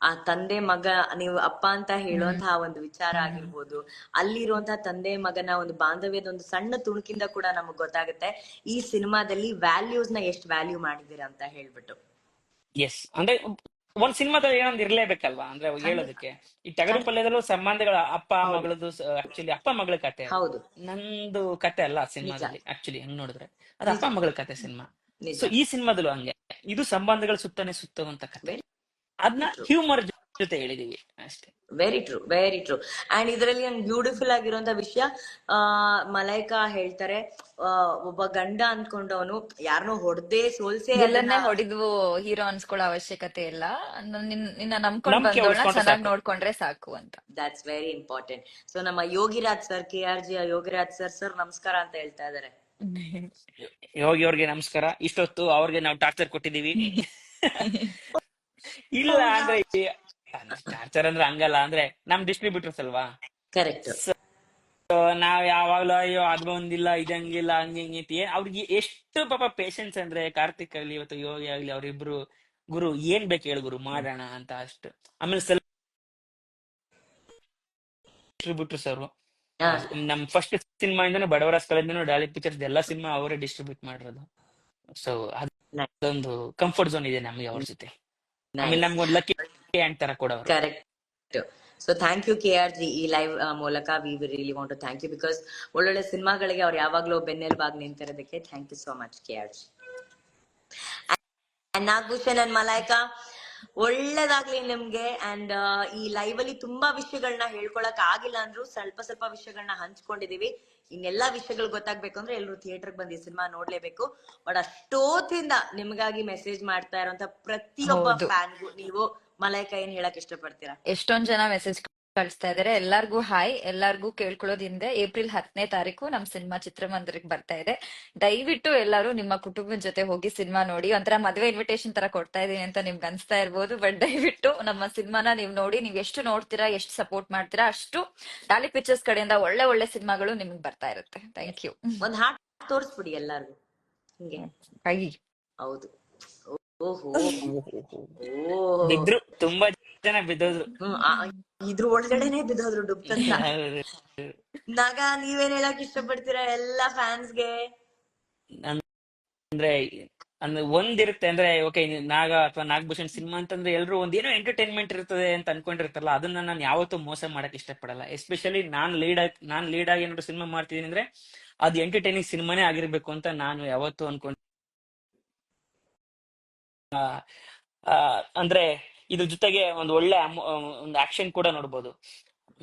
ಆ ತಂದೆ ಮಗ, ನೀವು ಅಪ್ಪ ಅಂತ ಹೇಳುವಂತಹ ಒಂದು ವಿಚಾರ ಆಗಿರ್ಬೋದು, ಅಲ್ಲಿರುವಂತಹ ತಂದೆ ಮಗನ ಒಂದು ಬಾಂಧವ್ಯದ ಒಂದು ಸಣ್ಣ ತುಣುಕಿಂದ ಕೂಡ ನಮಗ್ ಗೊತ್ತಾಗುತ್ತೆ ಈ ಸಿನಿಮಾದಲ್ಲಿ ವ್ಯಾಲ್ಯೂಸ್ ನ ಎಷ್ಟು ವ್ಯಾಲ್ಯೂ ಮಾಡಿದೀರಾ ಅಂತ ಹೇಳ್ಬಿಟ್ಟು. ಎಸ್, ಅಂದ್ರೆ ಒಂದ್ ಸಿನಿಮಾದಲ್ಲಿ ಏನೊಂದ್ ಇರ್ಲೇಬೇಕಲ್ವಾ, ಅಂದ್ರೆ ಹೇಳೋದಕ್ಕೆ. ಈ ಟಗರು ಪಲ್ಯದಲ್ಲೂ ಸಂಬಂಧಗಳ ಅಪ್ಪ ಮಗಳದ್ದು, ಆಕ್ಚುಲಿ ಅಪ್ಪ ಮಗಳ ಕತೆ, ಹೌದು, ನಂದು ಕತೆ ಅಲ್ಲ ಸಿನಿಮಾದಲ್ಲಿ. ಆಕ್ಚುಲಿ ಹೆಂಗ್ ನೋಡಿದ್ರೆ ಅದು ಅಪ್ಪ ಮಗಳ ಕತೆ ಸಿನಿಮಾ. ನಿಜ. ಸೊ ಈ ಸಿನಿಮಾದಲ್ಲೂ ಹಂಗೆ, ಇದು ಸಂಬಂಧಗಳ ಸುತ್ತನೆ ಸುತ್ತುವಂತ ಕತೆ. ಅದನ್ನ true. ಹ್ಯೂಮರ್ ಜೊತೆ ಹೇಳಿದೀವಿ ಅಷ್ಟೇ. Very true, very true. And ಇದರಲ್ಲಿ ಒಂದು ಬ್ಯೂಟಿಫುಲ್ ಆಗಿರುವಂತ ವಿಷಯ, ಮಲೈಕಾ ಹೇಳ್ತಾರೆ, ಒಬ್ಬ ಗಂಡ ಅನ್ಕೊಂಡವನು ಯಾರನ್ನೋ ಹೊಡೆದೇ ಸೋಲ್ಸೆ ಎಲ್ಲನ್ನೇ ಹೊಡಿದ್ವು ಹೀರೋ ಅನ್ಸ್ಕೊಳ್ಳೋ ಅವಶ್ಯಕತೆ ಇಲ್ಲ. ನಿನ್ನ ನಂಬ್ಕೊಂಡ್ ನಂಬಿಕೆ ಬಂದವಳ ಉಳ್ಸ್ಕೊಂಡ್ರೆ ಚೆನ್ನಾಗಿ ಸಾಕು. ನೋಡ್ಕೊಂಡ್ರೆ ಸಾಕು ಅಂತ. That's very important. ಸೊ ನಮ್ಮ Yogiraj sir, KRG Yogiraj sir ನಮಸ್ಕಾರ ಅಂತ ಹೇಳ್ತಾ ಇದಾರೆ. ಯೋಗಿ ಅವ್ರಿಗೆ ನಮಸ್ಕಾರ. ಇಷ್ಟೊತ್ತು ಅವ್ರಿಗೆ ನಾವು ಟಾರ್ಚರ್ ಕೊಟ್ಟಿದೀವಿ. ಇಲ್ಲ ಅಂದ್ರೆ ಟಾರ್ಚರ್ ಅಂದ್ರೆ ಹಂಗಲ್ಲ, ಅಂದ್ರೆ ನಮ್ ಡಿಸ್ಟ್ರಿಬ್ಯೂಟರ್ಸ್ ಅಲ್ವಾ. ಕರೆಕ್ಟ್. So, ನಾವ್ ಯಾವಾಗ್ಲೂ ಅಯ್ಯೋ ಅದು ಒಂದಿಲ್ಲ ಇದಂಗಿಲ್ಲ ಹಂಗೆ ಹಿಂಗೆ ಅವ್ರಿಗೆ ಎಷ್ಟು ಪಾಪ ಪೇಶನ್ಸ್ ಅಂದ್ರೆ, ಕಾರ್ತಿಕ್ ಆಗ್ಲಿ ಇವತ್ತು ಯೋಗಿ ಆಗ್ಲಿ, ಅವ್ರಿಬ್ರು ಗುರು ಏನ್ ಬೇಕು ಹೇಳು ಗುರು ಮಾಡೋಣ ಅಂತ ಅಷ್ಟು. ಆಮೇಲೆ ಡಿಸ್ಟ್ರಿಬ್ಯೂಟರ್ಸ್ ಅವರು ನಮ್ ಫಸ್ಟ್ ಸಿನಿಮಾ ಇಂದಾನು ಬಡವರ ಸ್ಕಲಿಂದನು ಡಾಲಿ ಪಿಕ್ಚರ್ಸ್ ಎಲ್ಲಾ ಸಿನಿಮಾ ಅವರೇ ಡಿಸ್ಟ್ರಿಬ್ಯೂಟ್ ಮಾಡಿರೋದು. ಸೊ ಅದೊಂದು ಕಂಫರ್ಟ್ ಝೋನ್ ಇದೆ ನಮ್ಗೆ ಅವ್ರ ಜೊತೆ. ಆಮೇಲೆ ನಮ್ಗೊಂದು ಲಕ್ಕಿ ಹ್ಯಾಂಡ್ ತರ ಕೊಡೋರು. Correct. So thank you KRG, ಈ ಲೈವ್ ಮೂಲಕ we really want to thank you, because ಒಳ್ಳೊಳ್ಳೆ ಸಿನಿಮಾಗಳಿಗೆ ಅವ್ರು ಯಾವಾಗ್ಲೂ ಬೆನ್ನೆಲುಬಾಗಿ ನಿಂತಿರೋದಕ್ಕೆ thank you so much KRG. Nagabhushan and Malaika, ಒಳ್ಳೇದಾಗ್ಲಿ ನಿಮ್ಗೆ. ಅಂಡ್ ಈ ಲೈವ್ ಅಲ್ಲಿ ತುಂಬಾ ವಿಷಯಗಳನ್ನ ಹೇಳ್ಕೊಳಕ್ ಆಗಿಲ್ಲ ಅಂದ್ರು ಸ್ವಲ್ಪ ವಿಷಯಗಳನ್ನ ಹಂಚ್ಕೊಂಡಿದೀವಿ. ಇನ್ನೆಲ್ಲಾ ವಿಷಯಗಳು ಗೊತ್ತಾಗ್ಬೇಕು ಅಂದ್ರೆ ಎಲ್ರು ಥಿಯೇಟರ್ಗೆ ಬಂದು ಈ ಸಿನಿಮಾ ನೋಡ್ಲೇಬೇಕು. ಬಟ್ ಅಷ್ಟೋತಿಂದ ನಿಮ್ಗಾಗಿ ಮೆಸೇಜ್ ಮಾಡ್ತಾ ಇರೋಂತ ಪ್ರತಿಯೊಬ್ಬ ಹೌದು. ಫ್ಯಾನ್ಗೂ ನೀವು ಮಲೈಕಾ ಏನ್ ಹೇಳಕ್ ಇಷ್ಟಪಡ್ತೀರಾ? ಎಷ್ಟೊಂದ್ ಜನ ಮೆಸೇಜ್ ಕಳಿಸ್ತಾ ಇದಾರೆ. ಎಲ್ಲಾರ್ಗೂ ಹಾಯ್. ಎಲ್ಲಾರ್ಗೂ ಕೇಳ್ಕೊಳ್ಳೋದಿಂದೆ ಏಪ್ರಿಲ್ 10ನೇ ತಾರೀಕು ನಮ್ ಸಿನಿಮಾ ಚಿತ್ರಮಂದಿರಕ್ಕೆ ಬರ್ತಾ ಇದೆ. ದಯವಿಟ್ಟು ಎಲ್ಲಾರು ನಿಮ್ಮ ಕುಟುಂಬದ ಜೊತೆ ಹೋಗಿ ಸಿನಿಮಾ ನೋಡಿ. ಒಂಥರ ಮದ್ವೆ ಇನ್ವಿಟೇಷನ್ ತರ ಕೊಡ್ತಾ ಇದೀನಿ ಅಂತ ನಿಮ್ಗೆ ಅನ್ಸ್ತಾ ಇರ್ಬೋದು, ಬಟ್ ದಯವಿಟ್ಟು ನಮ್ಮ ಸಿನಿಮಾನ ನೀವ್ ನೋಡಿ. ನೀವ್ ಎಷ್ಟು ನೋಡ್ತೀರಾ, ಎಷ್ಟು ಸಪೋರ್ಟ್ ಮಾಡ್ತೀರಾ, ಅಷ್ಟು ಡಾಲಿ ಪಿಕ್ಚರ್ಸ್ ಕಡೆಯಿಂದ ಒಳ್ಳೆ ಒಳ್ಳೆ ಸಿನಿಮಾಗಳು ನಿಮ್ಗೆ ಬರ್ತಾ ಇರುತ್ತೆ. Thank you. ಒಂದ್ ಹಾಟ್ ತೋರಿಸ್ಬಿಡಿ ಎಲ್ಲಾರ್ಗು ಹಿಂಗೆ. ಹೌದು. ಓಹೋ, ಬಿದ್ರು, ತುಂಬಾ ಜನ ಬಿದ್ದೋದ್ರು. ಇದ್ರ ಒಳಗಡೆನೆ ಬಿದ್ದೋದ್ರು ಡುಬ್ಕಂತ. ನಾಗ, ನೀವೇನ್ ಹೇಳಕ್ ಇಷ್ಟಪಡ್ತೀರಾ ಎಲ್ಲಾ ಫ್ಯಾನ್ಸ್ಗೆ? ಅಂದ್ರೆ ಅಂದ್ರೆ ಒಂದಿರುತ್ತೆ ಅಂದ್ರೆ ಓಕೆ ನಾಗ ಅಥವಾ ನಾಗಭೂಷಣ್ ಸಿನಿಮಾ ಅಂತಂದ್ರೆ ಎಲ್ರು ಒಂದೇನೋ ಎಂಟರ್ಟೈನ್ಮೆಂಟ್ ಇರ್ತದೆ ಅಂತ ಅನ್ಕೊಂಡಿರ್ತಾರಲ್ಲ, ಅದನ್ನ ನಾನು ಯಾವತ್ತೂ ಮೋಸ ಮಾಡಕ್ ಇಷ್ಟಪಡಲ್ಲ. ಎಸ್ಪೆಷಲಿ ನಾನ್ ಲೀಡ್ ಆಗಿ ಏನಾದ್ರು ಸಿನಿಮಾ ಮಾಡ್ತಿದೀನಿ ಅಂದ್ರೆ ಅದು ಎಂಟರ್ಟೈನಿಂಗ್ ಸಿನಿಮಾನೇ ಆಗಿರ್ಬೇಕು ಅಂತ ನಾನು ಯಾವತ್ತೂ ಅನ್ಕೊಂಡ್ ಆ, ಅಂದ್ರೆ ಇದ್ರ ಜೊತೆಗೆ ಒಂದು ಒಳ್ಳೆ ಒಂದು ಆಕ್ಷನ್ ಕೂಡ ನೋಡ್ಬೋದು.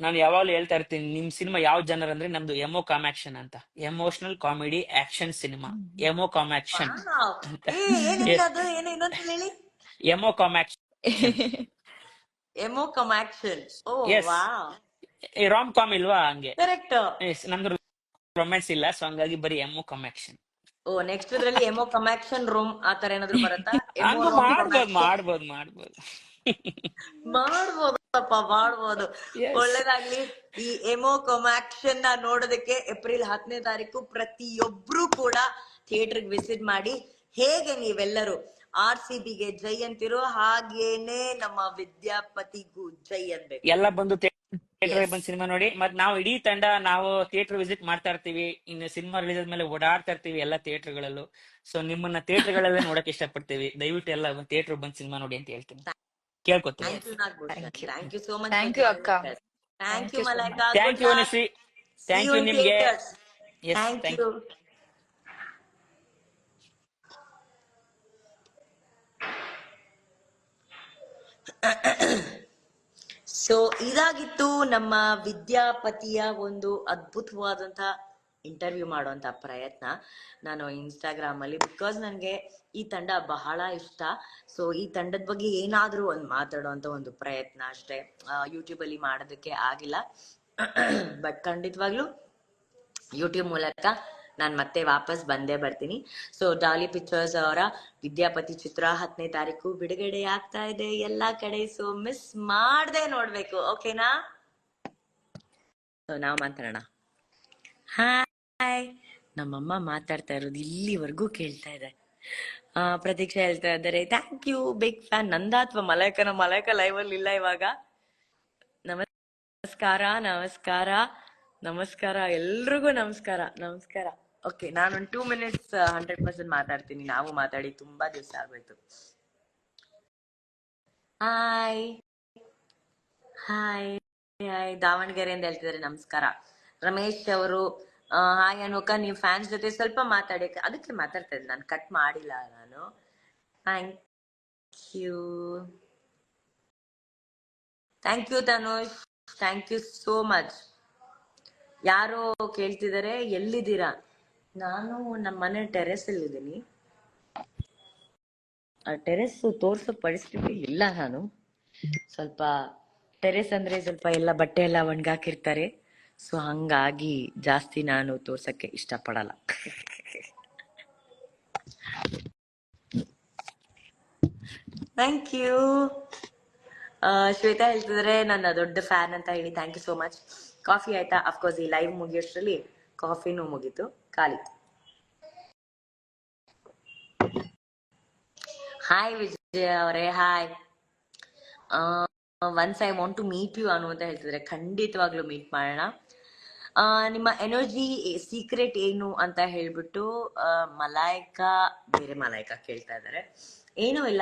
ನಾನು ಯಾವಾಗ್ಲೂ ಹೇಳ್ತಾ ಇರ್ತೀನಿ, ನಿಮ್ ಸಿನಿಮಾ ಯಾವ ಜನರ್ ಅಂದ್ರೆ ನಮ್ದು ಎಮೋ ಕಾಮ್ಯಾಕ್ಷನ್ ಅಂತ, emotional comedy action cinema, emo comaction wow. ಅಂತ. ಏನಿಲ್ಲ ಅದು ಏನು ಇನ್ನೊಂದ್ಸಲ ಹೇಳಿ. Emo comaction, emo com action. Oh yes. Wow, rom com ಇಲ್ವಾ ಹಂಗೆ. ಕರೆಕ್ಟ್. ಎಸ್, ನಮ್ದು ರೊಮ್ಯಾನ್ಸ್ ಇಲ್ಲ, ಸೊ ಹಂಗಾಗಿ ಬರೀ ಎಮೋ ಕಾಮ್ಯಾಕ್ಷನ್. ಓ ನೆಕ್ಸ್ಟ್ ಇದ್ರಲ್ಲಿ ಎಮೋ ಕಮ್ ಆಕ್ಷನ್ ರೋಮ್ ಆತರ ಏನಾದ್ರು ಬರುತ್ತಾ? ಎಮೋ ಹಂಗ ರೋಮ್ ಕಮ್ ಮಾಡ್ಬೋದು ಆಕ್ಷನ್ ಮಾಡ್ಬೋದು ಮಾಡ್ಬೋದು. ಮಾಡ್ಬೋದಪ್ಪ, ಮಾಡ್ಬೋದು. ಎಸ್. ಒಳ್ಳೇದಾಗ್ಲಿ. ಈ ಎಮೋ ಕೊಮ್ಯಾಕ್ಷನ್ ನ ನೋಡೋದಕ್ಕೆ ಏಪ್ರಿಲ್ 10ನೇ ತಾರೀಕು ಪ್ರತಿಯೊಬ್ರು ಕೂಡ ಥಿಯೇಟರ್ಗೆ ವಿಸಿಟ್ ಮಾಡಿ. ಹೇಗೆ ನೀವೆಲ್ಲರೂ RCBಗೆ ಜೈ ಅಂತಿರೋ ಹಾಗೇನೆ ನಮ್ಮ ವಿದ್ಯಾಪತಿಗೂ ಜೈ ಅನ್ಬೇಕು. ಎಲ್ಲ ಬಂದು ಥಿಯೇಟರ್ ಎಸ್, ಬಂದು ಸಿನಿಮಾ ನೋಡಿ. ಮತ್ ನಾವು ಇಡೀ ತಂಡ ನಾವು ಥಿಯೇಟರ್ ವಿಸಿಟ್ ಮಾಡ್ತಾ ಇರ್ತೀವಿ. ಇನ್ನು ಸಿನಿಮಾ ರಿಲೀಸ್ ಆದ್ಮೇಲೆ ಓಡಾಡ್ತಾ ಇರ್ತೀವಿ ಎಲ್ಲ ಥಿಯೇಟರ್ಗಳಲ್ಲೂ. ಸೊ ನಿಮ್ಮನ್ನ ಥಿಯೇಟರ್ಗಳಲ್ಲೇ ನೋಡಕ್ ಇಷ್ಟಪಡ್ತೀವಿ. ದಯವಿಟ್ಟು ಎಲ್ಲ ಥಿಯೇಟರ್ ಬಂದು ಸಿನಿಮಾ ನೋಡಿ ಅಂತ ಹೇಳ್ತೀನಿ, ಕೇಳ್ಕೊತೀನಿ. Thank you Nagabhushan, thank you. Thank you so much. Thank you ಅಕ್ಕ. Thank Thank you you so much. Malaika. Thank you Anushree, See thank you you in ನಿಮ್ಗೆ. theaters. Yes, Thank thank you. So ಇದಾಗಿತ್ತು ನಮ್ಮ ವಿದ್ಯಾಪತಿಯ ಒಂದು ಅದ್ಭುತವಾದಂತ ಇಂಟರ್ವ್ಯೂ ಮಾಡುವಂತ ಪ್ರಯತ್ನ. ನಾನು ಇನ್ಸ್ಟಾಗ್ರಾಮ್ ಅಲ್ಲಿ, because ನನಗೆ ಈ ತಂಡ ಬಹಳ ಇಷ್ಟ, ಸೊ ಈ ತಂಡದ ಬಗ್ಗೆ ಏನಾದ್ರೂ ಒಂದು ಮಾತಾಡುವಂತ ಒಂದು ಪ್ರಯತ್ನ ಅಷ್ಟೇ. ಯೂಟ್ಯೂಬ್ ಅಲ್ಲಿ ಮಾಡೋದಕ್ಕೆ ಆಗಿಲ್ಲ, ಬಟ್ ಖಂಡಿತವಾಗ್ಲೂ ಯೂಟ್ಯೂಬ್ ಮೂಲಕ ನಾನು ಮತ್ತೆ ವಾಪಸ್ ಬಂದೇ ಬರ್ತೀನಿ. ಸೊ ಡಾಲಿ ಪಿಕ್ಚರ್ಸ್ ಅವರ ವಿದ್ಯಾಪತಿ ಚಿತ್ರ 10ನೇ ತಾರೀಕು ಬಿಡುಗಡೆ ಆಗ್ತಾ ಇದೆ ಎಲ್ಲಾ ಕಡೆ. ಸೊ ಮಿಸ್ ಮಾಡದೆ ನೋಡ್ಬೇಕು, ಓಕೆನಾ? ಸೊ ನಾವು ಮಾತಾಡೋಣ. ಹಾಯ್, ನಮ್ಮಮ್ಮ ಮಾತಾಡ್ತಾ ಇರೋದು ಇಲ್ಲಿವರೆಗೂ ಕೇಳ್ತಾ ಇದೆ. ಪ್ರತೀಕ್ಷಾ ಹೇಳ್ತಾ ಇದ್ದಾರೆ ಥ್ಯಾಂಕ್ ಯು, ಬಿಗ್ ಫ್ಯಾನ್. ನಂದ ಅಥವಾ ಮಲೈಕನ? ಮಲೈಕ ಲೈವ್ ಅಲ್ಲಿ ಇಲ್ಲ ಇವಾಗ. ನಮಸ್ಕಾರ ನಮಸ್ಕಾರ ನಮಸ್ಕಾರ, ಎಲ್ರಿಗೂ ನಮಸ್ಕಾರ ನಮಸ್ಕಾರ. ಓಕೆ, ನಾನೊಂದು 2 minutes 100% ಮಾತಾಡ್ತೀನಿ. ನಾವು ಮಾತಾಡಿ ತುಂಬಾ ದಿವಸ ಆಗೋಯ್ತು. ಹಾಯ್ ಹಾಯ್ ಹಾಯ್, ದಾವಣಗೆರೆಯಿಂದ ಹೇಳ್ತಿದ್ದಾರೆ ನಮಸ್ಕಾರ. ರಮೇಶ್ ಅವರು ಹಾಯ್ ಅನ್ವಕ, ನೀವು ಫ್ಯಾನ್ಸ್ ಜೊತೆ ಸ್ವಲ್ಪ ಮಾತಾಡಿ. ಅದಕ್ಕೆ ಮಾತಾಡ್ತಾ ಇದ್ದೆ ನಾನು, ಕಟ್ ಮಾಡಿಲ್ಲ ನಾನು. Thank you, thank you Tanush, thank you so much. ಯಾರೋ ಕೇಳ್ತಿದ್ದಾರೆ ಎಲ್ಲಿದ್ದೀರಾ? ನಾನು ನಮ್ಮ ಮನೆ ಟೆರೆಸ್ ಅಲ್ಲಿ ಇದ್ದೀನಿ. ಟೆರೆಸ್ ತೋರ್ಸೋ ಪರಿಸ್ಥಿತಿ ಇಲ್ಲ ನಾನು. ಸ್ವಲ್ಪ ಟೆರೆಸ್ ಅಂದ್ರೆ ಸ್ವಲ್ಪ ಎಲ್ಲ ಬಟ್ಟೆ ಎಲ್ಲ ಒಣಗಾಕಿರ್ತಾರೆ, ಸೊ ಹಂಗಾಗಿ ಜಾಸ್ತಿ ನಾನು ತೋರ್ಸಕ್ಕೆ ಇಷ್ಟಪಡಲ್ಲ. Thank you. ಶ್ವೇತಾ ಹೇಳ್ತಿದ್ರೆ ನನ್ನ ದೊಡ್ಡ ಫ್ಯಾನ್ ಅಂತ ಹೇಳಿ, thank you so much. Coffee ಆಯ್ತಾ? ಅಫ್ಕೋರ್ಸ್ ಈ ಲೈವ್ ಮುಗಿಯೋಷ್ಟ್ರಲ್ಲಿ ಕಾಫಿನೂ ಮುಗೀತು, ಖಾಲಿ. ಹಾಯ್ ವಿಜಯ ಅವರೇ, hi. Once I want to meet you ಅನ್ನುವಂತ ಹೇಳ್ತಿದ್ರೆ, ಖಂಡಿತವಾಗ್ಲೂ ಮೀಟ್ ಮಾಡೋಣ. ನಿಮ್ಮ ಎನರ್ಜಿ ಸೀಕ್ರೆಟ್ ಏನು ಅಂತ ಹೇಳ್ಬಿಟ್ಟು ಮಲಾಯ್ಕಾ, ಬೇರೆ ಮಲಾಯ್ಕಾ ಕೇಳ್ತಾ ಇದ್ದಾರೆ. ಏನೂ ಇಲ್ಲ,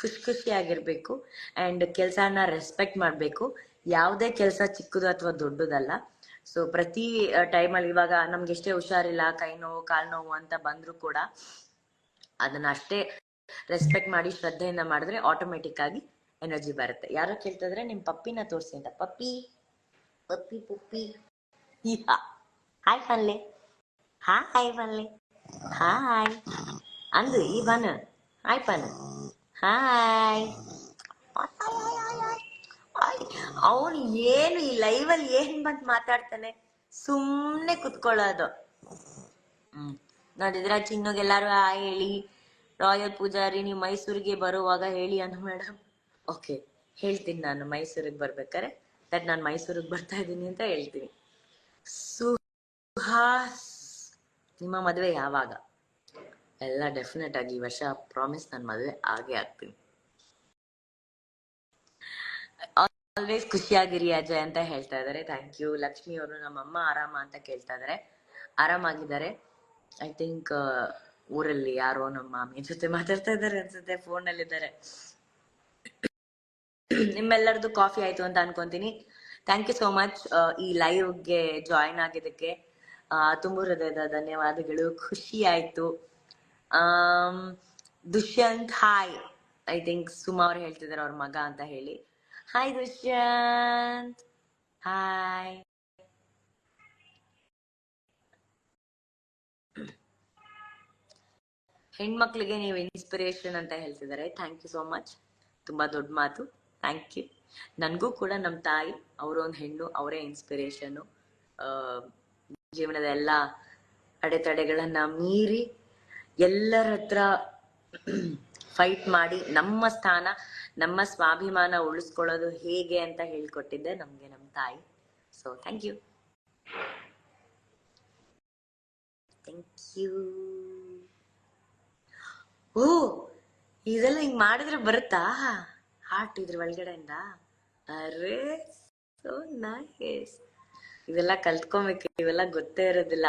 ಖುಷಿಯಾಗಿರ್ಬೇಕು ಅಂಡ್ ಕೆಲ್ಸನ ರೆಸ್ಪೆಕ್ಟ್ ಮಾಡ್ಬೇಕು. ಯಾವುದೇ ಕೆಲಸ ಚಿಕ್ಕದು ಅಥವಾ ದೊಡ್ಡದಲ್ಲ. ಸೊ ಪ್ರತಿ ಟೈಮಲ್ಲಿ ಇವಾಗ ನಮ್ಗೆ ಎಷ್ಟೇ ಹುಷಾರಿಲ್ಲ, ಕೈ ನೋವು ಕಾಲ್ ನೋವು ಅಂತ ಬಂದ್ರು ಕೂಡ ಅದನ್ನ ಅಷ್ಟೇ ರೆಸ್ಪೆಕ್ಟ್ ಮಾಡಿ ಶ್ರದ್ಧೆಯಿಂದ ಮಾಡಿದ್ರೆ ಆಟೋಮೆಟಿಕ್ ಆಗಿ ಎನರ್ಜಿ ಬರುತ್ತೆ. ಯಾರೋ ಕೇಳ್ತಾ ಇದ್ರೆ ನಿಮ್ ಪಪ್ಪಿನ ತೋರಿಸಿ ಅಂತ. ಪಪ್ಪಿ ಪಪ್ಪಿ ಪಪ್ಪಿ, ಹಾಯ್ ಫನ್ಲೆ, ಹಾಯ್ ಫನ್ಲೆ, ಹಾಯ್ ಅಂದು ಈ ಬನ್, ಹಾಯ್ ಪನ್, ಹಾಯ್. ಅವನು ಏನು ಈ ಲೈವ್ ಅಲ್ಲಿ ಏನ್ ಬಂದ್ ಮಾತಾಡ್ತಾನೆ, ಸುಮ್ನೆ ಕುತ್ಕೊಳ್ಳೋದು. ನೋಡಿದ್ರ ಚಿನ್ನಗೆಲ್ಲಾರು ಹಾಯ್ ಹೇಳಿ. ರಾಯಲ್ ಪೂಜಾರಿ, ನೀವು ಮೈಸೂರಿಗೆ ಬರುವಾಗ ಹೇಳಿ ಅನ್ನು ಮೇಡಮ್. ಓಕೆ, ಹೇಳ್ತೀನಿ ನಾನು ಮೈಸೂರಿಗೆ ಬರ್ಬೇಕಾರೆ ದಟ್ ನಾನು ಮೈಸೂರಿಗೆ ಬರ್ತಾ ಇದ್ದೀನಿ ಅಂತ ಹೇಳ್ತೀನಿ. ಸುಹಾಸ್, ನಿಮ್ಮ ಮದುವೆ ಯಾವಾಗ? ಎಲ್ಲ ಡೆಫಿನೆಟ್ ಆಗಿ ಈ ವರ್ಷ ಪ್ರಾಮಿಸ್, ನಾನು ಮದುವೆ ಆಗೇ ಆಗ್ತೀನಿ. ಆಲ್ವೇಸ್ ಖುಷಿಯಾಗಿರಿ ಅಜಯ್ ಅಂತ ಹೇಳ್ತಾ ಇದಾರೆ, ಥ್ಯಾಂಕ್ ಯು. ಲಕ್ಷ್ಮಿ ಅವರು, ನಮ್ಮಮ್ಮ ಆರಾಮ ಅಂತ ಕೇಳ್ತಾ ಇದಾರೆ. ಆರಾಮಾಗಿದ್ದಾರೆ. ಐ ಥಿಂಕ್ ಊರಲ್ಲಿ ಯಾರೋ ನಮ್ಮ ಮಾಮಿ ಜೊತೆ ಮಾತಾಡ್ತಾ ಇದ್ದಾರೆ ಅನ್ಸುತ್ತೆ, ಫೋನಲ್ಲಿದ್ದಾರೆ. ನಿಮ್ಮೆಲ್ಲರದು ಕಾಫಿ ಆಯ್ತು ಅಂತ ಅನ್ಕೊಂತೀನಿ. ಥ್ಯಾಂಕ್ ಯು ಸೋ ಮಚ್ ಈ ಲೈವ್ಗೆ ಜಾಯಿನ್ ಆಗಿದ್ದಕ್ಕೆ. ತುಂಬ ಹೃದಯದ ಧನ್ಯವಾದಗಳು, ಖುಷಿ ಆಯ್ತು. Dushyant hi. I think Suma ಅವ್ರು ಹೇಳ್ತಿದ್ದಾರೆ ಅವ್ರ ಮಗ ಅಂತ ಹೇಳಿ. Hi Dushyant, hi. ಹೆಣ್ಮಕ್ಳಿಗೆ ನೀವು ಇನ್ಸ್ಪಿರೇಷನ್ ಅಂತ ಹೇಳ್ತಿದ್ದಾರೆ. ಥ್ಯಾಂಕ್ ಯು ಸೋ ಮಚ್, ತುಂಬಾ ದೊಡ್ಡ ಮಾತು. Thank you. ನನಗೂ ಕೂಡ ನಮ್ಮ ತಾಯಿ, ಅವರು ಒಂದು ಹೆಣ್ಣು, ಅವರೇ ಇನ್ಸ್ಪಿರೇಷನ್. ಜೀವನದ ಎಲ್ಲ ಅಡೆತಡೆಗಳನ್ನ ಮೀರಿ ಎಲ್ಲರ ಹತ್ರ ಫೈಟ್ ಮಾಡಿ ನಮ್ಮ ಸ್ಥಾನ, ನಮ್ಮ ಸ್ವಾಭಿಮಾನ ಉಳಿಸ್ಕೊಳ್ಳೋದು ಹೇಗೆ ಅಂತ ಹೇಳ್ಕೊಟ್ಟಿದ್ದೆ ನಮ್ಗೆ ನಮ್ಮ ತಾಯಿ. So thank you, thank you. Oh, ಇದೆಲ್ಲ ಹಿಂಗ್ ಮಾಡಿದ್ರೆ ಬರುತ್ತಾ ಹಾರ್ಟ್ ಇದ್ರ ಒಳಗಡೆಯಿಂದ? ಅರೇ ಸೋ ನೈಸ್. ಇದೆಲ್ಲ ಕಲ್ತ್ಕೊಬೇಕು, ಇವೆಲ್ಲ ಗೊತ್ತೇ ಇರೋದಿಲ್ಲ.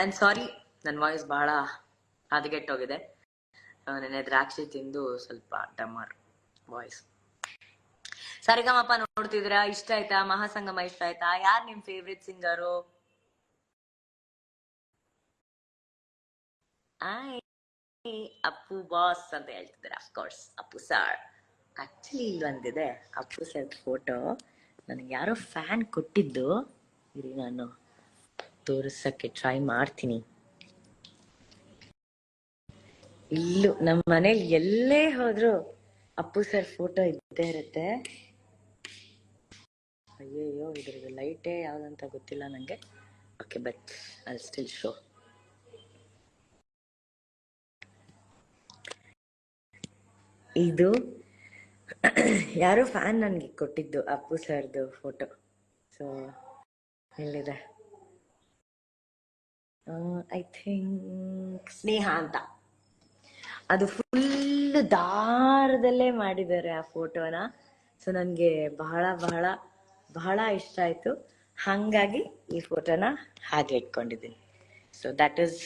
ಅಂಡ್ ಸಾರಿ, ನನ್ನ ವಾಯ್ಸ್ ಬಹಳ ಹದಗೆಟ್ಟೋಗಿದೆ. ನೆನ್ನೆ ದ್ರಾಕ್ಷಿ ತಿಂದು ಸ್ವಲ್ಪ ಡಮರ್ ವಾಯ್ಸ್. ಸರಿಗಮಪ ನೋಡ್ತಿದ್ರಾ? ಇಷ್ಟ ಆಯ್ತಾ? ಮಹಾಸಂಗಮ ಇಷ್ಟ ಆಯ್ತಾ? ಯಾರ್ ನಿಮ್ ಫೇವ್ರೆಟ್ ಸಿಂಗರು? ಅಪ್ಪು ಬಾಸ್ ಅಂತ ಹೇಳ್ತಿದ್ದಾರೆ. Of course Appu sir. ಆಕ್ಚುಲಿ ಇಲ್ಲಿ ಒಂದಿದೆ ಅಪ್ಪು ಸರ್ ಫೋಟೋ, ನನಗೆ ಯಾರೋ ಫ್ಯಾನ್ ಕೊಟ್ಟಿದ್ದು. ಇರಿ ನಾನು ತೋರಿಸಕ್ಕೆ ಟ್ರೈ ಮಾಡ್ತೀನಿ. ಇಲ್ಲೂ ನಮ್ಮ ಮನೇಲಿ ಎಲ್ಲೇ ಹೋದ್ರು ಅಪ್ಪು ಸರ್ ಫೋಟೋ ಇದ್ದೇ ಇರುತ್ತೆ. ಅಯ್ಯಯ್ಯೋ, ಇದ್ರದ್ದು ಲೈಟೇ ಯಾವ್ದಂತ ಗೊತ್ತಿಲ್ಲ ನಂಗೆ. Okay, but I still show. ಇದು ಯಾರೋ ಫ್ಯಾನ್ ನನಗೆ ಕೊಟ್ಟಿದ್ದು ಅಪ್ಪು ಸರ್ದು ಫೋಟೋ. ಸೊ ಎಲ್ಲಿದೆ? ಐ ಥಿಂಕ್ ಸ್ನೇಹ ಅಂತ. ಅದು ಫುಲ್ ದಾರದಲ್ಲೇ ಮಾಡಿದ್ದಾರೆ ಆ ಫೋಟೋನ. ಸೊ ನನಗೆ ಬಹಳ ಬಹಳ ಬಹಳ ಇಷ್ಟ ಆಯ್ತು. ಹಾಗಾಗಿ ಈ ಫೋಟೋನ ಹಾಗೆ ಇಟ್ಕೊಂಡಿದ್ದೀನಿ. So that is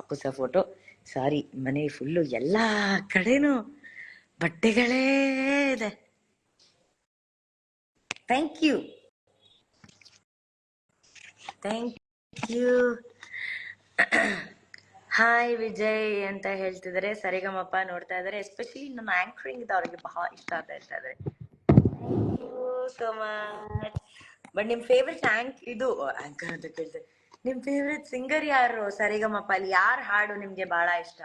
Appu sir photo. Sorry, ಮನೆ ಫುಲ್ಲು ಎಲ್ಲ ಕಡೆನೂ ಬಟ್ಟೆಗಳೇ ಇದೆ. Thank you, thank you. Hi Vijay ಅಂತ ಹೇಳ್ತಿದ್ದಾರೆ. ಸರಿಗಮಪ್ಪ ನೋಡ್ತಾ ಇದಾರೆ. ಎಸ್ಪೆಷಲಿ ನಮ್ಮ ಆಂಕರಿಂಗ್ ಅವ್ರಿಗೆ ಬಹಳ ಇಷ್ಟ ಅಂತ ಹೇಳ್ತಾ ಇದಾರೆ. Thank you so much. But ನಿಮ್ ಫೇವ್ರೆಟ್ ಇದು ಆಂಕರ್ ಅಂತ ಕೇಳ್ತಾರೆ. ನಿಮ್ ಫೇವ್ರೆಟ್ ಸಿಂಗರ್ ಯಾರು? ಸರಿಗಮಪ್ಪ ಅಲ್ಲಿ ಯಾರ್ ಹಾಡು ನಿಮ್ಗೆ ಬಹಳ ಇಷ್ಟ?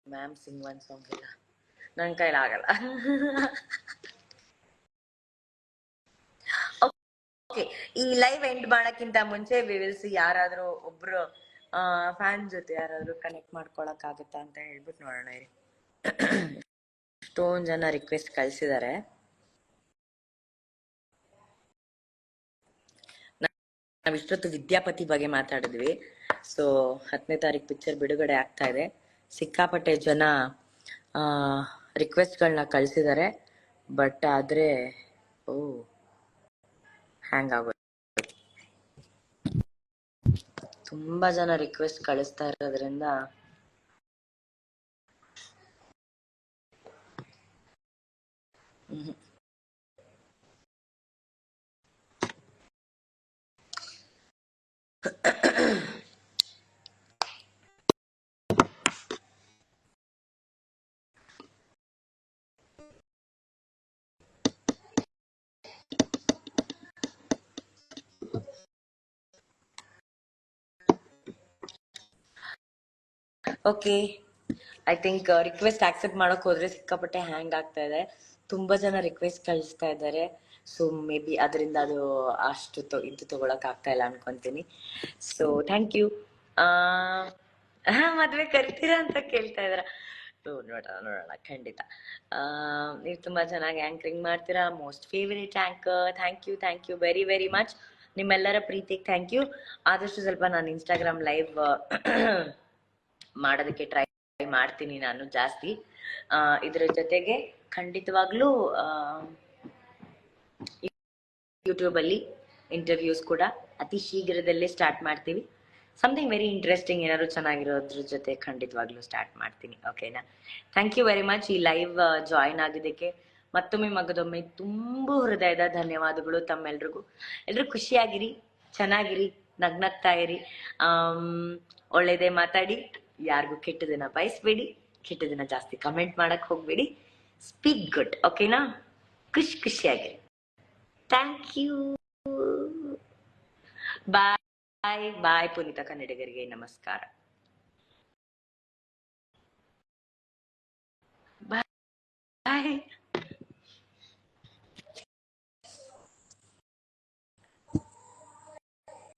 ಮ್ಯಾಮ್ ಸಿಂಗ್ ಒನ್ ಸಾಂಗ್ ಇಲ್ಲ, ನನ್ ಕೈಲಾಗಲ್ಲ. ಓಕೆ, ಈ ಲೈವ್ ಎಂಡ್ ಮಾಡಕ್ಕಿಂತ ಮುಂಚೆ ವಿ ವಿಲ್ ಸಿ ಯಾರಾದ್ರೂ ಒಬ್ರು ಫ್ಯಾನ್ ಜೊತೆ ಯಾರಾದ್ರೂ ಕನೆಕ್ಟ್ ಮಾಡ್ಕೊಳಕ್ ಆಗುತ್ತಾ ಅಂತ ಹೇಳ್ಬಿಟ್ಟು ನೋಡೋಣ ಇರಿ. ಎಷ್ಟೊಂದ್ ಜನ ರಿಕ್ವೆಸ್ಟ್ ಕಳ್ಸಿದ್ದಾರೆ. ನಾವ್ ಇಷ್ಟೊತ್ತು ವಿದ್ಯಾಪತಿ ಬಗ್ಗೆ ಮಾತಾಡಿದ್ವಿ. ಸೊ 10ನೇ ತಾರೀಕು ಪಿಕ್ಚರ್ ಬಿಡುಗಡೆ ಆಗ್ತಾ ಇದೆ. ಸಿಕ್ಕಾಪಟ್ಟೆ ಜನ ರಿಕ್ವೆಸ್ಟ್ಗಳನ್ನ ಕಳ್ಸಿದ್ದಾರೆ. ಬಟ್ ಆದ್ರೆ ಹ್ಯಾಂಗ್ ಆಗೋದು. ತುಂಬಾ ಜನ ರಿಕ್ವೆಸ್ಟ್ ಕಳಿಸ್ತಾ ಇರೋದ್ರಿಂದ okay, I think request accept ಮಾಡಕ್ ಹೋದ್ರೆ ಸಿಕ್ಕಾಪಟ್ಟೆ ಹ್ಯಾಂಗ್ ಆಗ್ತಾ ಇದೆ. ತುಂಬಾ ಜನ ರಿಕ್ವೆಸ್ಟ್ ಕಳಿಸ್ತಾ ಇದ್ದಾರೆ. ಸೊ ಮೇ ಬಿ ಅದರಿಂದ ಅದು ಅಷ್ಟು ಇದು ತಗೊಳಕ್ ಆಗ್ತಾ ಇಲ್ಲ ಅನ್ಕೊಂತೀನಿ. So thank you. ಮದ್ವೆ ಕರಿತೀರಾ ಅಂತ ಕೇಳ್ತಾ ಇದಾರ. ನೋಡೋಣ ಖಂಡಿತ. ನೀವು ತುಂಬಾ ಚೆನ್ನಾಗಿ ಆಂಕರಿಂಗ್ ಮಾಡ್ತೀರಾ. Most favourite anchor. Thank you very very much. ನಿಮ್ಮೆಲ್ಲರ ಪ್ರೀತಿಗೆ ಥ್ಯಾಂಕ್ ಯು. ಆದಷ್ಟು ಸ್ವಲ್ಪ ನಾನು ಇನ್ಸ್ಟಾಗ್ರಾಮ್ ಲೈವ್ ಮಾಡೋದಕ್ಕೆ ಟ್ರೈ ಮಾಡ್ತೀನಿ ನಾನು ಜಾಸ್ತಿ. ಇದ್ರ ಜೊತೆಗೆ ಖಂಡಿತವಾಗ್ಲೂ ಯೂಟ್ಯೂಬ್ ಅಲ್ಲಿ ಇಂಟರ್ವ್ಯೂಸ್ ಕೂಡ ಅತಿ ಶೀಘ್ರದಲ್ಲೇ ಸ್ಟಾರ್ಟ್ ಮಾಡ್ತೀವಿ. ಸಮಥಿಂಗ್ ವೆರಿ ಇಂಟ್ರೆಸ್ಟಿಂಗ್, ಏನಾದ್ರು ಚೆನ್ನಾಗಿರೋದ್ರ ಜೊತೆ ಖಂಡಿತವಾಗ್ಲೂ ಸ್ಟಾರ್ಟ್ ಮಾಡ್ತೀನಿ. ಓಕೆನಾ? ಥ್ಯಾಂಕ್ ಯು ವೆರಿ ಮಚ್ ಈ ಲೈವ್ ಜಾಯಿನ್ ಆಗಿದ್ದಕ್ಕೆ. ಮತ್ತೊಮ್ಮೆ ಮಗದೊಮ್ಮೆ ತುಂಬಾ ಹೃದಯದ ಧನ್ಯವಾದಗಳು ತಮ್ಮೆಲ್ರಿಗೂ. ಎಲ್ರು ಖುಷಿಯಾಗಿರಿ, ಚೆನ್ನಾಗಿರಿ, ನಗ್ನಗ್ತಾ ಇರಿ, ಒಳ್ಳೇದೇ ಮಾತಾಡಿ, ಯಾರಿಗೂ ಕೆಟ್ಟದನ್ನ ಬಯಸ್ಬೇಡಿ, ಕೆಟ್ಟದನ್ನ ಜಾಸ್ತಿ ಕಮೆಂಟ್ ಮಾಡಕ್ ಹೋಗ್ಬೇಡಿ. Speak good. ಓಕೆನಾ? ಖುಷಿಯಾಗಿರಿ. Thank you. Bye bye. ಪುನೀತ ಕನ್ನಡಿಗರಿಗೆ ನಮಸ್ಕಾರ. ಬಾಯ್.